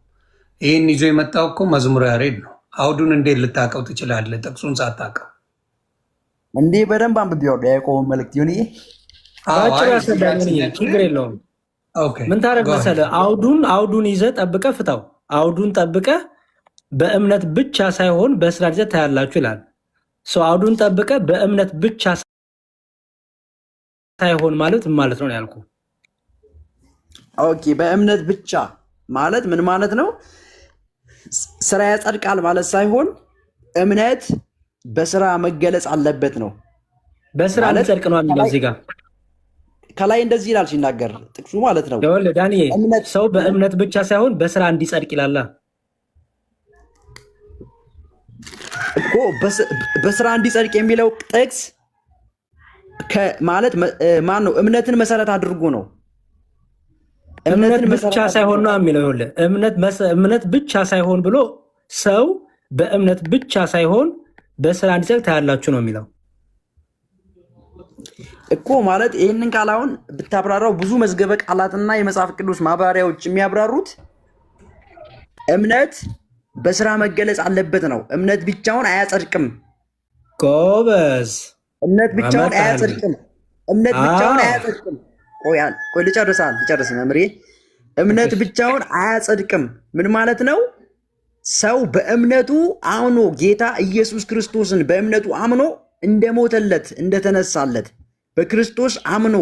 Speaker 5: ይህን ይዞ የመጣው እኮ መዝሙረ ያሬድ ነው። አውዱን እንዴት ልታውቀው ትችላለህ? ጥቅሱን ሳታውቀው
Speaker 11: እንዴ? በደንብ አንብቤዋለሁ ያዕቆብ መልእክት ይሁን
Speaker 2: ችግር የለውም። ምን ታደርግ መሰለህ? አውዱን ይዘህ ጠብቀህ ፍታው። አውዱን ጠብቀህ በእምነት ብቻ ሳይሆን በስራ እንዲጸድቅ ታያላችሁ ይላል። አውዱን ጠብቀህ በእምነት ብቻ ሳይሆን ማለት ነው ያልኩ።
Speaker 11: ኦኬ፣ በእምነት ብቻ ማለት ምን ማለት ነው? ስራ ያጸድቃል ማለት ሳይሆን እምነት በስራ መገለጽ አለበት ነው።
Speaker 2: በስራ እንዲጸድቅ ነው የሚለው እዚህ ጋር
Speaker 11: ከላይ እንደዚህ ይላል ሲናገር ጥቅሱ ማለት ነው።
Speaker 2: ዳኒ ሰው በእምነት ብቻ ሳይሆን በስራ እንዲጸድቅ ይላል
Speaker 11: እኮ። በስራ እንዲጸድቅ የሚለው ጥቅስ ማለት ማን ነው? እምነትን መሰረት አድርጎ ነው።
Speaker 2: እምነት ብቻ ሳይሆን ነው የሚለው። እምነት ብቻ ሳይሆን ብሎ ሰው በእምነት ብቻ ሳይሆን በስራ እንዲጸድቅ ታያላችሁ ነው የሚለው
Speaker 11: እኮ። ማለት ይህንን ቃል አሁን ብታብራራው ብዙ መዝገበ ቃላትና የመጽሐፍ ቅዱስ ማብራሪያዎች የሚያብራሩት እምነት በስራ መገለጽ አለበት ነው። እምነት ብቻውን አያጸድቅም።
Speaker 2: ጎበዝ።
Speaker 11: እምነት ብቻውን አያጸድቅም። እምነት ብቻውን አያጸድቅም። ቆይ ልጨርስ መምሬ። እምነት ብቻውን አያጸድቅም ምን ማለት ነው? ሰው በእምነቱ አምኖ ጌታ ኢየሱስ ክርስቶስን በእምነቱ አምኖ እንደሞተለት እንደተነሳለት በክርስቶስ አምኖ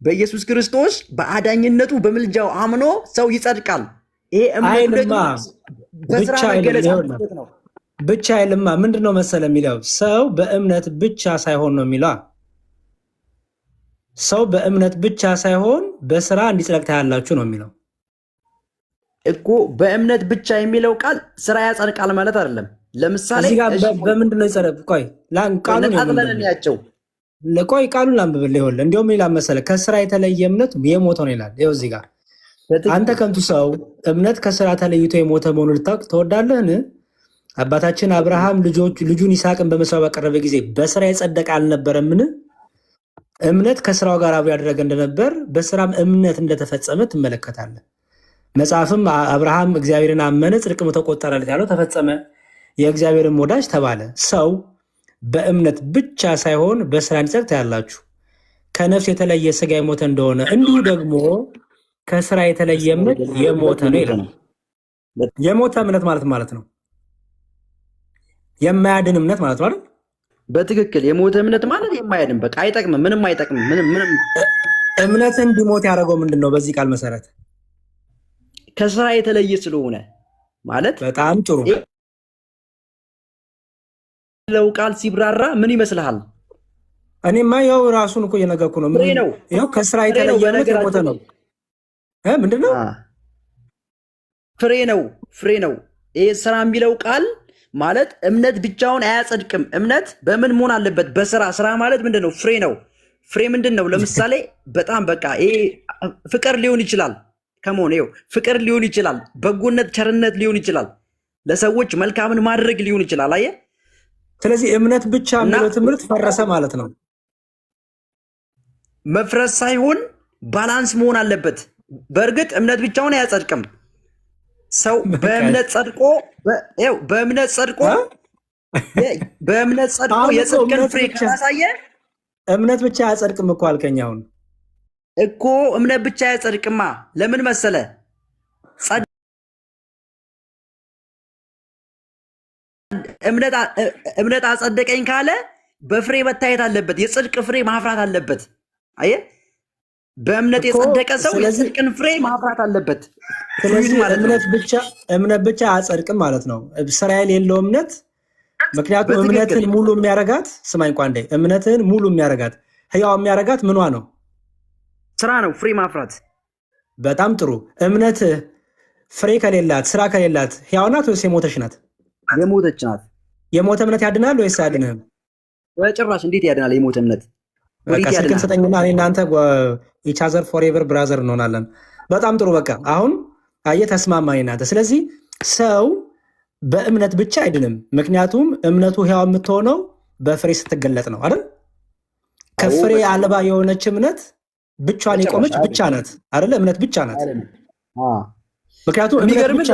Speaker 11: በኢየሱስ ክርስቶስ በአዳኝነቱ በምልጃው አምኖ ሰው ይጸድቃል። ይሄ እምነት በስራ መገለጽ አለበት ነው።
Speaker 2: ብቻ አይልማ። ምንድነው መሰለ የሚለው ሰው በእምነት ብቻ ሳይሆን ነው የሚለው። ሰው በእምነት ብቻ ሳይሆን በስራ እንዲጸድቅ ታያላችሁ ነው የሚለው
Speaker 11: እኮ። በእምነት ብቻ የሚለው ቃል ስራ ያጸድቃል ማለት አይደለም። ለምሳሌ
Speaker 2: በምንድነው ይጸድቅ? ቃሉን ላንብብልህ። ይኸውልህ እንዲሁም ይላል መሰለህ ከስራ የተለየ እምነት የሞተ ነው ይላል። ይኸው እዚህ ጋር አንተ ከንቱ ሰው እምነት ከስራ ተለይቶ የሞተ መሆኑን ልታውቅ ትወዳለህን? አባታችን አብርሃም ልጁን ይስሐቅን በመስዋዕት ባቀረበ ጊዜ በስራ የጸደቀ አልነበረምን? እምነት ከስራው ጋር አብሮ ያደረገ እንደነበር በስራም እምነት እንደተፈጸመ ትመለከታለህ። መጽሐፍም አብርሃም እግዚአብሔርን አመነ ጽድቅም ተቆጠረለት ያለው ተፈጸመ። የእግዚአብሔርም ወዳጅ ተባለ። ሰው በእምነት ብቻ ሳይሆን በስራ እንዲጸድቅ ታያላችሁ። ከነፍስ የተለየ ስጋ የሞተ እንደሆነ እንዲሁ ደግሞ ከስራ የተለየ እምነት የሞተ ነው ይላል። የሞተ እምነት ማለት ነው የማያድን እምነት ማለት ነው አይደል?
Speaker 11: በትክክል የሞተ እምነት ማለት የማያድን በቃ አይጠቅምም፣ ምንም አይጠቅምም። ምንም
Speaker 2: እምነትን እንዲሞት ያደረገው ምንድን ነው? በዚህ ቃል መሰረት
Speaker 11: ከስራ የተለየ ስለሆነ ማለት
Speaker 2: በጣም ጥሩ
Speaker 11: ለው ቃል ሲብራራ ምን ይመስልሃል?
Speaker 2: እኔማ ያው ራሱን እኮ እየነገርኩ ነው። ያው ከስራ የተለየ እምነት የሞተ ነው። ምንድን ነው? ፍሬ ነው። ይሄ ስራ የሚለው ቃል ማለት እምነት ብቻውን አያጸድቅም። እምነት በምን መሆን አለበት? በስራ። ስራ ማለት ምንድን ነው? ፍሬ ነው። ፍሬ ምንድን ነው? ለምሳሌ በጣም በቃ ይሄ ፍቅር ሊሆን ይችላል። ከመሆን ይኸው ፍቅር ሊሆን ይችላል፣ በጎነት፣ ቸርነት ሊሆን ይችላል፣ ለሰዎች መልካምን ማድረግ ሊሆን ይችላል። አየህ። ስለዚህ እምነት ብቻ የሚለው ትምህርት ፈረሰ ማለት ነው። መፍረስ ሳይሆን ባላንስ መሆን አለበት። በእርግጥ እምነት ብቻውን አያጸድቅም። ሰው በእምነት ጸድቆ የጽድቅን ፍሬ ካላሳየ እምነት ብቻ አያጸድቅም እኮ አልከኝ። አሁን እኮ እምነት ብቻ አያጸድቅማ። ለምን መሰለ? እምነት አጸደቀኝ ካለ በፍሬ መታየት አለበት። የጽድቅ ፍሬ ማፍራት አለበት። አየህ፣ በእምነት የጸደቀ ሰው የጽድቅን ፍሬ ማፍራት አለበት። ስለዚህ እምነት ብቻ አያጸድቅም ማለት ነው። ስራ የሌለው እምነት። ምክንያቱም እምነትን ሙሉ የሚያረጋት ስማኝ ቋንዴ፣ እምነትን ሙሉ የሚያረጋት ህያው የሚያረጋት ምኗ ነው? ስራ ነው፣ ፍሬ ማፍራት። በጣም ጥሩ። እምነት ፍሬ ከሌላት፣ ስራ ከሌላት ህያው ናት ወይስ የሞተች ናት? የሞተች ናት። የሞተ እምነት ያድናል ወይስ አያድንህም? በጭራሽ። እንዴት ያድናል የሞተ እምነት? ስልክን ስጠኝና እኔ እናንተ ኢች አዘር ፎሬቨር ብራዘር እንሆናለን። በጣም ጥሩ። በቃ አሁን አየህ፣ ተስማማኝ እናንተ። ስለዚህ ሰው በእምነት ብቻ አይድንም። ምክንያቱም እምነቱ ህያው የምትሆነው በፍሬ ስትገለጥ ነው አይደል? ከፍሬ አልባ የሆነች እምነት ብቻዋን የቆመች ብቻ ናት አይደለ? እምነት ብቻ ናት። ምክንያቱም እምነት ብቻ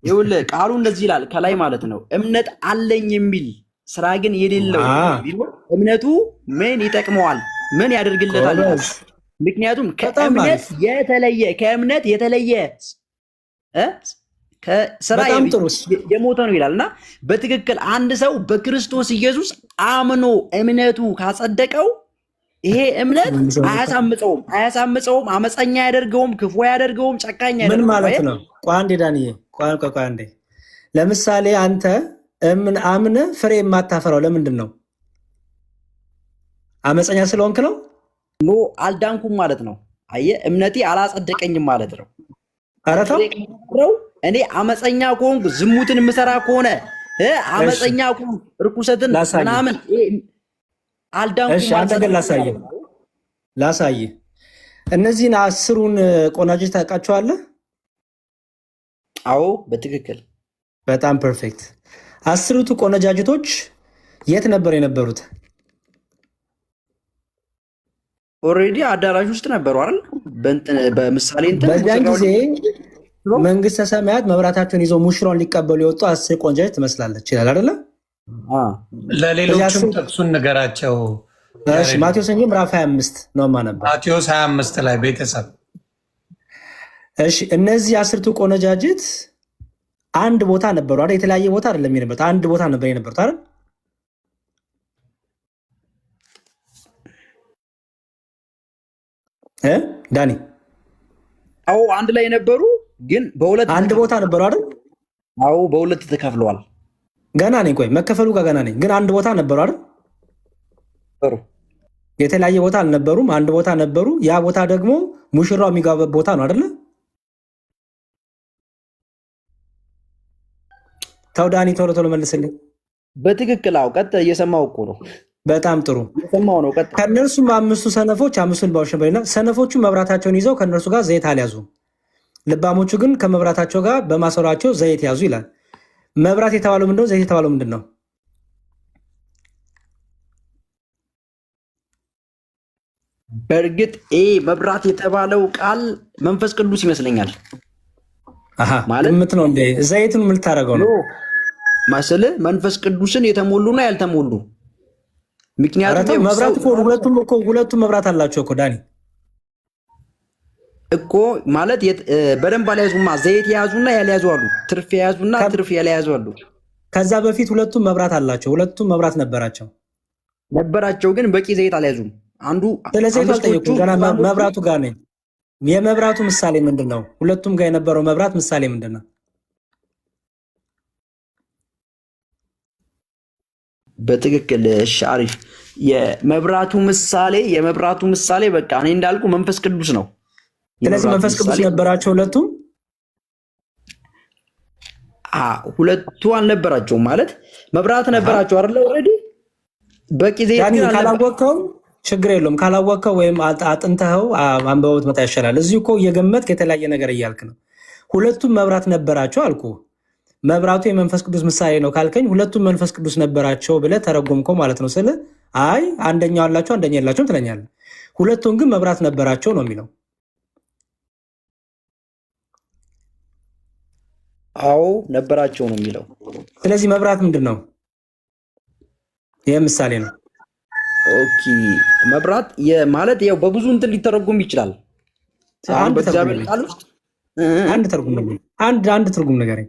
Speaker 2: ይኸውልህ፣ ቃሉ እንደዚህ ይላል ከላይ ማለት ነው። እምነት አለኝ የሚል ስራ ግን የሌለው እምነቱ ምን ይጠቅመዋል? ምን ያደርግለታል? ምክንያቱም ከእምነት የተለየ ከስራ የሞተ ነው ይላል። እና በትክክል አንድ ሰው በክርስቶስ ኢየሱስ አምኖ እምነቱ ካጸደቀው ይሄ እምነት አያሳምፀውም፣ አመፀኛ አያደርገውም፣ ክፉ አያደርገውም፣ ጨካኝ አያደርገውም። ምን ማለት ነው? ቋንዴ ዳንዬ፣ ቋንዴ ለምሳሌ አንተ አምነ ፍሬ የማታፈራው ለምንድን ነው? አመፀኛ ስለሆንክ ነው? ኖ አልዳንኩም ማለት ነው። አየህ፣ እምነቴ አላጸደቀኝም ማለት ነው። ኧረ ተው። እኔ አመፀኛ ከሆንኩ ዝሙትን የምሰራ ከሆነ አመፀኛ ከሆንኩ ርኩሰትን ምናምን አልዳንኩም ማለት ነው። ላሳይህ። እነዚህን 10ሩን ቆናጆች ታውቃቸዋለህ? አዎ፣ በትክክል በጣም ፐርፌክት። 10ቱ ቆነጃጅቶች የት ነበር የነበሩት? ኦልሬዲ አዳራሽ ውስጥ ነበሩ አይደል? በምሳሌ በዚያን ጊዜ መንግስተ ሰማያት መብራታቸውን ይዘው ሙሽራውን ሊቀበሉ የወጡ 10 ቆነጃጅት ትመስላለች ይላል አይደለ?
Speaker 5: ለሌሎችም ጥቅሱን ንገራቸው።
Speaker 2: ማቴዎስ ወንጌል ምዕራፍ 25 ነው ማነባ።
Speaker 5: ማቴዎስ 25 ላይ ቤተሰብ።
Speaker 2: እሺ፣ እነዚህ 10ቱ ቆነጃጅት አንድ ቦታ ነበሩ አይደል? የተለያየ ቦታ አይደለም የነበሩት፣ አንድ ቦታ ነበር የነበሩት አይደል? ዳኒ? አዎ፣ አንድ ላይ የነበሩ ግን በሁለት አንድ ቦታ ነበሩ አይደል? አዎ፣ በሁለት ተከፍለዋል። ገና ነኝ፣ ቆይ መከፈሉ ጋር ገና ነኝ። ግን አንድ ቦታ ነበሩ አይደል? የተለያየ ቦታ አልነበሩም፣ አንድ ቦታ ነበሩ። ያ ቦታ ደግሞ ሙሽራው የሚገባበት ቦታ ነው አይደል? ተው ዳኒ፣ ቶሎ ቶሎ መልስልኝ። በትክክል አዎ፣ ቀጥታ እየሰማው እኮ ነው። በጣም ጥሩ እየሰማው ነው። ቀጥታ ከነርሱም 5ቱ ሰነፎች 5ቱ ልባሞች ነበሩና ሰነፎቹ መብራታቸውን ይዘው ከነርሱ ጋር ዘይት አልያዙም፣ ልባሞቹ ግን ከመብራታቸው ጋር በማሰሯቸው ዘይት ያዙ ይላል። መብራት የተባለው ምንድነው? ዘይት የተባለው ምንድነው? በእርግጥ መብራት የተባለው ቃል መንፈስ ቅዱስ ይመስለኛል። ማለት ነው እንዴ? ዘይቱን ምን ልታደርገው ነው?
Speaker 11: ማሰለ መንፈስ ቅዱስን የተሞሉና ያልተሞሉ ምክንያቱም
Speaker 2: መብራት እኮ ሁለቱም መብራት አላቸው እኮ ዳኒ
Speaker 11: እኮ ማለት በደንብ አልያዙማ። ዘይት የያዙና ያልያዙ አሉ። ትርፍ የያዙና ትርፍ ያልያዙ አሉ።
Speaker 2: ከዛ በፊት ሁለቱም መብራት አላቸው። ሁለቱም መብራት ነበራቸው
Speaker 11: ግን በቂ ዘይት አልያዙም። አንዱ
Speaker 2: ስለዚህ አልጠየቁም። ገና መብራቱ ጋር ነኝ። የመብራቱ ምሳሌ ምንድነው? ሁለቱም ጋር የነበረው መብራት ምሳሌ ምንድነው?
Speaker 11: በትክክል አሪፍ። የመብራቱ ምሳሌ በቃ እኔ እንዳልኩ መንፈስ ቅዱስ ነው።
Speaker 2: ስለዚህ መንፈስ ቅዱስ ነበራቸው ሁለቱም።
Speaker 11: ሁለቱ አልነበራቸውም ማለት መብራት ነበራቸው አይደል? ኦሬዲ በቂ ዘይት ግን
Speaker 2: ካላወቀው ችግር የለውም። ካላወቀው ወይም አጥንተው አንበውት መጣ ይሻላል። እዚሁ እኮ እየገመትክ የተለያየ ነገር እያልክ ነው። ሁለቱም መብራት ነበራቸው አልኩ። መብራቱ የመንፈስ ቅዱስ ምሳሌ ነው ካልከኝ ሁለቱም መንፈስ ቅዱስ ነበራቸው ብለህ ተረጎምከው ማለት ነው። ስለ አይ አንደኛው አላቸው አንደኛው የላቸውም ትለኛለህ። ሁለቱም ግን መብራት ነበራቸው ነው የሚለው።
Speaker 11: አዎ ነበራቸው ነው የሚለው።
Speaker 2: ስለዚህ መብራት ምንድን ነው? ይህ ምሳሌ ነው።
Speaker 11: ኦኬ መብራት ማለት ያው በብዙ እንትን ሊተረጎም ይችላል።
Speaker 2: አንድ ትርጉም ንገረኝ።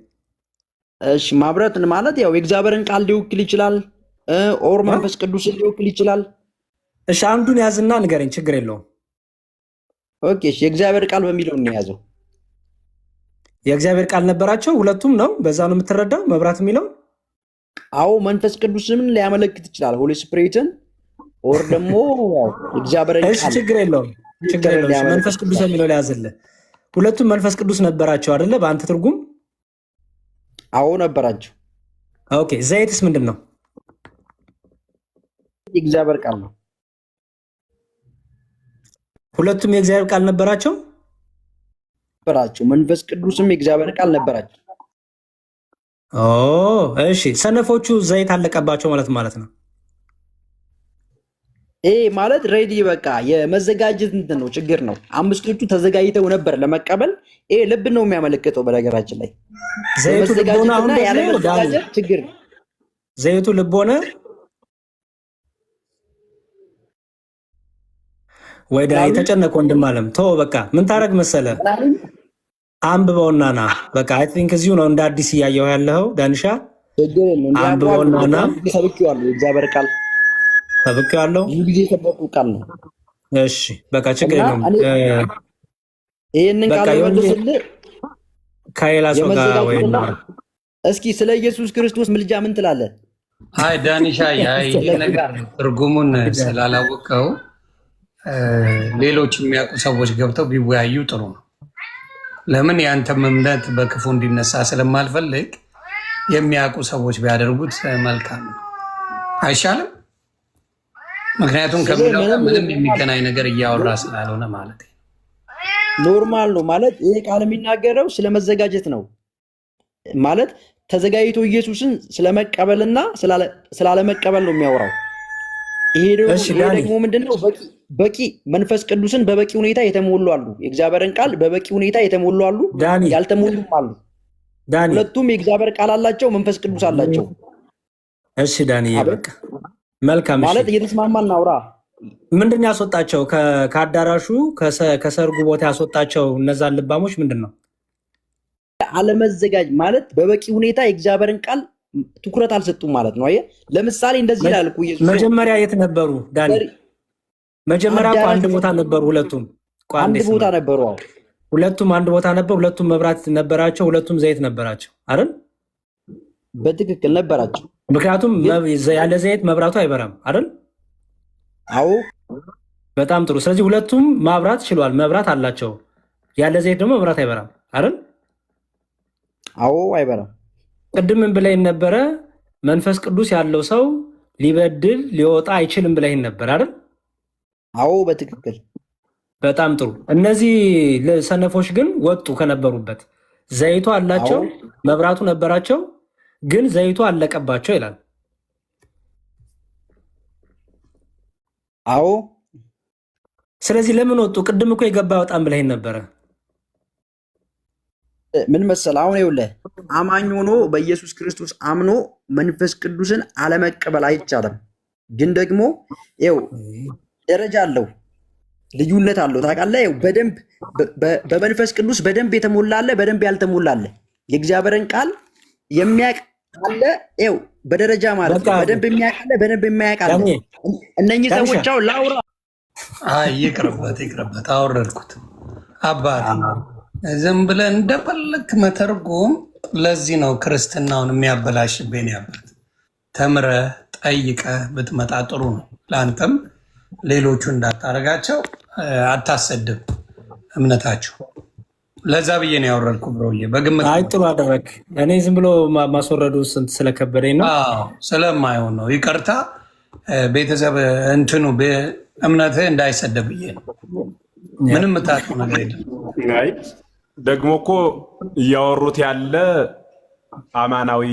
Speaker 11: እሺ ማብራት ማለት ያው የእግዚአብሔርን ቃል ሊወክል ይችላል፣ ኦር መንፈስ ቅዱስን ሊወክል ይችላል።
Speaker 2: እሺ አንዱን ያዝና ንገረኝ፣ ችግር የለውም።
Speaker 11: ኦኬ እሺ የእግዚአብሔር ቃል በሚለው እንያዘው።
Speaker 2: የእግዚአብሔር ቃል ነበራቸው ሁለቱም ነው። በዛ ነው የምትረዳው መብራት የሚለው።
Speaker 11: አዎ መንፈስ ቅዱስን ሊያመለክት ይችላል፣ ሆሊ ስፒሪትን ኦር ደግሞ እግዚአብሔርን ቃል።
Speaker 2: እሺ ችግር የለውም። መንፈስ ቅዱስ የሚለው ሊያዝልህ። ሁለቱም መንፈስ ቅዱስ ነበራቸው አይደለ? በአንተ ትርጉም
Speaker 11: አዎ ነበራቸው።
Speaker 2: ኦኬ ዘይትስ ምንድን ነው?
Speaker 11: የእግዚአብሔር ቃል ነው።
Speaker 2: ሁለቱም የእግዚአብሔር ቃል ነበራቸው።
Speaker 11: መንፈስ ቅዱስም የእግዚአብሔር ቃል ነበራቸው።
Speaker 2: እሺ ሰነፎቹ ዘይት አለቀባቸው ማለት ነው።
Speaker 11: ማለት ሬዲ በቃ የመዘጋጀት እንትን ነው፣ ችግር ነው። አምስቶቹ ተዘጋጅተው ነበር ለመቀበል። ልብ ነው የሚያመለክተው። በነገራችን ላይ
Speaker 2: ዘይቱ ልቦና አሁን
Speaker 11: ያለ መዘጋጀት ችግር ነው።
Speaker 2: ዘይቱ ልቦና ወይ ዳይ ተጨነቀ ወንድም አለም ተው በቃ ምን ታረግ መሰለ አንብበውና ና በቃ አይ ቲንክ እዚሁ ነው እንደ አዲስ እያየው ያለው ዳንሻ አንብበውና ና
Speaker 11: ሰብኬዋለሁ። የእግዚአብሔር ቃል
Speaker 2: ሰብኬዋለሁ።
Speaker 11: ብዙ ጊዜ ሰበኩ ቃል ነው።
Speaker 2: እሺ በቃ ችግር የለውም።
Speaker 11: ይሄንን ቃል መልስልህ
Speaker 2: ከሌላ ሰው ጋር ወይ
Speaker 11: እስኪ ስለ ኢየሱስ ክርስቶስ ምልጃ ምን ትላለህ?
Speaker 5: አይ ዳንሻ ይሄ ነገር ትርጉሙን ስላላወቀው ሌሎች የሚያውቁ ሰዎች ገብተው ቢወያዩ ጥሩ ነው። ለምን ያንተም እምነት በክፉ እንዲነሳ ስለማልፈልግ የሚያውቁ ሰዎች ቢያደርጉት መልካም ነው። አይሻልም? ምክንያቱም ከሚለው ምንም የሚገናኝ ነገር እያወራ ስላልሆነ ማለት ነው።
Speaker 11: ኖርማል ነው ማለት ይሄ ቃል የሚናገረው ስለመዘጋጀት ነው ማለት ተዘጋጅቶ ኢየሱስን ስለመቀበልና ስላለመቀበል ነው የሚያወራው። ይሄ ደግሞ ምንድነው? በቂ መንፈስ ቅዱስን በበቂ ሁኔታ የተሞሉ አሉ። የእግዚአብሔርን ቃል በበቂ ሁኔታ የተሞሉ አሉ፣ ያልተሞሉም አሉ። ሁለቱም የእግዚአብሔር ቃል አላቸው፣ መንፈስ ቅዱስ አላቸው።
Speaker 2: እሺ ዳኒ በቃ መልካም
Speaker 11: ማለት እየተስማማን እናውራ።
Speaker 2: ምንድን ያስወጣቸው ከአዳራሹ ከሰርጉ ቦታ ያስወጣቸው እነዛን ልባሞች ምንድን ነው?
Speaker 11: አለመዘጋጅ ማለት በበቂ ሁኔታ የእግዚአብሔርን ቃል ትኩረት አልሰጡም ማለት ነው። አየህ ለምሳሌ እንደዚህ ይላል እኮ ኢየሱስ።
Speaker 2: መጀመሪያ የት ነበሩ ዳኒ? መጀመሪያ አንድ ቦታ ነበሩ። ሁለቱም
Speaker 11: አንድ ቦታ ነበሩ።
Speaker 2: ሁለቱም አንድ ቦታ ነበሩ። ሁለቱም መብራት ነበራቸው። ሁለቱም ዘይት ነበራቸው አይደል?
Speaker 11: በትክክል ነበራቸው።
Speaker 2: ምክንያቱም ያለ ዘይት መብራቱ አይበራም አይደል?
Speaker 11: አዎ
Speaker 2: በጣም ጥሩ። ስለዚህ ሁለቱም ማብራት ችሏል። መብራት አላቸው። ያለ ዘይት ደግሞ መብራት አይበራም አይደል?
Speaker 11: አዎ አይበራም።
Speaker 2: ቅድም ምን ብለህ ነበረ? መንፈስ ቅዱስ ያለው ሰው ሊበድል ሊወጣ አይችልም ብለህ ነበር አይደል?
Speaker 11: አዎ በትክክል።
Speaker 2: በጣም ጥሩ። እነዚህ ሰነፎች ግን ወጡ ከነበሩበት። ዘይቱ አላቸው፣ መብራቱ ነበራቸው፣ ግን ዘይቱ አለቀባቸው ይላል።
Speaker 11: አዎ።
Speaker 2: ስለዚህ ለምን ወጡ? ቅድም እኮ የገባ በጣም ብለህ ነበረ።
Speaker 11: ምን መሰለህ አሁን ይኸውልህ አማኝ ሆኖ በኢየሱስ ክርስቶስ አምኖ መንፈስ ቅዱስን አለመቀበል አይቻልም። ግን ደግሞ ይኸው ደረጃ አለው፣ ልዩነት አለው። ታውቃለህ? ይኸው በደንብ በመንፈስ ቅዱስ በደንብ የተሞላለ በደንብ ያልተሞላለ የእግዚአብሔርን ቃል የሚያውቅ አለ። ይኸው በደረጃ ማለት ነው። በደንብ የሚያውቅ አለ፣ በደንብ የማያውቅ አለ። እነኚህ ሰዎች አሁን ላውራ
Speaker 5: ይቅርበት አወረድኩት አባቴ ዝም ብለህ እንደፈለክ መተርጎም። ለዚህ ነው ክርስትናውን የሚያበላሽብኝ ያበት። ተምረህ ጠይቀህ ብትመጣ ጥሩ ነው። ለአንተም ሌሎቹ እንዳታረጋቸው አታሰድብ እምነታችሁ። ለዛ ብዬ ነው ያወረድኩ ብሮዬ። በግምት
Speaker 2: አይ ጥሩ አደረግ። እኔ ዝም ብሎ ማስወረዱ ስንት ስለከበደኝ ነው።
Speaker 5: ስለማይሆን ነው። ይቅርታ ቤተሰብ እንትኑ እምነትህ እንዳይሰደብ ብዬ ነው። ምንም የምታውቀው ነገር የለም።
Speaker 1: ደግሞ እኮ እያወሩት ያለ አማናዊ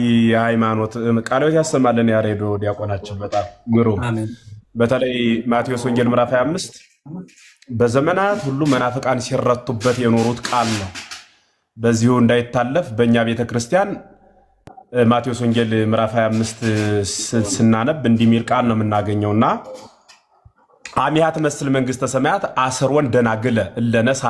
Speaker 1: ሃይማኖት ቃሎት ያሰማልን። ያሬዶ ዲያቆናችን በጣም ግሩም። በተለይ ማቴዎስ ወንጌል ምዕራፍ 25 በዘመናት ሁሉ መናፍቃን ሲረቱበት የኖሩት ቃል ነው። በዚሁ እንዳይታለፍ በእኛ ቤተክርስቲያን ማቴዎስ ወንጌል ምዕራፍ 25 ስናነብ እንዲህ የሚል ቃል ነው የምናገኘውና አሚሃ ትመስል መንግስተ ሰማያት አስሮን ደናግለ እለነሳ